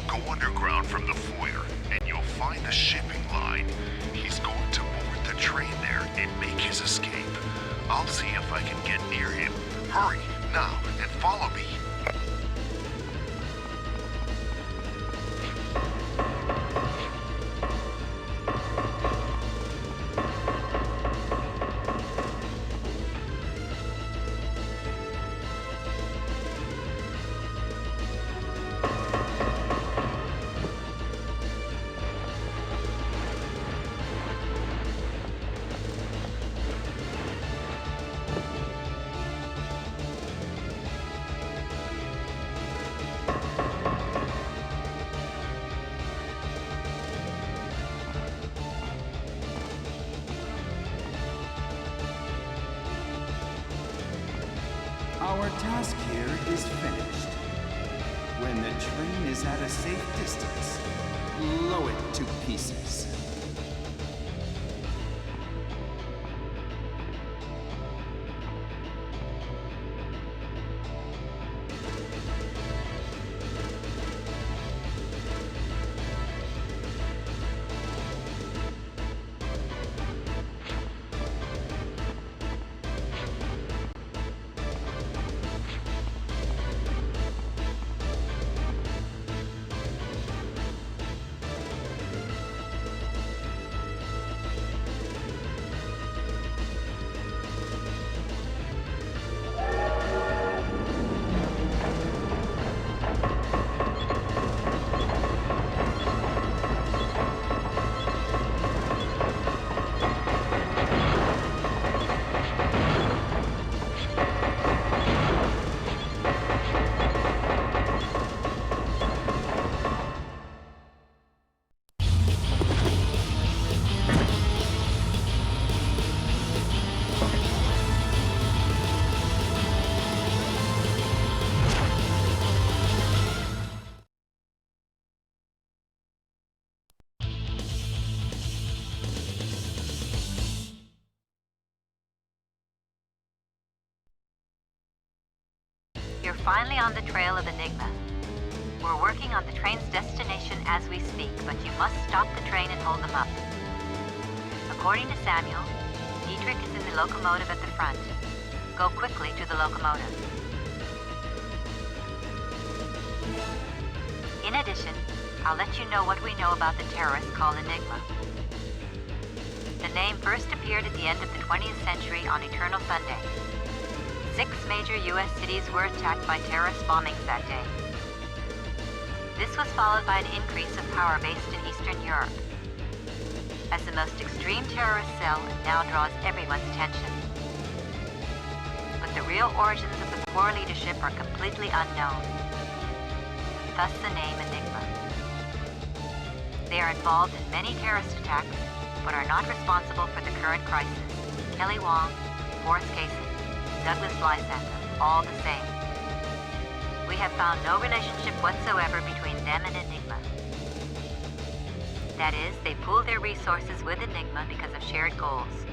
Go underground from the foyer, and you'll find the shipping line. He's going to board the train there and make his escape. I'll see if I can get near him. Hurry, now, and follow me. Our task here is finished. When the train is at a safe distance, blow it to pieces. finally on the trail of Enigma. We're working on the train's destination as we speak, but you must stop the train and hold them up. According to Samuel, Dietrich is in the locomotive at the front. Go quickly to the locomotive. In addition, I'll let you know what we know about the terrorist called Enigma. The name first appeared at the end of the 20th century on Eternal Sunday. 6 major U.S. cities were attacked by terrorist bombings that day. This was followed by an increase of power based in Eastern Europe. As the most extreme terrorist cell, it now draws everyone's attention. But the real origins of the poor leadership are completely unknown. Thus the name Enigma. They are involved in many terrorist attacks, but are not responsible for the current crisis. Kelly Wong, Forrest Casey, Douglas Lysander, all the same. We have found no relationship whatsoever between them and Enigma. That is, they pool their resources with Enigma because of shared goals.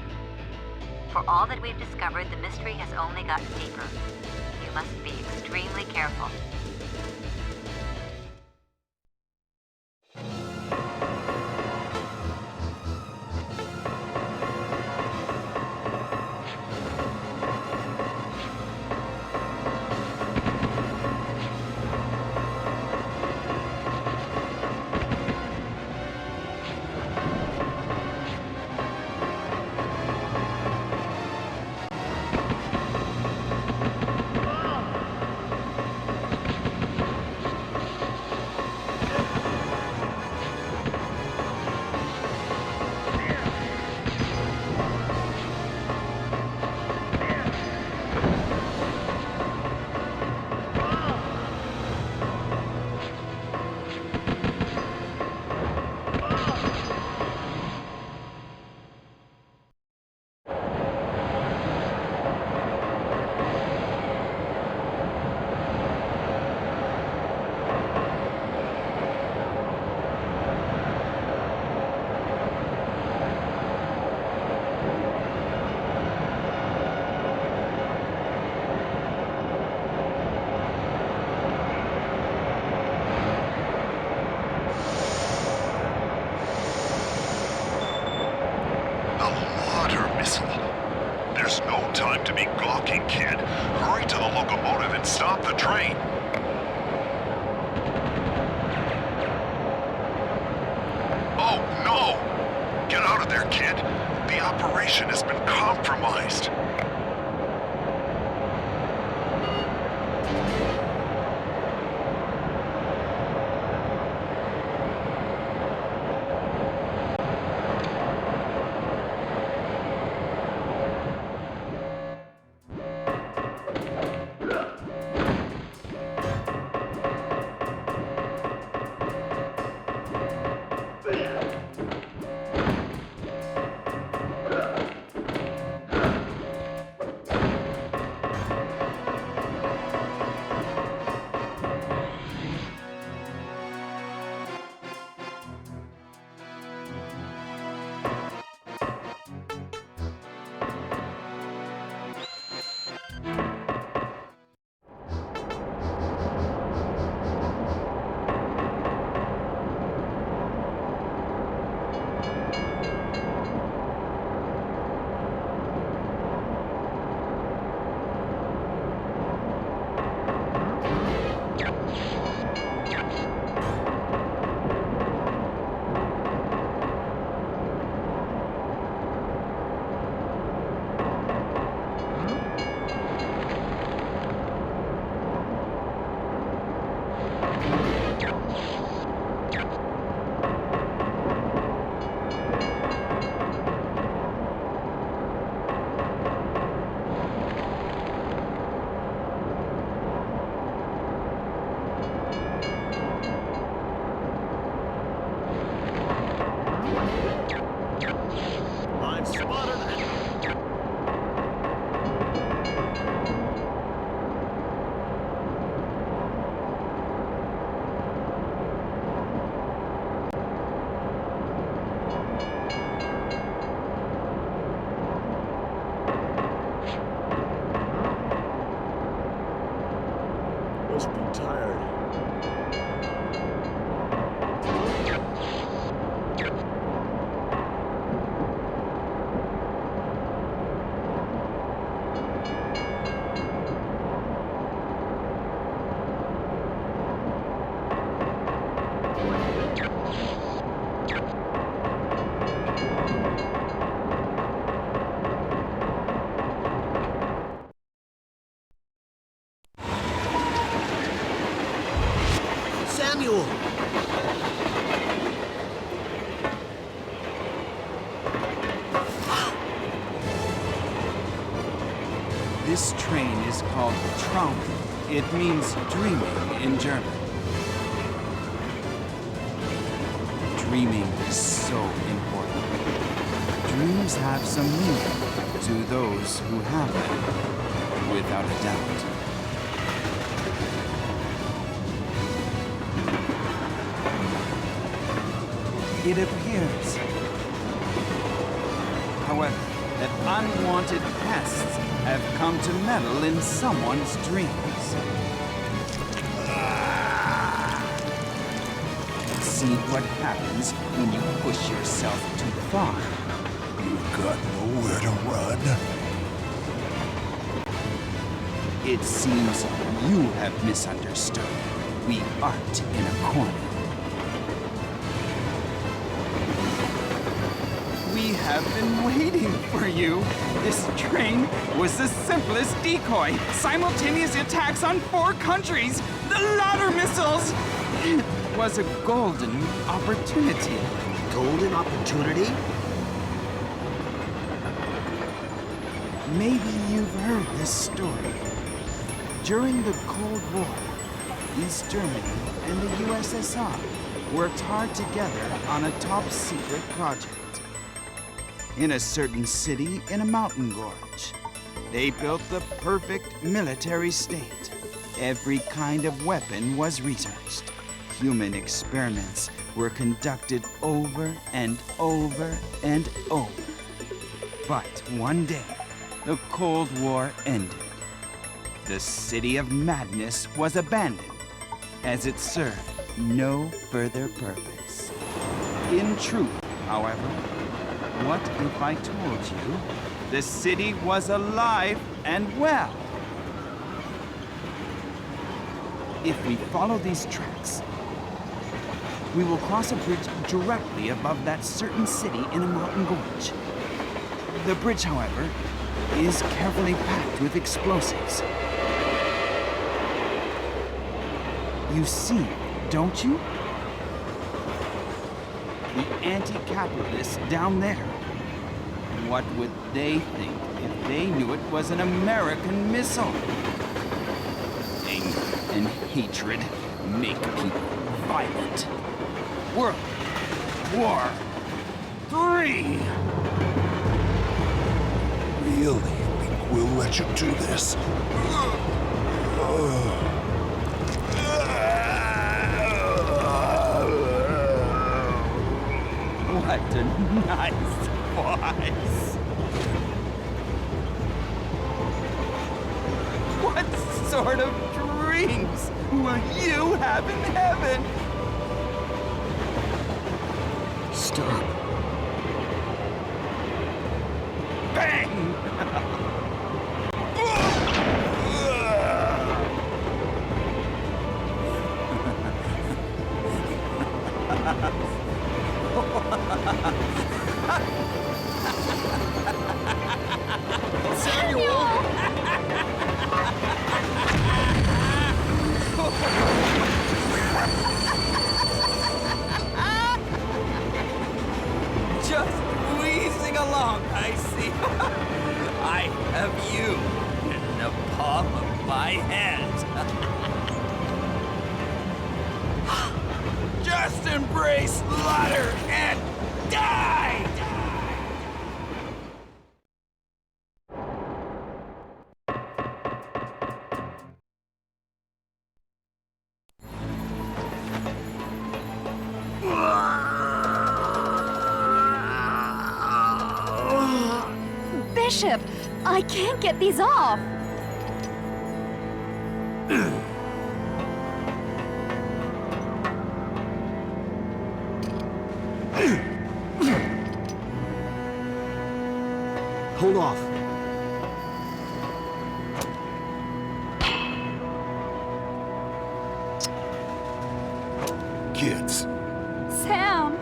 For all that we've discovered, the mystery has only gotten deeper. You must be extremely careful. There's no time to be gawking, kid. Hurry to the locomotive and stop the train. Oh, no! Get out of there, kid. The operation has been compromised. This train is called Traum. It means dreaming in German. Dreaming is so important. Dreams have some meaning to those who have them, without a doubt. It appears, however, that unwanted pests have come to meddle in someone's dreams. See what happens when you push yourself too far. You've got nowhere to run. It seems you have misunderstood. We aren't in a corner. We have been waiting for you. This train was the simplest decoy. Simultaneous attacks on 4 countries. The ladder missiles. It was a golden opportunity. Golden opportunity? Maybe you've heard this story. During the Cold War, East Germany and the USSR worked hard together on a top-secret project. In a certain city in a mountain gorge, they built the perfect military state. Every kind of weapon was researched. Human experiments were conducted over and over and over. But one day, the Cold War ended. The City of Madness was abandoned, as it served no further purpose. In truth, however, what if I told you the city was alive and well? If we follow these tracks, we will cross a bridge directly above that certain city in a mountain gorge. The bridge, however, is carefully packed with explosives. You see, don't you? The anti-capitalists down there. What would they think if they knew it was an American missile? Anger and hatred make people violent. World War III! Really think we'll let you do this? What a nice voice! What sort of dreams will you have in heaven? Stop. Bang! Just wheezing along, I see. I have you in the palm of my hand. Just embrace slaughter and die! Bishop, I can't get these off. Hold off. Kids, Sam!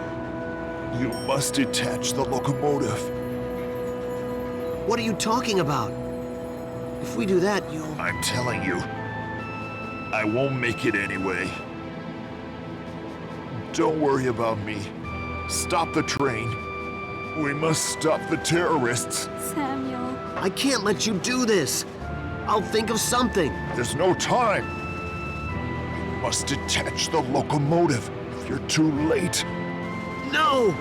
you must detach the locomotive. What are you talking about? If we do that, you'll... I'm telling you, I won't make it anyway. Don't worry about me. Stop the train. We must stop the terrorists. Samuel. I can't let you do this. I'll think of something. There's no time. You must detach the locomotive if you're too late. No!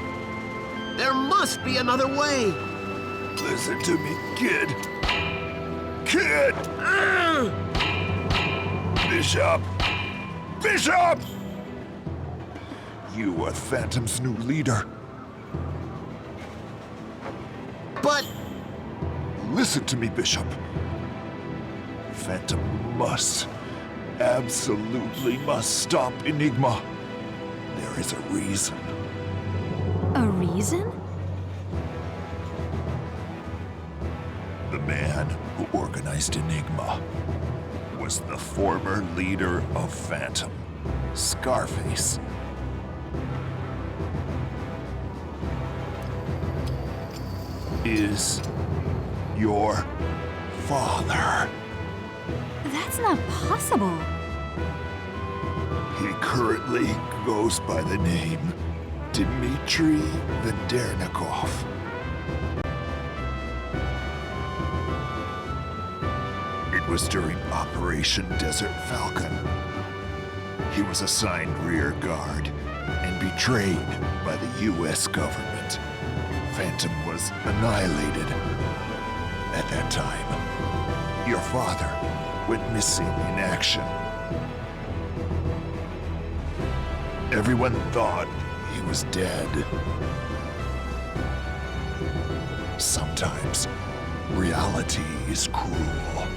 There must be another way! Listen to me, kid. Kid! Bishop! Bishop! You are Phantom's new leader. But... Listen to me, Bishop. Phantom must, absolutely must stop Enigma. There is a reason. A reason? The man who organized Enigma was the former leader of Phantom, Scarface. Is your father. That's not possible. He currently goes by the name Dmitry Vendernikov. It was during Operation Desert Falcon. He was assigned rear guard and betrayed by the U.S. government. Phantom was annihilated. At that time, your father went missing in action. Everyone thought he was dead. Sometimes reality is cruel.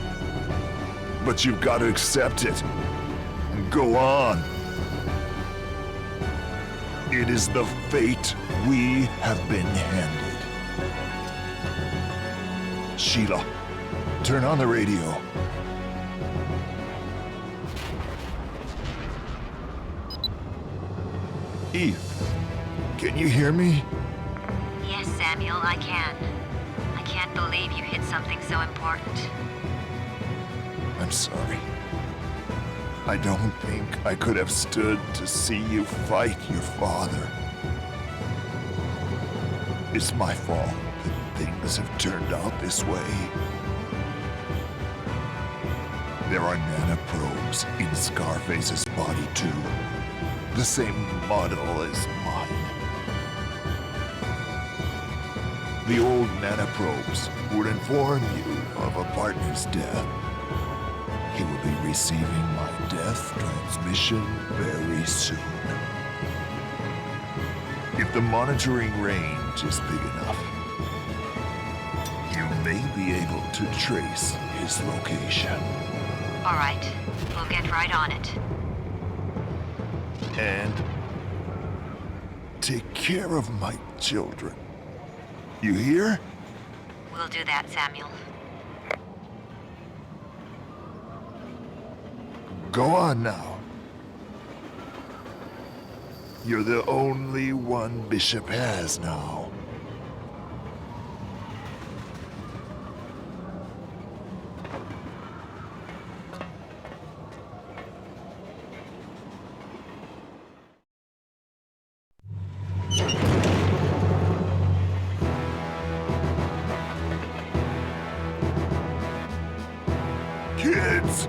But you've got to accept it and go on. It is the fate we have been handed. Sheila, turn on the radio. Eve, can you hear me? Yes, Samuel, I can. I can't believe you hit something so important. I'm sorry. I don't think I could have stood to see you fight your father. It's my fault that things have turned out this way. There are nanoprobes in Scarface's body too. The same model as mine. The old nanoprobes would inform you of a partner's death. He will be receiving my death transmission very soon. If the monitoring range is big enough, you may be able to trace his location. All right, we'll get right on it. And take care of my children. You hear? We'll do that, Samuel. Go on now. You're the only one Bishop has now. Kids!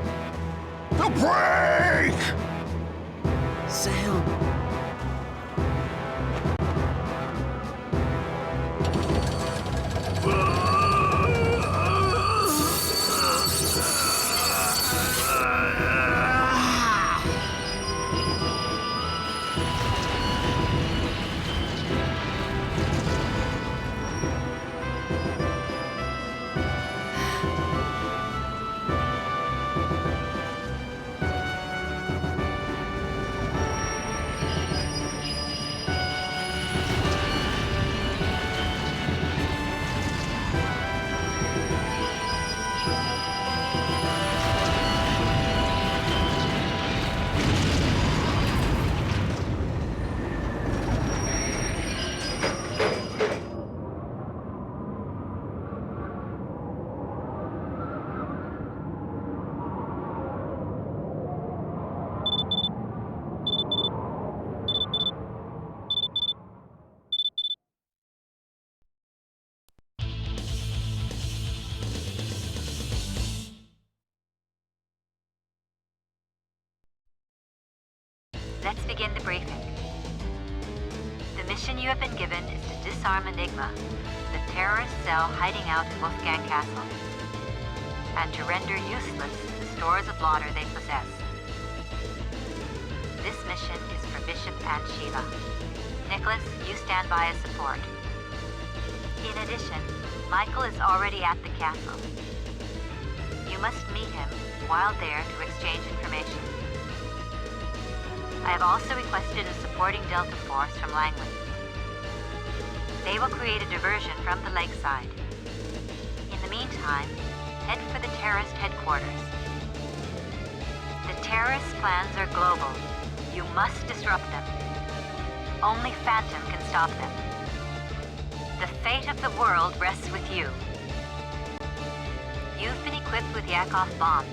The break! Sam! Let's begin the briefing. The mission you have been given is to disarm Enigma, the terrorist cell hiding out in Wolfgang Castle, and to render useless the stores of lauder they possess. This mission is for Bishop and Sheila. Nicholas, you stand by as support. In addition, Michael is already at the castle. You must meet him while there to exchange information. I have also requested a supporting Delta force from Langley. They will create a diversion from the lakeside. In the meantime, head for the terrorist headquarters. The terrorist plans are global. You must disrupt them. Only Phantom can stop them. The fate of the world rests with you. You've been equipped with Yakov bombs.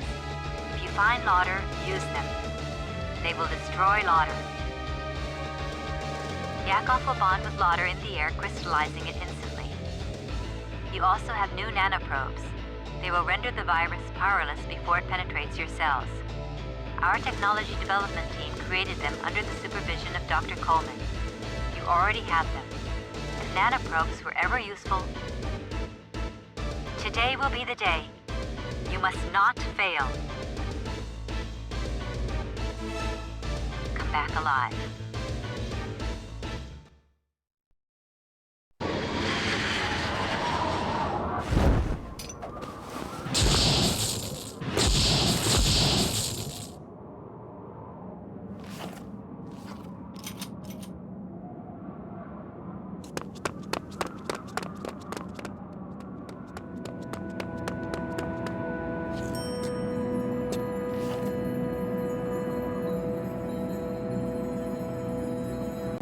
If you find lauder, use them. They will destroy lauder. Yakov will bond with lauder in the air, crystallizing it instantly. You also have new nanoprobes. They will render the virus powerless before it penetrates your cells. Our technology development team created them under the supervision of Dr. Coleman. You already have them. If nanoprobes were ever useful, today will be the day. You must not fail. Come back alive.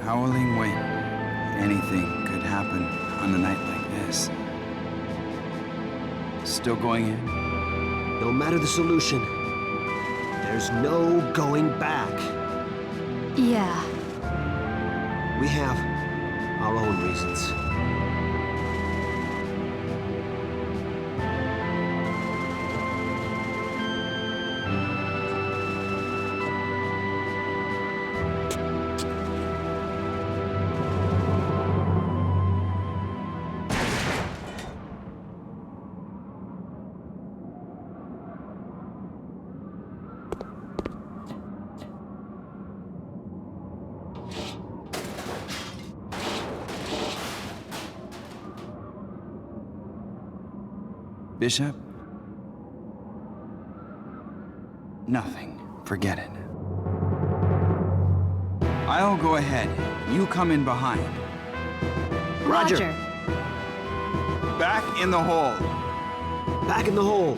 Howling wind. Anything could happen on a night like this. Still going in? No matter the solution, there's no going back. Yeah. We have our own reasons. Bishop? Nothing. Forget it. I'll go ahead. You come in behind. Roger. Back in the hole. Back in the hole.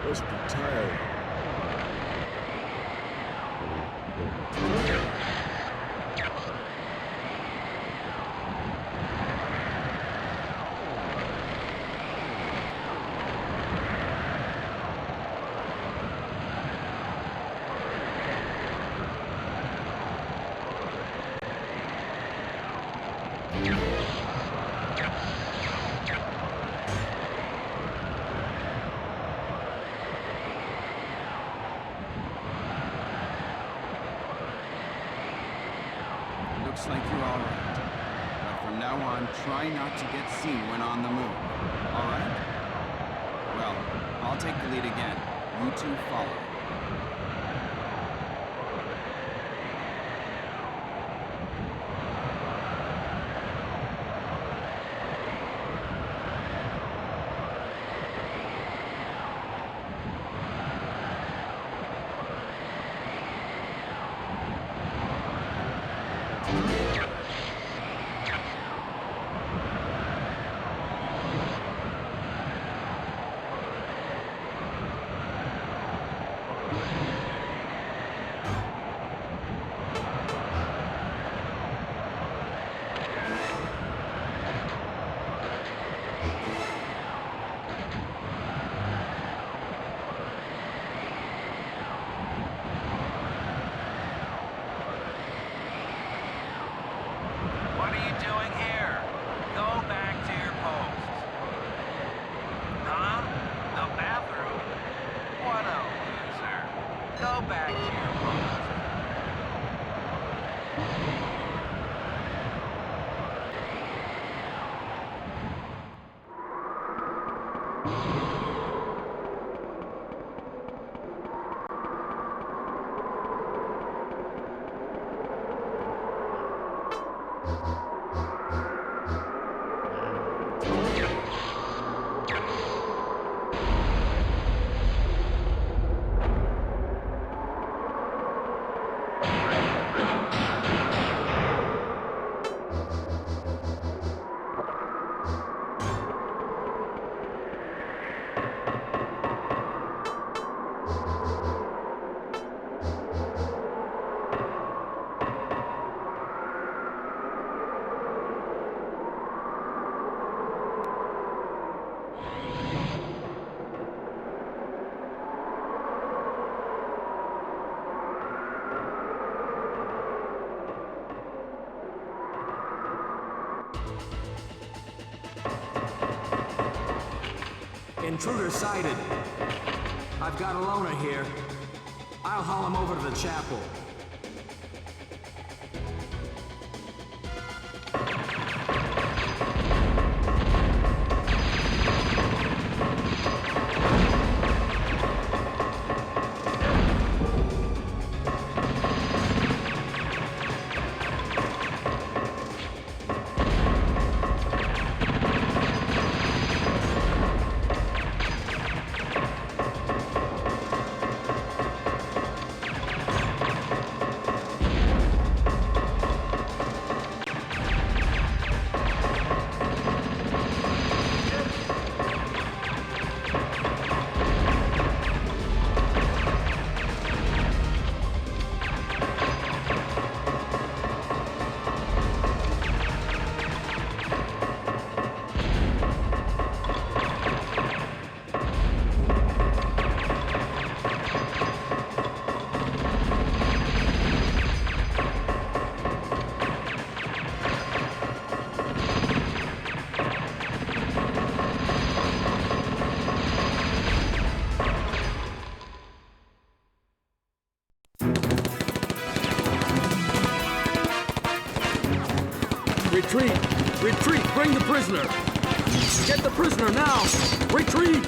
Must be tired. Looks like you're all right. But from now on, try not to get seen when on the move. All right? Well, I'll take the lead again. You two follow. What are you doing here? Go back to your posts. Huh? The bathroom? What a loser. Go back to your post. Intruder sighted. I've got a loner here. I'll haul him over to the chapel. Retreat! Retreat! Bring the prisoner! Get the prisoner now! Retreat!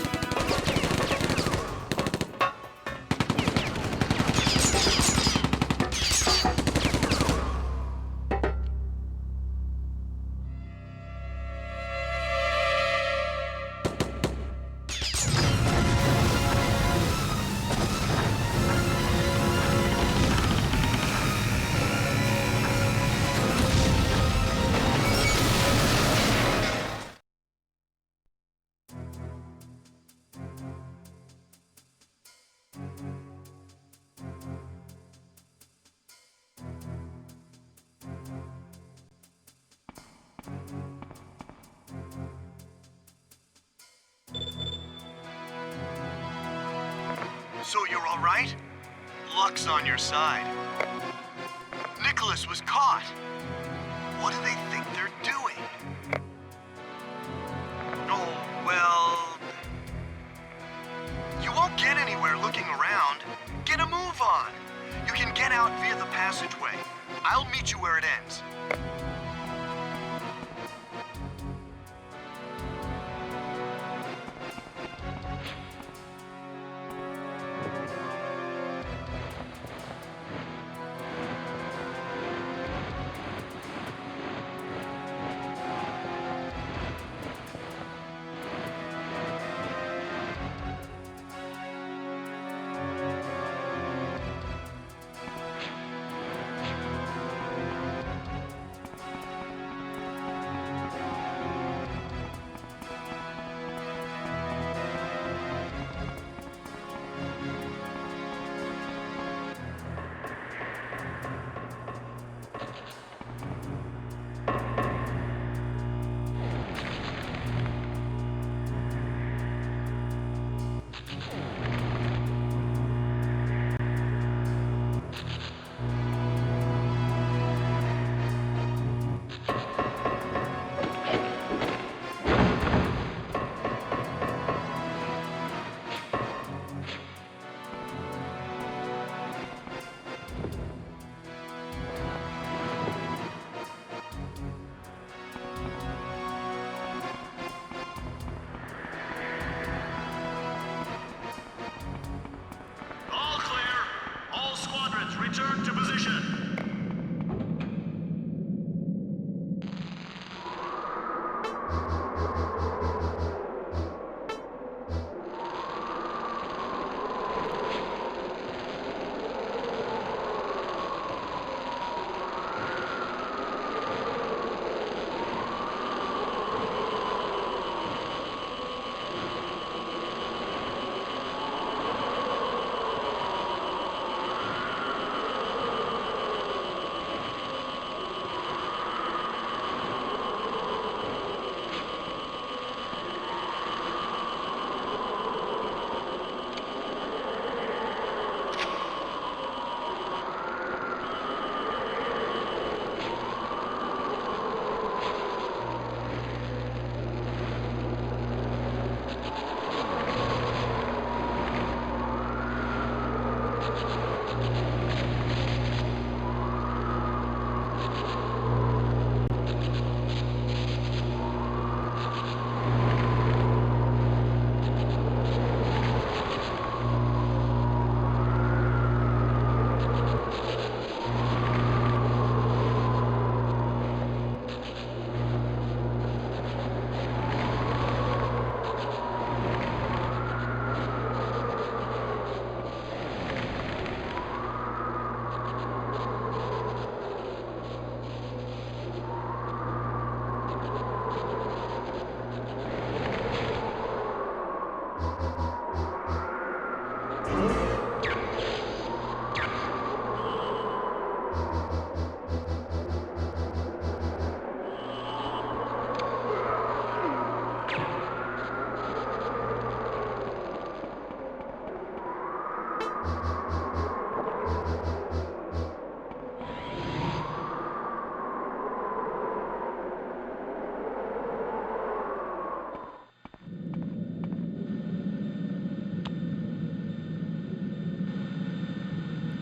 So you're all right? Luck's on your side. Nicholas was caught. What do they think they're doing?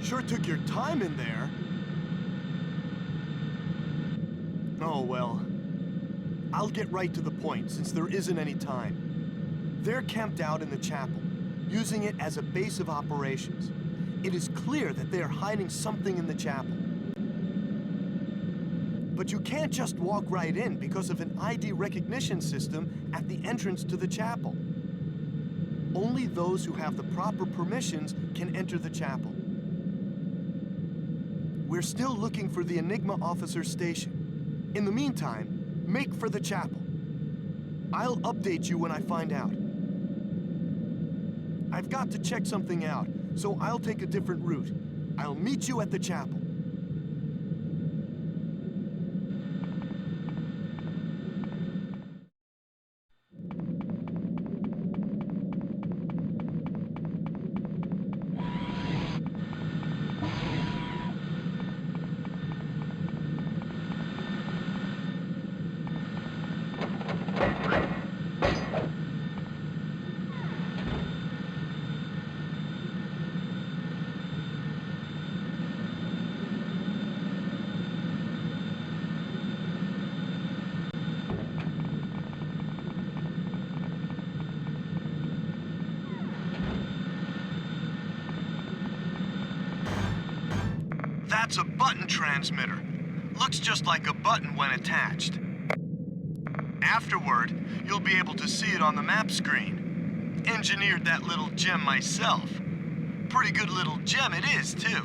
Sure took your time in there. Oh, well. I'll get right to the point, since there isn't any time. They're camped out in the chapel, using it as a base of operations. It is clear that they are hiding something in the chapel. But you can't just walk right in because of an ID recognition system at the entrance to the chapel. Only those who have the proper permissions can enter the chapel. We're still looking for the Enigma officer station. In the meantime, make for the chapel. I'll update you when I find out. I've got to check something out, so I'll take a different route. I'll meet you at the chapel. That's a button transmitter. Looks just like a button when attached. Afterward, you'll be able to see it on the map screen. Engineered that little gem myself. Pretty good little gem it is, too.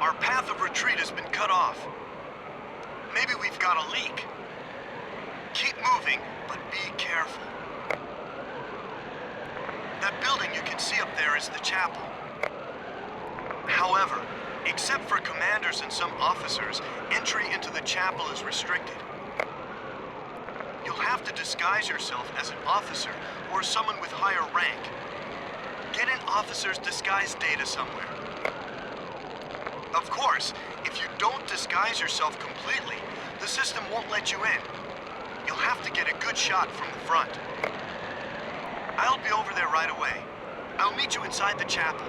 Our path of retreat has been cut off. Maybe we've got a leak. Keep moving, but be careful. That building you can see up there is the chapel. However, except for commanders and some officers, entry into the chapel is restricted. You'll have to disguise yourself as an officer or someone with higher rank. Get an officer's disguise data somewhere. Of course, if you don't disguise yourself completely, the system won't let you in. have to get a good shot from the front. I'll be over there right away. I'll meet you inside the chapel.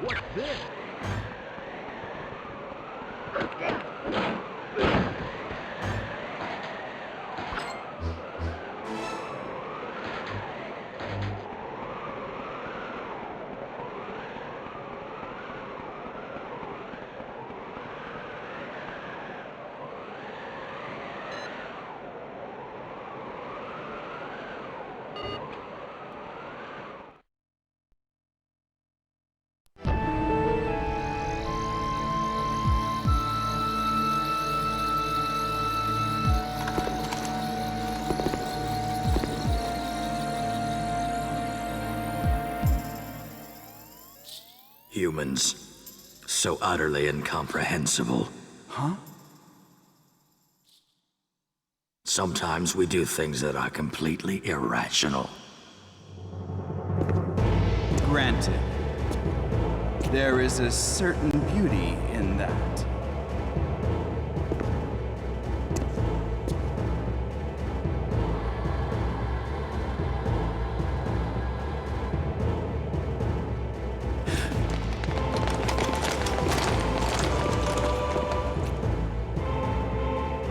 What's this? Humans. So utterly incomprehensible. Huh? Sometimes we do things that are completely irrational. Granted. There is a certain beauty in that.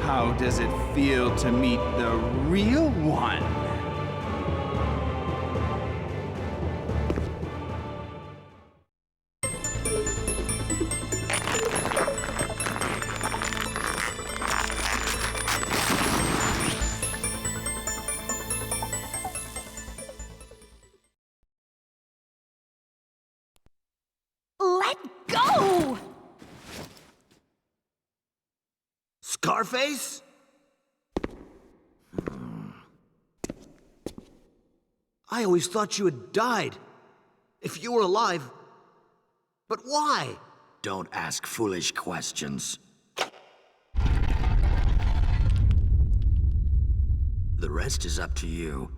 How does it feel to meet the real one? Let go! Scarface? I always thought you had died. If you were alive. But why? Don't ask foolish questions. The rest is up to you.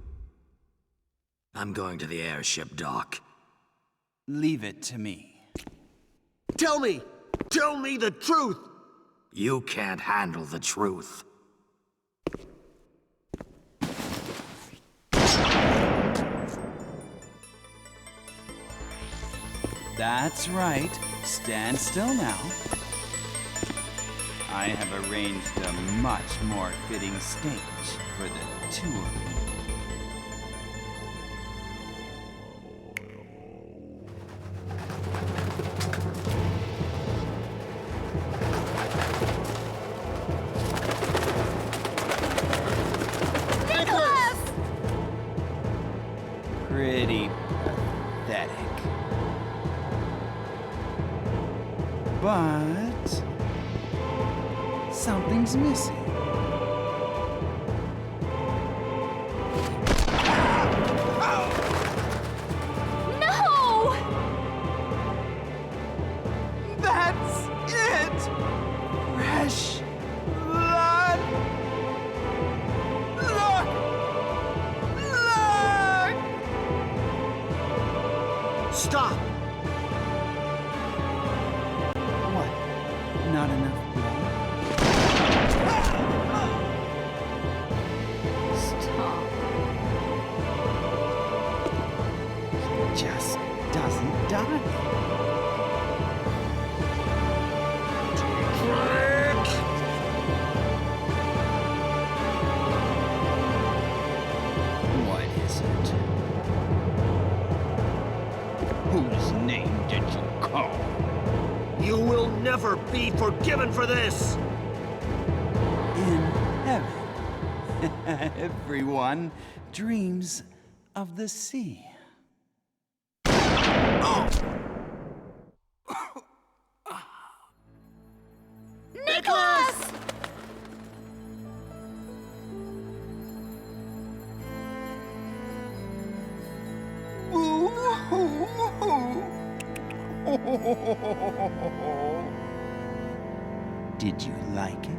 I'm going to the airship dock. Leave it to me. Tell me the truth! You can't handle the truth. That's right. Stand still now. I have arranged a much more fitting stage for the two of you. Pretty pathetic. But something's missing. No! That's it! Fresh blood! Look! Look! Stop! What? Not enough blood? Stop. It just doesn't die. What is it? Whose name did you call? You will never be forgiven for this! In heaven, everyone dreams of the sea. Nicholas! Did you like it?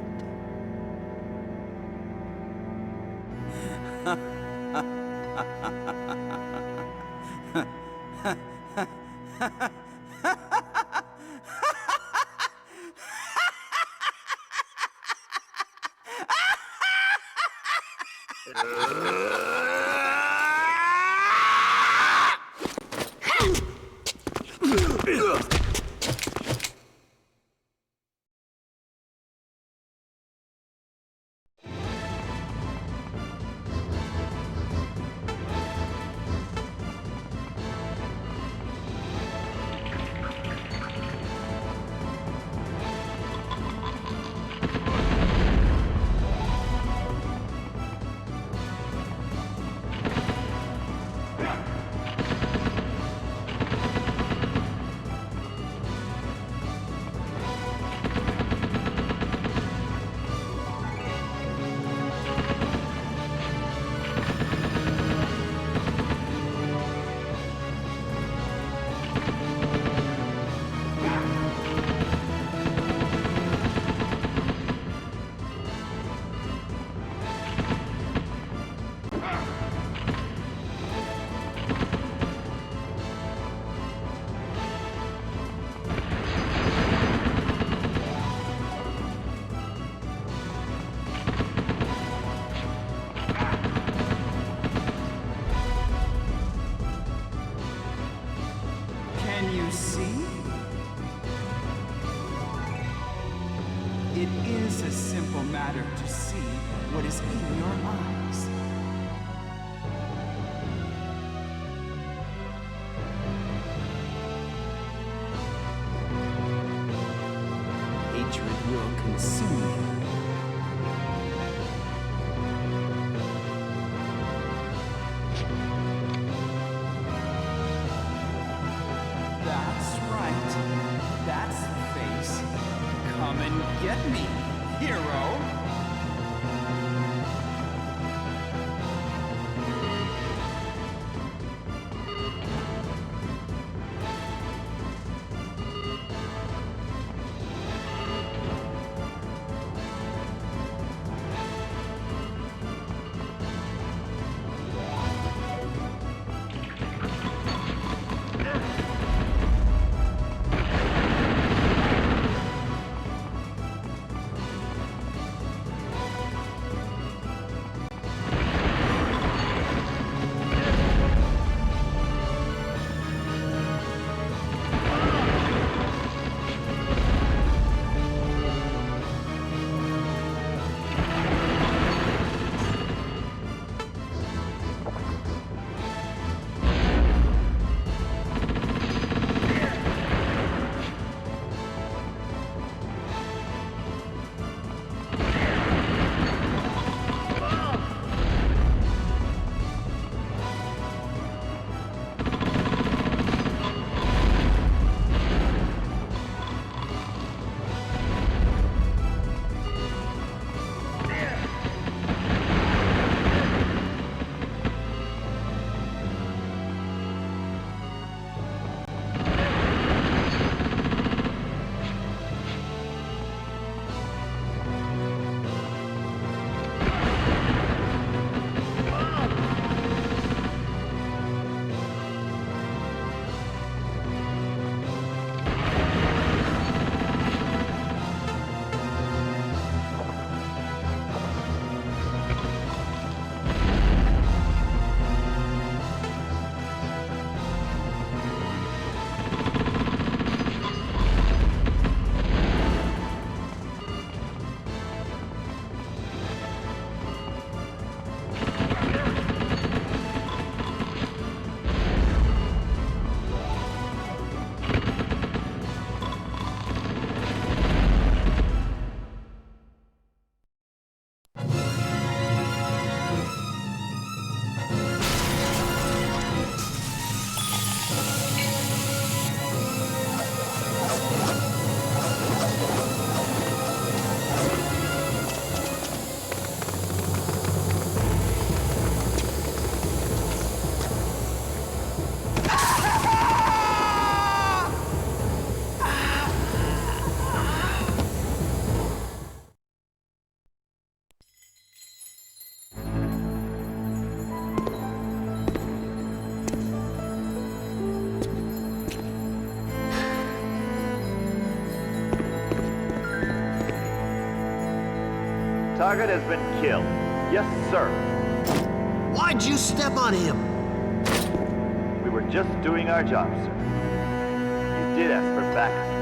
Can you see? It is a simple matter to see what is in your eyes. Hatred will consume you. That's right. That's the face. Come and get me, hero! Target has been killed. Yes, sir. Why'd you step on him? We were just doing our job, sir. You did ask for backup.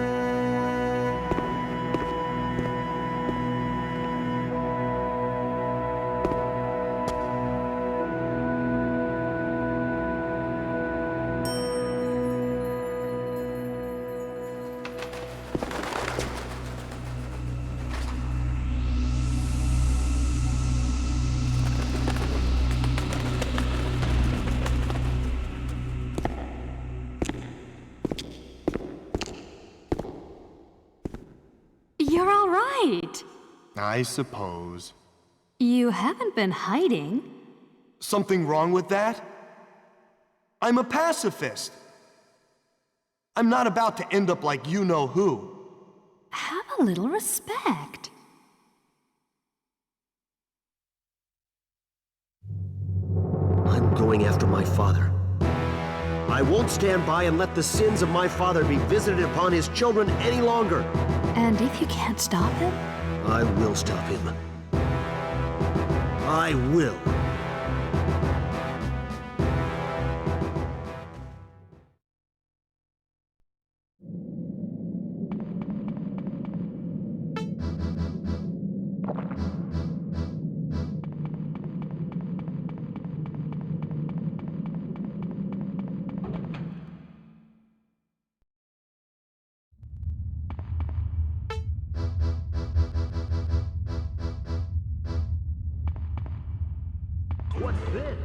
You're all right. I suppose. You haven't been hiding. Something wrong with that? I'm a pacifist. I'm not about to end up like you-know-who. Have a little respect. I'm going after my father. I won't stand by and let the sins of my father be visited upon his children any longer. And if you can't stop him? I will stop him. I will. What's this?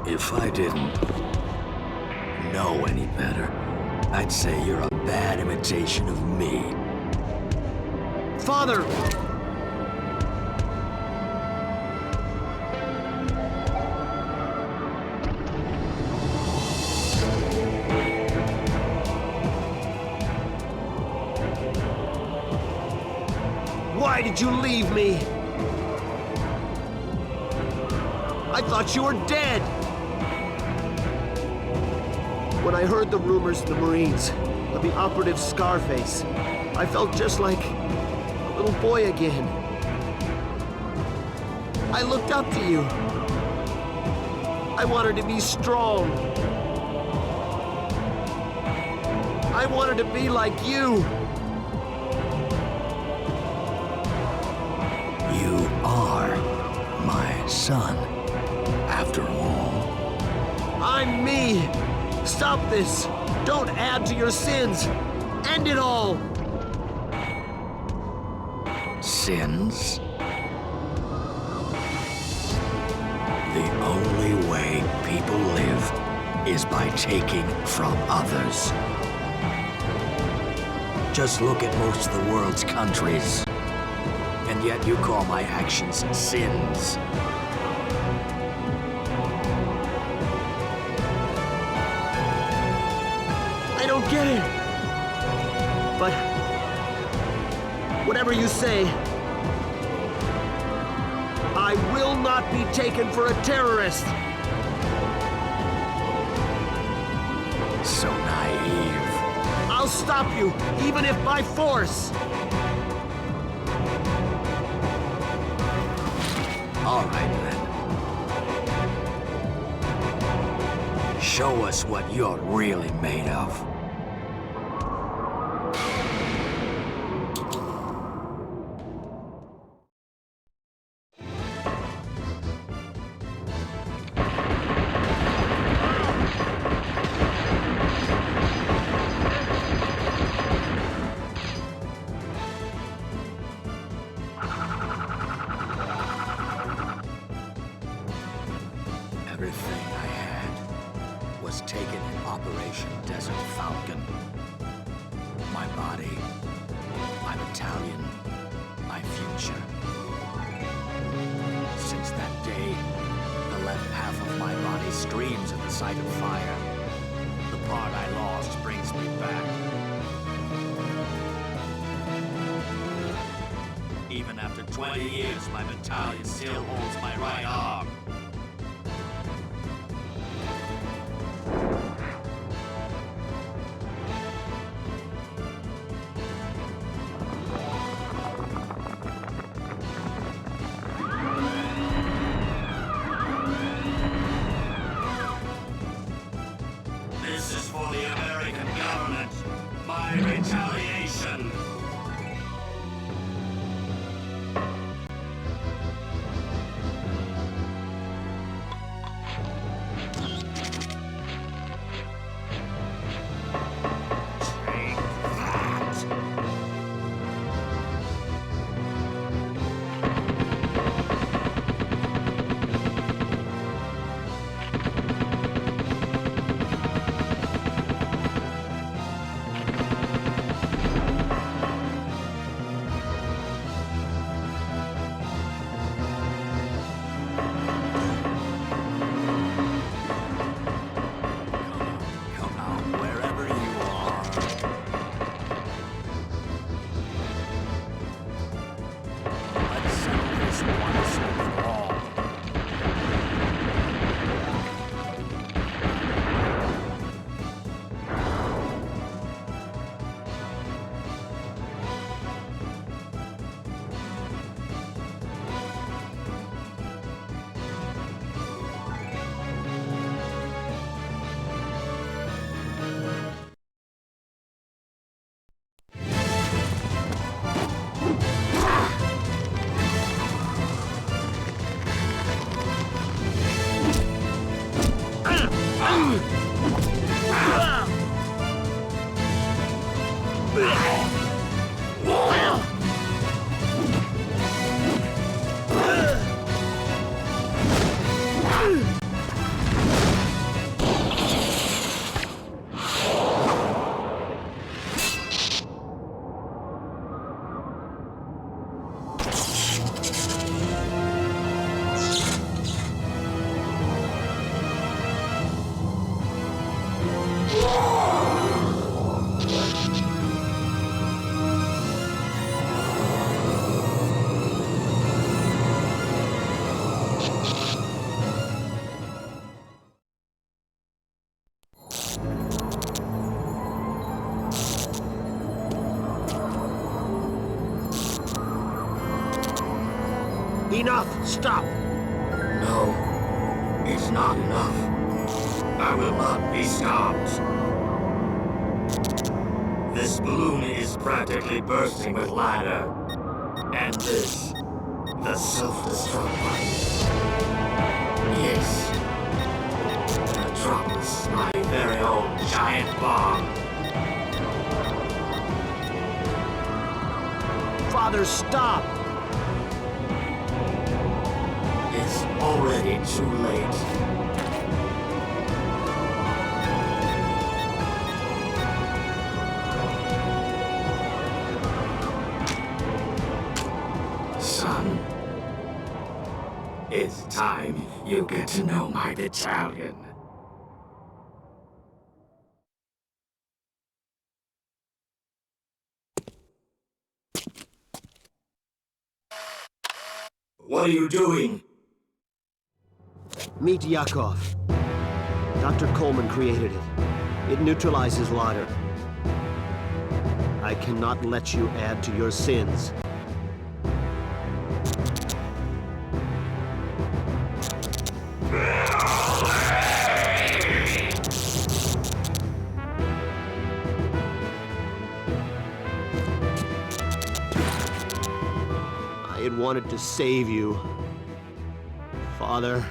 If I didn't know any better, I'd say you're a bad imitation of me. Father! Why did you leave me? I thought you were dead! When I heard the rumors in the Marines of the operative Scarface, I felt just like a little boy again. I looked up to you. I wanted to be strong. I wanted to be like you. You are my son, after all. I'm me. Stop this. Don't add to your sins. End it all. Sins? The only way people live is by taking from others. Just look at most of the world's countries. And yet you call my actions sins. I don't get it. But whatever you say, I will not be taken for a terrorist. So naive. I'll stop you, even if by force. All right, then. Show us what you're really made of. Everything I had was taken in Operation Desert Falcon. My body, my battalion, my future. Since that day, the left half of my body screams at the sight of fire. The part I lost brings me back. Even after 20 years, my battalion still holds my right arm. This is for the American government. My retaliation. Enough! Stop! No, it's not enough. I will not be stopped. This balloon is practically bursting with ladder. And this, the self-destruct button. Yes. Metropolis, my very own giant bomb. Father, stop! It's already too late. Son, it's time you get to know my battalion. What are you doing? Meet Yakov. Dr. Coleman created it. It neutralizes Lauder. I cannot let you add to your sins. I had wanted to save you, Father.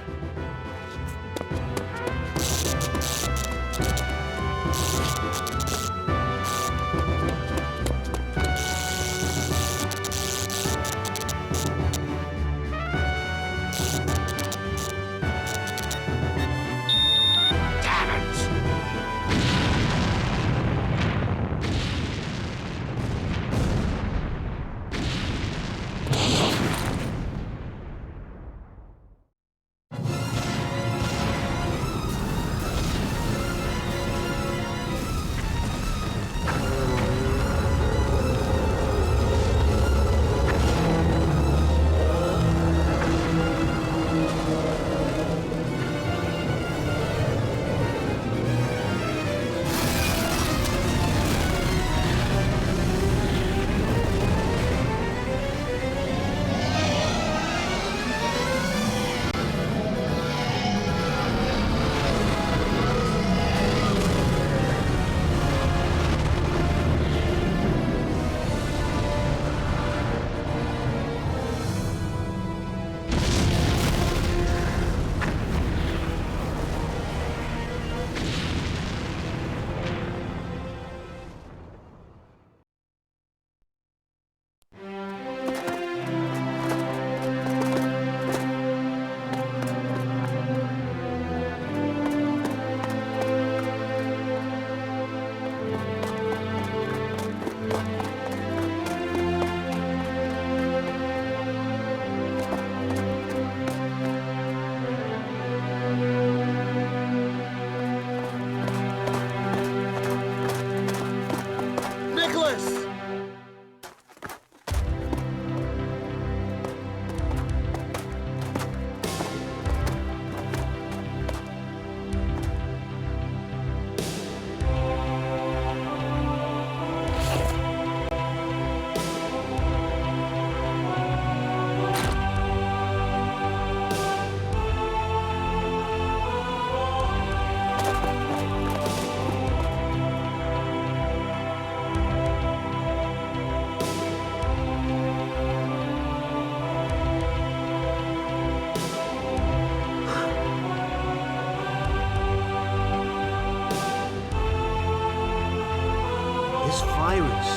This virus.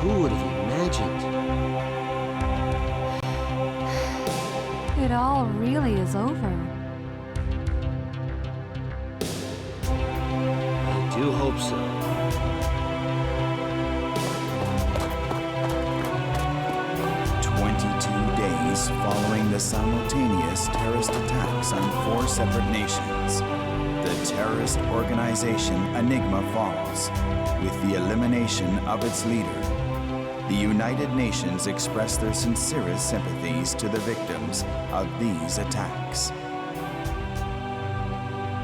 Who would have imagined? It all really is over. I do hope so. Days following the simultaneous terrorist attacks on 4 separate nations, the terrorist organization Enigma falls, with the elimination of its leader. The United Nations express their sincerest sympathies to the victims of these attacks.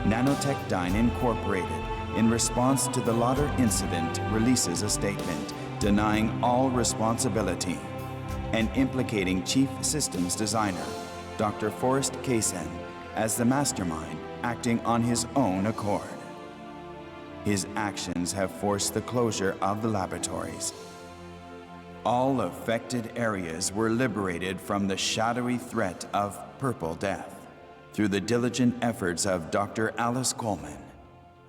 Nanotechdyne Incorporated, in response to the Lauder incident, releases a statement denying all responsibility. and implicating Chief Systems Designer, Dr. Forrest Kaysen, as the mastermind acting on his own accord. His actions have forced the closure of the laboratories. All affected areas were liberated from the shadowy threat of Purple Death through the diligent efforts of Dr. Alice Coleman.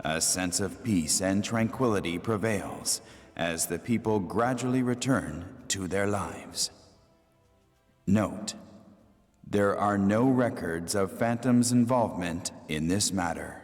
A sense of peace and tranquility prevails as the people gradually return to their lives. Note: there are no records of Phantom's involvement in this matter.